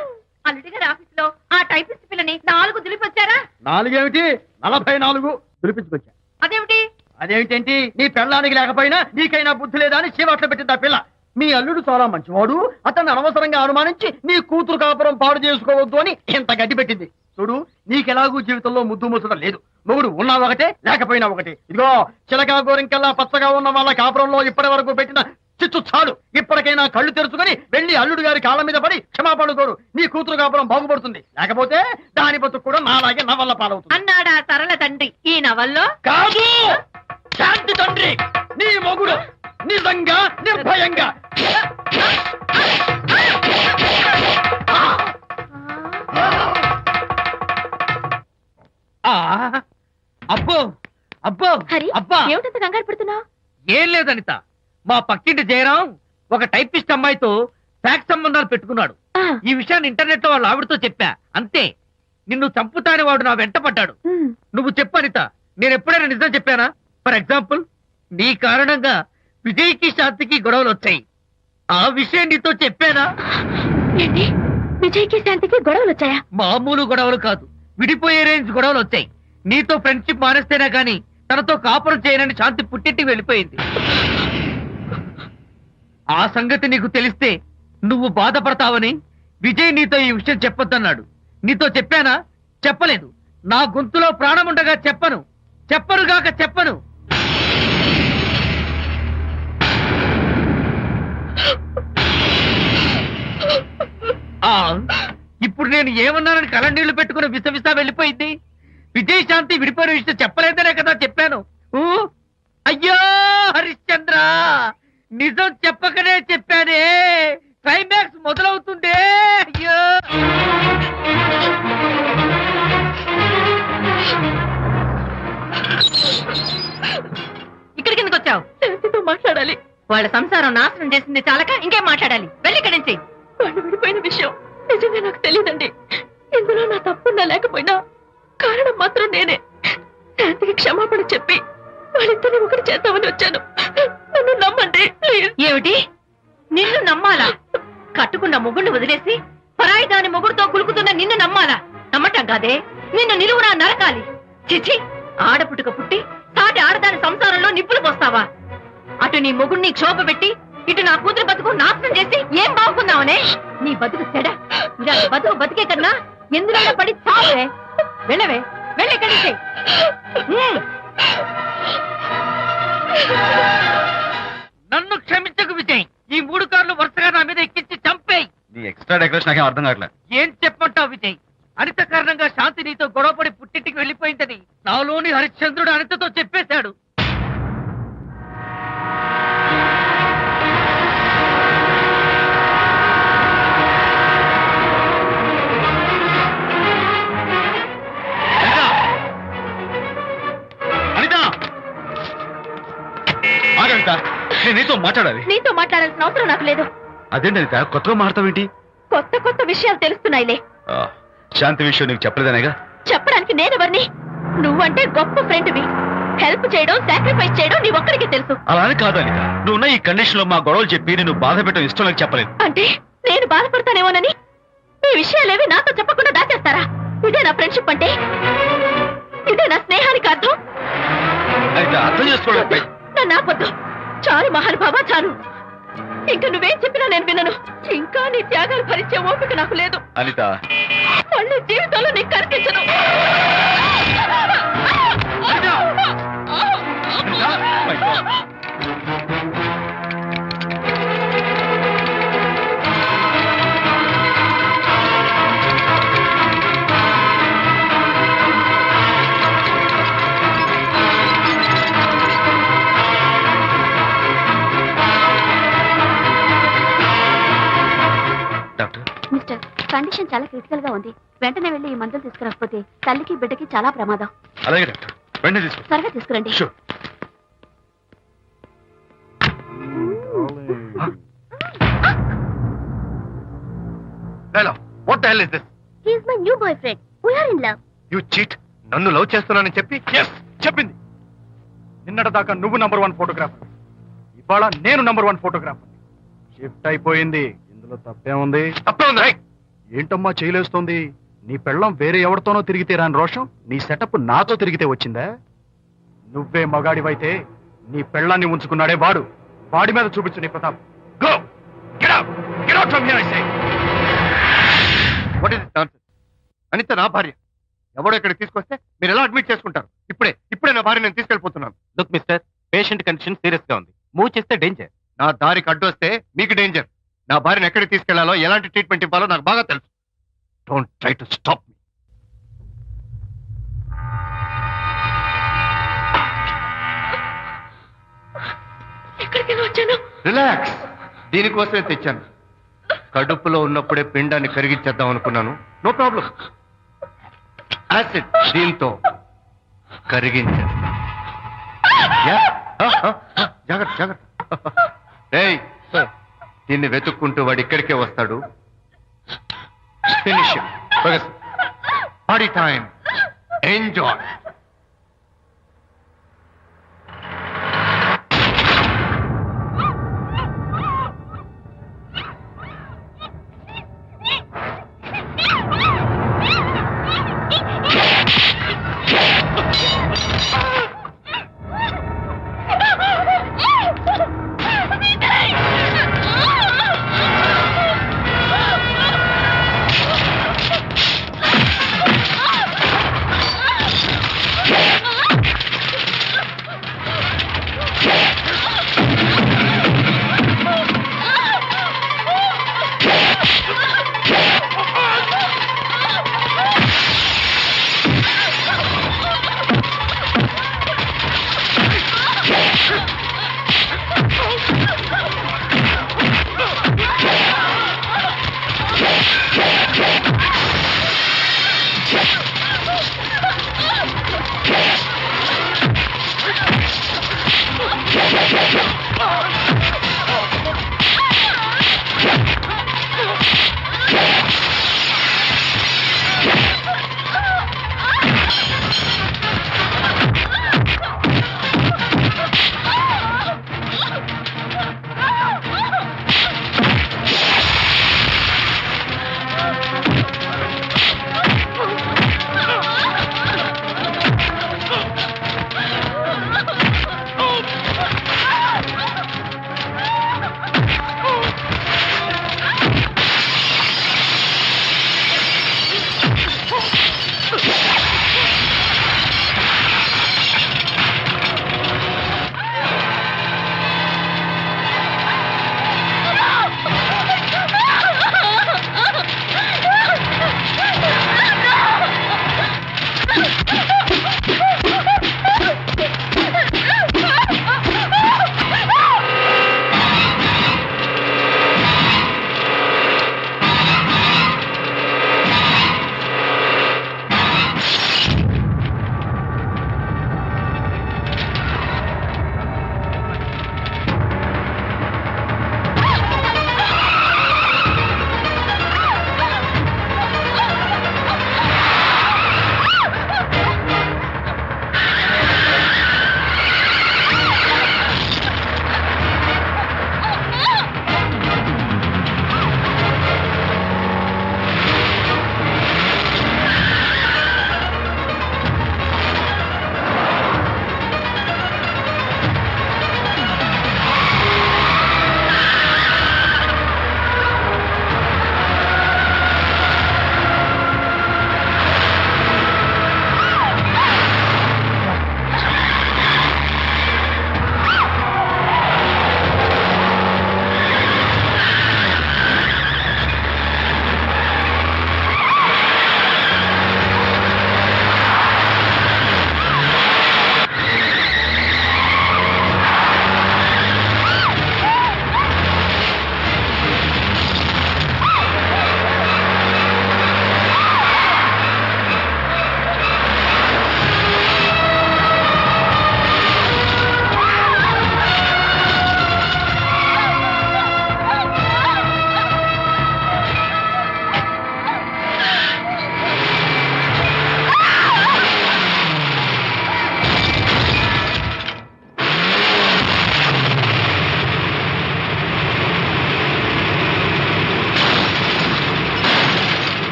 అల్లుడి గారి ఆఫీస్ లో ఆ టైపిస్ట్ పిల్లని 4 దులిపొచ్చారా? 4 ఏమిటి, 44 పిలిపించుకొచ్చా. అదేమిటి? అదేమిటేంటి, నీ పెళ్ళానికి లేకపోయినా నీకైనా బుద్ధి లేదా అని చీవాట్లు పెట్టింది ఆ పిల్ల. మీ అల్లుడు చాలా మంచివాడు, అతన్ని అనవసరంగా అనుమానించి నీ కూతురు కాపురం పాడు చేసుకోవద్దు అని ఇంత గడ్డి పెట్టింది. చూడు, నీకెలాగూ జీవితంలో ముద్దు ముచ్చడం లేదు. మొగుడు ఉన్నా ఒకటే, లేకపోయినా ఒకటే. ఇదిగో చిలకా గోరింకల్లా పచ్చగా ఉన్న వాళ్ళ కాపురంలో ఇప్పటి వరకు పెట్టిన చిచ్చు చాలు. ఇప్పటికైనా కళ్ళు తెరుచుకొని వెళ్ళి అల్లుడు గారి కాళ్ళ మీద పడి క్షమాపణ కోరు. నీ కూతురు కాపురం బాగుపడుతుంది. లేకపోతే దాని బతుకు కూడా నాలాగే నవల్ల పాలవుతుంది అన్నాడా సరళ తండ్రి ఈ నవల్లో. కాదు, శాంతి తండ్రి నీ మొగుడు నిజంగా నిర్భయంగా. అబ్బో అబ్బో హరి అబ్బా ఏమిటంత కంగారు పడుతున్నావు? ఏం లేదు అనిత, మా పక్కింటి జయరాం ఒక టైపిస్ట్ అమ్మాయితో ఫ్యాక్స్ సంబంధాలు పెట్టుకున్నాడు. ఈ విషయాన్ని ఇంటర్నెట్ లో వాళ్ళ ఆవిడతో చెప్పా. అంతే, నిన్ను చంపుతాని వాడు నా వెంట పడ్డాడు. నువ్వు చెప్పు అనిత, నేను ఎప్పుడైనా నిజం చెప్పానా? ఫర్ ఎగ్జాంపుల్, నీ కారణంగా విజయ్కి శాంతికి గొడవలు వచ్చాయి. ఆ విషయం నీతో చెప్పానా? ఏంటి, విజయ్కి శాంతికి గొడవలు వచ్చాయా? మామూలు గొడవలు కాదు, విడిపోయే రేంజ్ గొడవలు వచ్చాయి. నీతో ఫ్రెండ్షిప్ మానేస్తేనే గాని తనతో కాపురం చేయనని శాంతి పుట్టింటికి వెళ్ళిపోయింది. ఆ సంగతి నీకు తెలిస్తే నువ్వు బాధపడతావని విజయ్ నీతో ఈ విషయం చెప్పొద్దన్నాడు. నీతో చెప్పానా? చెప్పలేదు. నా గొంతులో ప్రాణముండగా చెప్పను, చెప్పనుగాక చెప్పను. ఇప్పుడు నేను ఏమన్నానని కళ్ళనీళ్లు పెట్టుకుని విసవిసా వెళ్ళిపోయింది. విజయ్ శాంతి విడిపోయిన విషయం చెప్పలేదనే కదా చెప్పాను. అయ్యో హరిశ్చంద్ర, నిజం చెప్పకనే చెప్పానే. క్లైమాక్స్ మొదలవుతుందే. అయ్యో ఇక్కడికి ఎందుకు వచ్చావు? శాంతితో మాట్లాడాలి. వాళ్ళ సంసారం నాశనం చేసింది చాలక ఇంకేం మాట్లాడాలి? వెళ్ళి ఇక్కడి నుంచి. వాళ్ళు విడిపోయిన విషయం నిజంగా నాకు తెలియదండి. ఇందులో నా తప్పున్నా లేకపోయినా కారణం మాత్రం నేనే. శాంతికి క్షమాపణ చెప్పి వాళ్ళిద్దరిని ఒకటి చేద్దామని వచ్చాను. నన్ను నమ్మండి ప్లీజ్. ఏమిటి, నిన్ను నమ్మాలా? కట్టుకున్న మొగుడిని వదిలేసి పరాయి దాని మొగుడుతో కులుకుతున్న నిన్ను నమ్మాలా? నమ్మటం కాదే, నిన్ను నిలువునా నరకాలి. చిచి, ఆడపుట్టుక పుట్టి సాటి ఆడదాని సంసారంలో నిప్పులు పోస్తావా? అటు నీ మొగుడిని క్షోభ పెట్టి ఇటు నా కూతురు బతుకు నాశనం చేసి ఏం బాగుకుందామనే? నీ బతుకు చెడ. ఇలా బతుకు బతికే కన్నా ఎందులో పడి చావే. వెళ్ళవే, వెళ్ళి కలిసి. నన్ను క్షమించకు విజయ్. ఈ 3 కార్లు వరుసగా నా మీద ఎక్కించి చంపేయి. నీ ఎక్స్ట్రా డెకరేషన్ నాకేం అర్థం కావట్లేదు. ఏం చెప్పంటావు విజయ్? అనిత కారణంగా శాంతి నీతో గొడవపడి పుట్టింటికి వెళ్ళిపోయిందని నాలోని హరిశ్చంద్రుడు అనితతో చెప్పేశాడు. నేను నీతో మాట్లాడాలి. నీతో మాట్లాడాల్సిన అవసరం నాకు లేదు. అదేంటి అనిత, కొత్తగా మాట్లాడతావేంటి? కొత్త కొత్త విషయాలు తెలుస్తున్నాయిలే. శాంతి విషయం నీకు చెప్పలేదనేగా? చెప్పడానికి నేనెవరిని? నువ్వంటే గొప్ప ఫ్రెండ్వి. హెల్ప్ చేయడం, సాక్రిఫైస్ చేయడం నీ ఒక్కడికి తెలుసు. అలానే కాదు అనిత, నువ్వున్న ఈ కండిషన్ లో మా గొడవలు చెప్పి నేను బాధ పెట్టడం ఇష్టం నాకు చెప్పలేదు. అంటే నేను బాధపడతానేమోనని ఈ విషయాలేవి నాతో చెప్పకుండా దాచేస్తారా? ఇదే నా ఫ్రెండ్షిప్ అంటే? ఇదే నా స్నేహానికి అర్థం? అనిత, అర్థం చేసుకోవడం. నన్ను ఆపొద్దు. చాలు మహానుభావా, చాలు. ఇంకా నువ్వేం చెప్పినా నేను వినను. ఇంకా నీ త్యాగాలు భరించే ఓపిక నాకు లేదు అనిత. మళ్ళీ జీవితంలో నీకు కనిపించను. మిస్టర్, కండిషన్ చాలా క్రిటికల్ గా ఉంది. వెంటనే వెళ్ళి ఈ మందులు తీసుకురాకపోతే తల్లికి బిడ్డకి చాలా ప్రమాదం. అలాగే డాక్టర్, వెంటనే తీసుకో. త్వరగా తీసుకురండి. Sure. Hello, what the hell is this? He is my new boyfriend. We are in love. You cheat. నన్ను లవ్ చేస్తున్నానని చెప్పి ఎస్ చెప్పింది. నిన్నటి దాకా నువ్వు నంబర్ 1 ఫోటోగ్రాఫర్, ఇవాళ నేను నంబర్ 1 ఫోటోగ్రాఫర్. షిఫ్ట్ అయిపోయింది. ఇందులో తప్పేముంది? తప్పే ఉంది. ఏంటమ్మా చేయలేస్తోంది? నీ పెళ్ళం వేరే ఎవరితోనో తిరిగితే రాని రోషం నీ సెటప్ నాతో తిరిగితే వచ్చిందా? నువ్వే మగాడివైతే నీ పెళ్ళాన్ని ఉంచుకున్నాడే వాడు, వాడి మీద చూపించు నీ Pratap. Go! Get out! Get out from here, I say! What is this nonsense? Anitha నా భార్య, ఎవడో ఇక్కడికి తీసుకొస్తే మీరు ఎలా అడ్మిట్ చేసుకుంటారు? ఇప్పుడే నా భార్య నేను తీసుకెళ్ళిపోతున్నాను. Look mister, patient condition serious గా ఉంది. మూవ్ చేస్తే డేంజర్. నా దారికి అడ్డు వస్తే మీకు డేంజర్. నా భార్యను ఎక్కడికి తీసుకెళ్లాలో, ఎలాంటి ట్రీట్మెంట్ ఇవ్వాలో నాకు బాగా తెలుసు. Don't try to stop me. Relax, దీనికోసమే తెచ్చాను. కడుపులో ఉన్నప్పుడే పిండాన్ని కరిగించేద్దాం అనుకున్నాను. No problem. యాసిడ్ దీంతో కరిగించేస్తా. జాగ్రత్త జాగ్రత్త. ఏయ్, దీన్ని వెతుక్కుంటూ వాడు ఇక్కడికే వస్తాడు. Finish party time. Enjoy.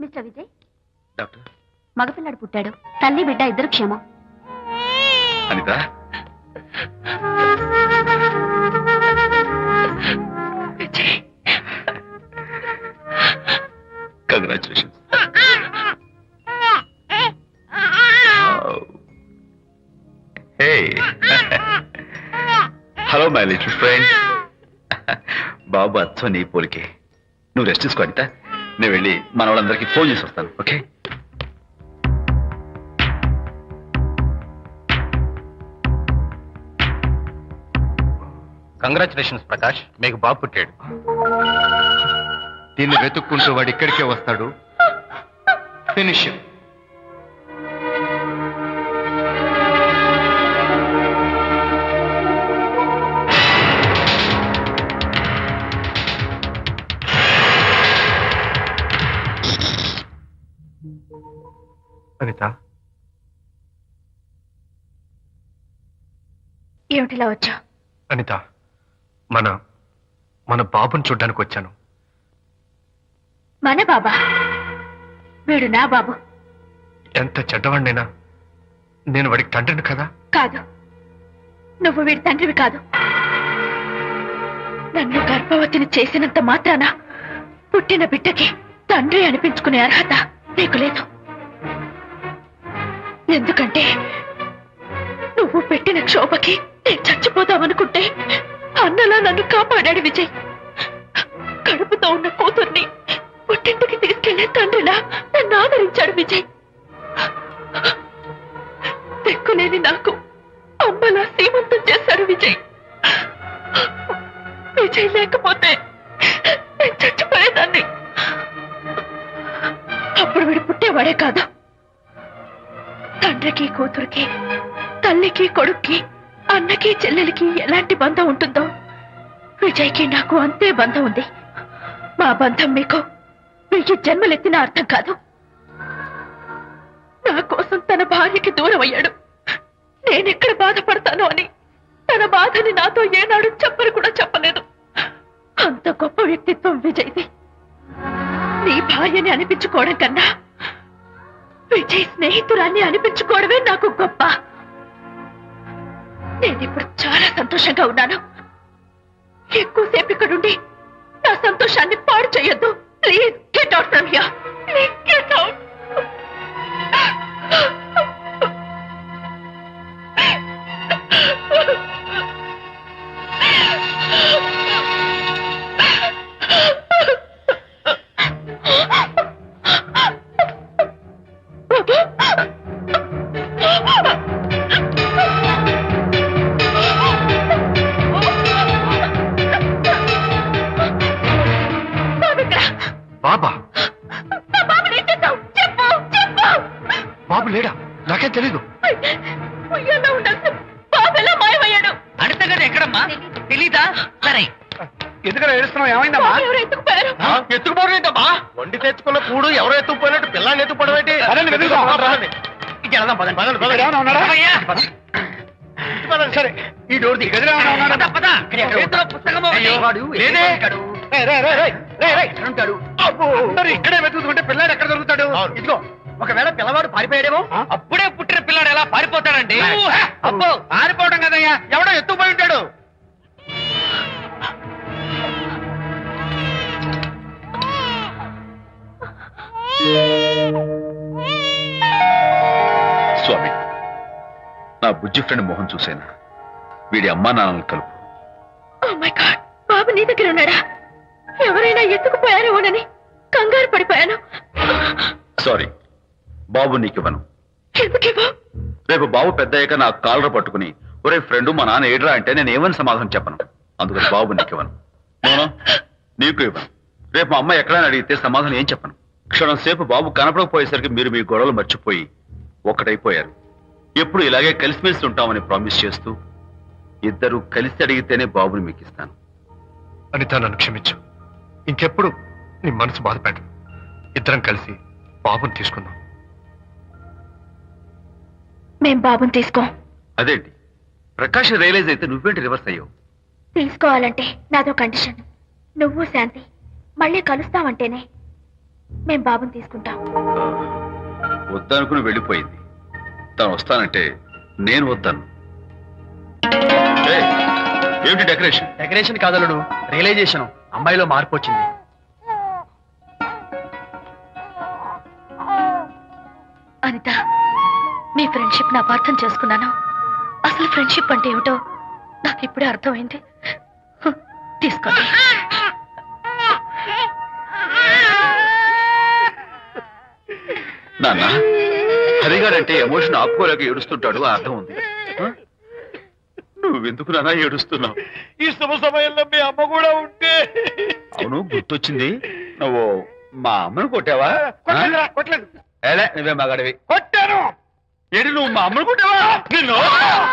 Mister Vijay, doctor మగపిల్లాడు పుట్టాడు. తల్లి బిడ్డ ఇద్దరు క్షేమం. Anita, congratulations. Hello my little friend. బాబు అచ్చో నీ పోలికే. నువ్వు రెస్ట్ తీసుకో అనిత, నేను వెళ్ళి మన వాళ్ళందరికీ ఫోన్ చేసి వస్తాను. ఓకే? కంగ్రాచులేషన్స్ ప్రకాష్, మీకు బాబు పుట్టాడు. దీన్ని వెతుక్కుంటూ వాడు ఇక్కడికే వస్తాడు. ఫినిష్. అనిత, ఏమిటిలా వచ్చా? అనిత, మన బాబుని చూడ్డానికి వచ్చాను. మన బాబా? వీడు నా బాబు. ఎంత చెడ్డవాడినైనా నేను వాడికి తండ్రిని కదా? కాదు, నువ్వు వీడి తండ్రివి కాదు. నన్ను గర్భవతిని చేసినంత మాత్రాన పుట్టిన బిడ్డకి తండ్రి అనిపించుకునే అర్హత నీకు లేదు. ఎందుకంటే నువ్వు పెట్టిన క్షోభకి నేను చచ్చిపోదామనుకుంటే అన్నలా నన్ను కాపాడాడు విజయ్. కడుపుతో ఉన్న కూతుర్ని పుట్టింటికి తీసుకెళ్లే తండ్రిలా నన్ను ఆదరించాడు విజయ్. దిక్కులేని నాకు అమ్మలా సీమంతం చేశాడు విజయ్. విజయ్ లేకపోతే నేను చచ్చిపోయేదాన్ని. అప్పుడు వీడు పుట్టేవాడే కాదు. తండ్రికి కూతురికి, తల్లికి కొడుక్కి, అన్నకి చెల్లెలికి ఎలాంటి బంధం ఉంటుందో విజయ్కి నాకు అంతే బంధం ఉంది. మా బంధం మీకు 1000 జన్మలెత్తిన అర్థం కాదు. నా కోసం తన భార్యకి దూరం అయ్యాడు. నేనెక్కడ బాధపడతానో అని తన బాధని నాతో ఏనాడు చెప్పని కూడా చెప్పలేదు. అంత గొప్ప వ్యక్తిత్వం విజయ్ది. నీ భార్యని అనిపించుకోవడం కన్నా విజయ్ స్నేహితురాన్ని అనిపించుకోవడమే నాకు గొప్ప. నేనిప్పుడు చాలా సంతోషంగా ఉన్నాను. ఎక్కువసేపు ఇక్కడుండి నా సంతోషాన్ని పాడు చేయొద్దు. Please get out from here. Please get out. బాబా? బాబు లేడా? నాకేం తెలీదు. మాయమయ్యాడు. అడితే కదా ఎక్కడమ్మా? తెలీదా? సరే, ఎందుకలా ఏడుస్తున్నావు? ఏమైందమ్మా? ఎత్తుకుపోయారు. ఎత్తుకుపోవడం ఏంటమ్మా? వండి తెచ్చుకున్న కూడు ఎవరో ఎత్తుకుపోయినట్టు పిల్లాన్ని ఎత్తుకుపోవడం ఏంటి? ఏమైనా ఉన్నాడా? సరే, ఈ డోర్ ది. గదిలో ఏమైనా ఉన్నాడా? పద, చేతిలో పుస్తకము ఒకటి. లేదే. ఉంటాడు. అందరూ ఇక్కడే వెతుకుతుంటే పిల్లాడు ఎక్కడ దొరుకుతాడు? ఇదిగో, ఒకవేళ పిల్లవాడు పారిపోయాడేమో. అప్పుడే పుట్టిన పిల్లాడు ఎలా పారిపోతాడండి? అబ్బో, పారిపోవడం కదయ్యా, ఎవడో ఎత్తుకుపోయి ఉంటాడు. స్వామి, నా బుజ్జి ఫ్రెండ్ మోహన్ చూసేనా? వీడి అమ్మా నాన్నలు కలుపు. ఓ మై గాడ్, బాబు నీ దగ్గర ఉన్నాడా? ఎవరైనా ఎత్తుకుపోయారేమోనని కంగారు పడిపోయాను. సారీ, బాబు నీకివ్వను. ఎందుకేవో? రేపు బాబు పెద్దయ్యాక నా కాలర్ పట్టుకుని ఒరే ఫ్రెండ్ మా నాన్న ఏడ్రా అంటే నేను ఏమని సమాధానం చెప్పను. అందుకని బాబు నీకివ్వను. నోనో, నీకు ఇవ్వను. రేపు మా అమ్మ ఎక్కడైనా అడిగితే సమాధానం ఏం చెప్పను. క్షణం సేపు బాబు కనపడకపోయేసరికి మీరు మీ గొడవలు మర్చిపోయి ఒక్కటైపోయారు. ఎప్పుడు ఇలాగే కలిసిమెలిసి ఉంటామని ప్రామిస్ చేస్తూ ఇద్దరు కలిసి అడిగితేనే బాబుని మీకు ఇస్తాను. అనిత, నన్ను క్షమించు. ఇంకెప్పుడు నీ మనసు బాధపెట్టను. ఇద్దరం కలిసి బాబుని తీసుకుందాం. మేం బాబుని తీసుకోం. అదేంటి ప్రకాష్ రియలైజ్ అయితే నువ్వేంటి రివర్స్ అయ్యావు? తీసుకోవాలంటే నాదో కండిషన్. నువ్వు శాంతి మళ్ళీ కలుస్తావంటేనే. మేము బాబుని తీసుకుంటాం. వద్దనుకుని వెళ్ళిపోయింది. తను వస్తానంటే నేను వద్దాను. ఏయ్, ఏమిటి డెకరేషన్? Decoration కాదలుడు, realisation. అమ్మాయిలో మార్పు వచ్చింది. అనిత, మీ ఫ్రెండ్షిప్ నా అర్థం చేసుకున్నాను. అసలు ఫ్రెండ్షిప్ అంటే ఏమిటో నాకు ఇప్పుడే అర్థమైంది. తీసుకోండి. నాన్న, హరిగారంటే ఎమోషన్ ఆపుకోలేక ఏడుస్తుంటాడు, ఆ అర్థం ఉంది. నువ్వెందుకు నాన్న ఏడుస్తున్నావు? ఈ శుభ సమయంలో మీ అమ్మ కూడా ఉంటే. అవును, గుర్తొచ్చింది. నువ్వు మా అమ్మను కొట్టావా? కొట్టలేదు. ఏలే, నువ్వే మగాడివి. కొట్టాను. ఏడి, నువ్వు మా అమ్మను కొట్టావా? నిన్ను